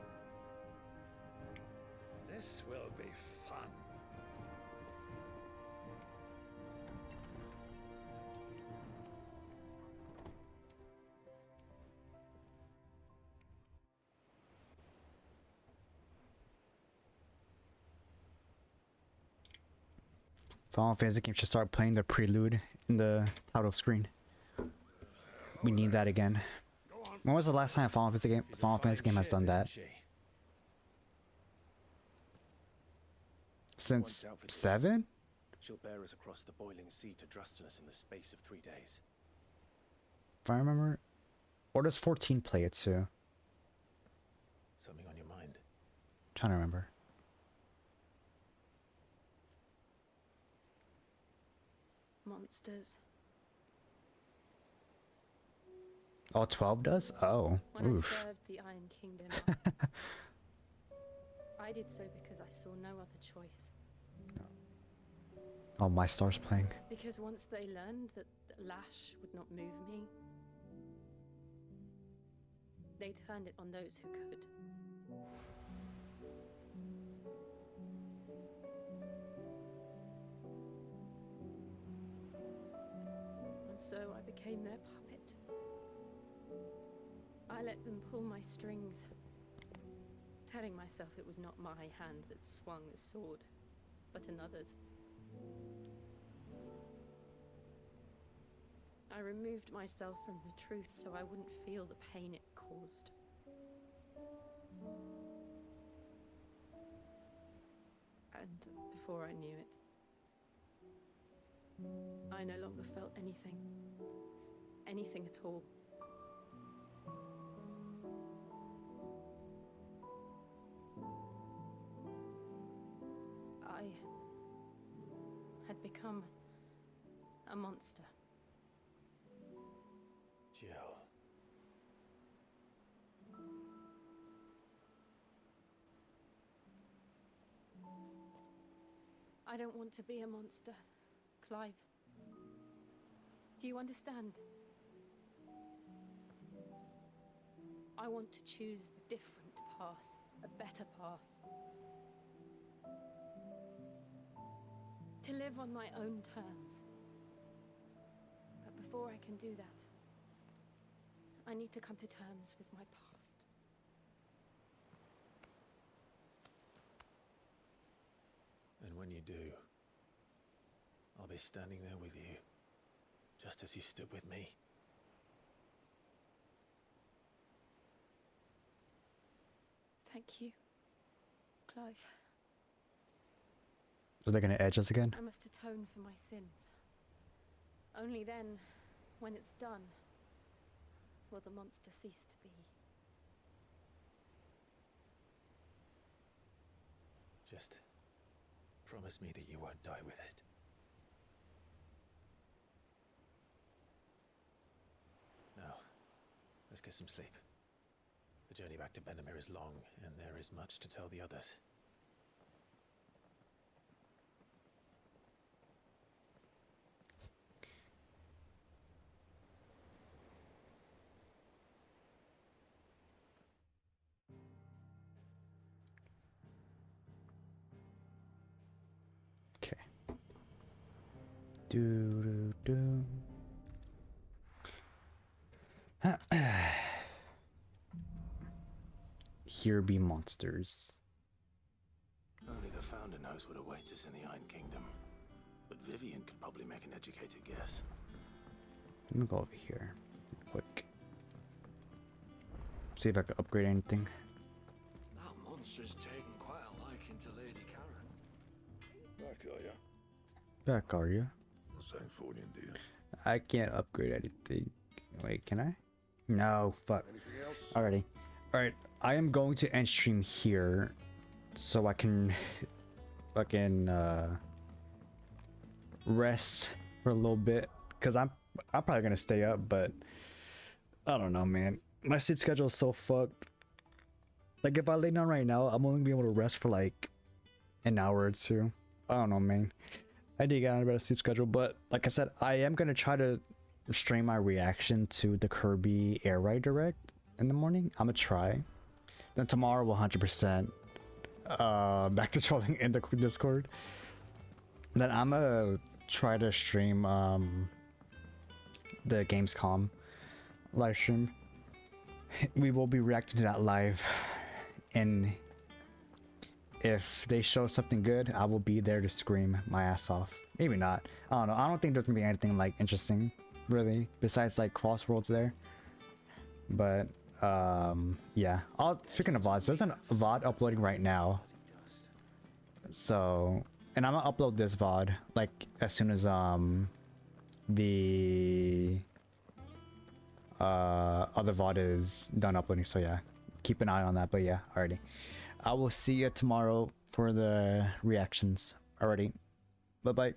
This will be fun. Final Fantasy game should start playing the prelude in the title screen. We need that again. When was the last time a Final Fantasy game has done that? Since 7? She'll bear us across the boiling sea to Drustinus in the space of 3 days. If I remember. Or does 14 play it too? Something on your mind? Trying to remember. Monsters. Oh, 12 does? Oh. When Oof. I served the Iron Kingdom, I did so because I saw no other choice. Oh, my star's playing. Because once they learned that Lash would not move me, they turned it on those who could. And so I became their puppet. I let them pull my strings, telling myself it was not my hand that swung the sword, but another's. I removed myself from the truth so I wouldn't feel the pain it caused. And before I knew it, I no longer felt anything. Anything at all. I had become a monster. Jill. I don't want to be a monster, Clive. Do you understand? I want to choose a different path, a better path. To live on my own terms. But before I can do that, I need to come to terms with my past. And when you do, I'll be standing there with you, just as you stood with me. Thank you, Clive. Are they gonna edge us again? I must atone for my sins. Only then, when it's done, will the monster cease to be. Just promise me that you won't die with it. Now, let's get some sleep. The journey back to Benamir is long, and there is much to tell the others. Okay. Do. Here be monsters. Only the Founder knows what awaits us in the Iron Kingdom. But Vivian could probably make an educated guess. Let me go over here real quick. See if I can upgrade anything. That monster's taken quite a liking to Lady Karen. Back, are ya? Back, are you? Saying Fornian, do you? I can't upgrade anything. Wait, can I? No, fuck. Anything else? Alrighty. Alright, I am going to end stream here so I can fucking rest for a little bit, because I'm probably gonna stay up, but I don't know, man. My sleep schedule is so fucked. Like, if I lay down right now, I'm only gonna be able to rest for like an hour or two. I don't know, man. I need to get on a better sleep schedule, but like I said, I am gonna try to stream my reaction to the Kirby Air Ride Direct in the morning. I'm gonna try. Then tomorrow we'll 100% back to trolling in the Discord. Then I'm gonna try to stream the Gamescom live stream. We will be reacting to that live in if they show something good, I will be there to scream my ass off. Maybe not. I don't know. I don't think there's gonna be anything like interesting, really, besides like Crossworlds there. But yeah. Speaking of VODs, there's an VOD uploading right now. So, and I'm gonna upload this VOD like as soon as the other VOD is done uploading. So yeah, keep an eye on that. But yeah, alrighty. I will see you tomorrow for the reactions. Alrighty. Bye bye.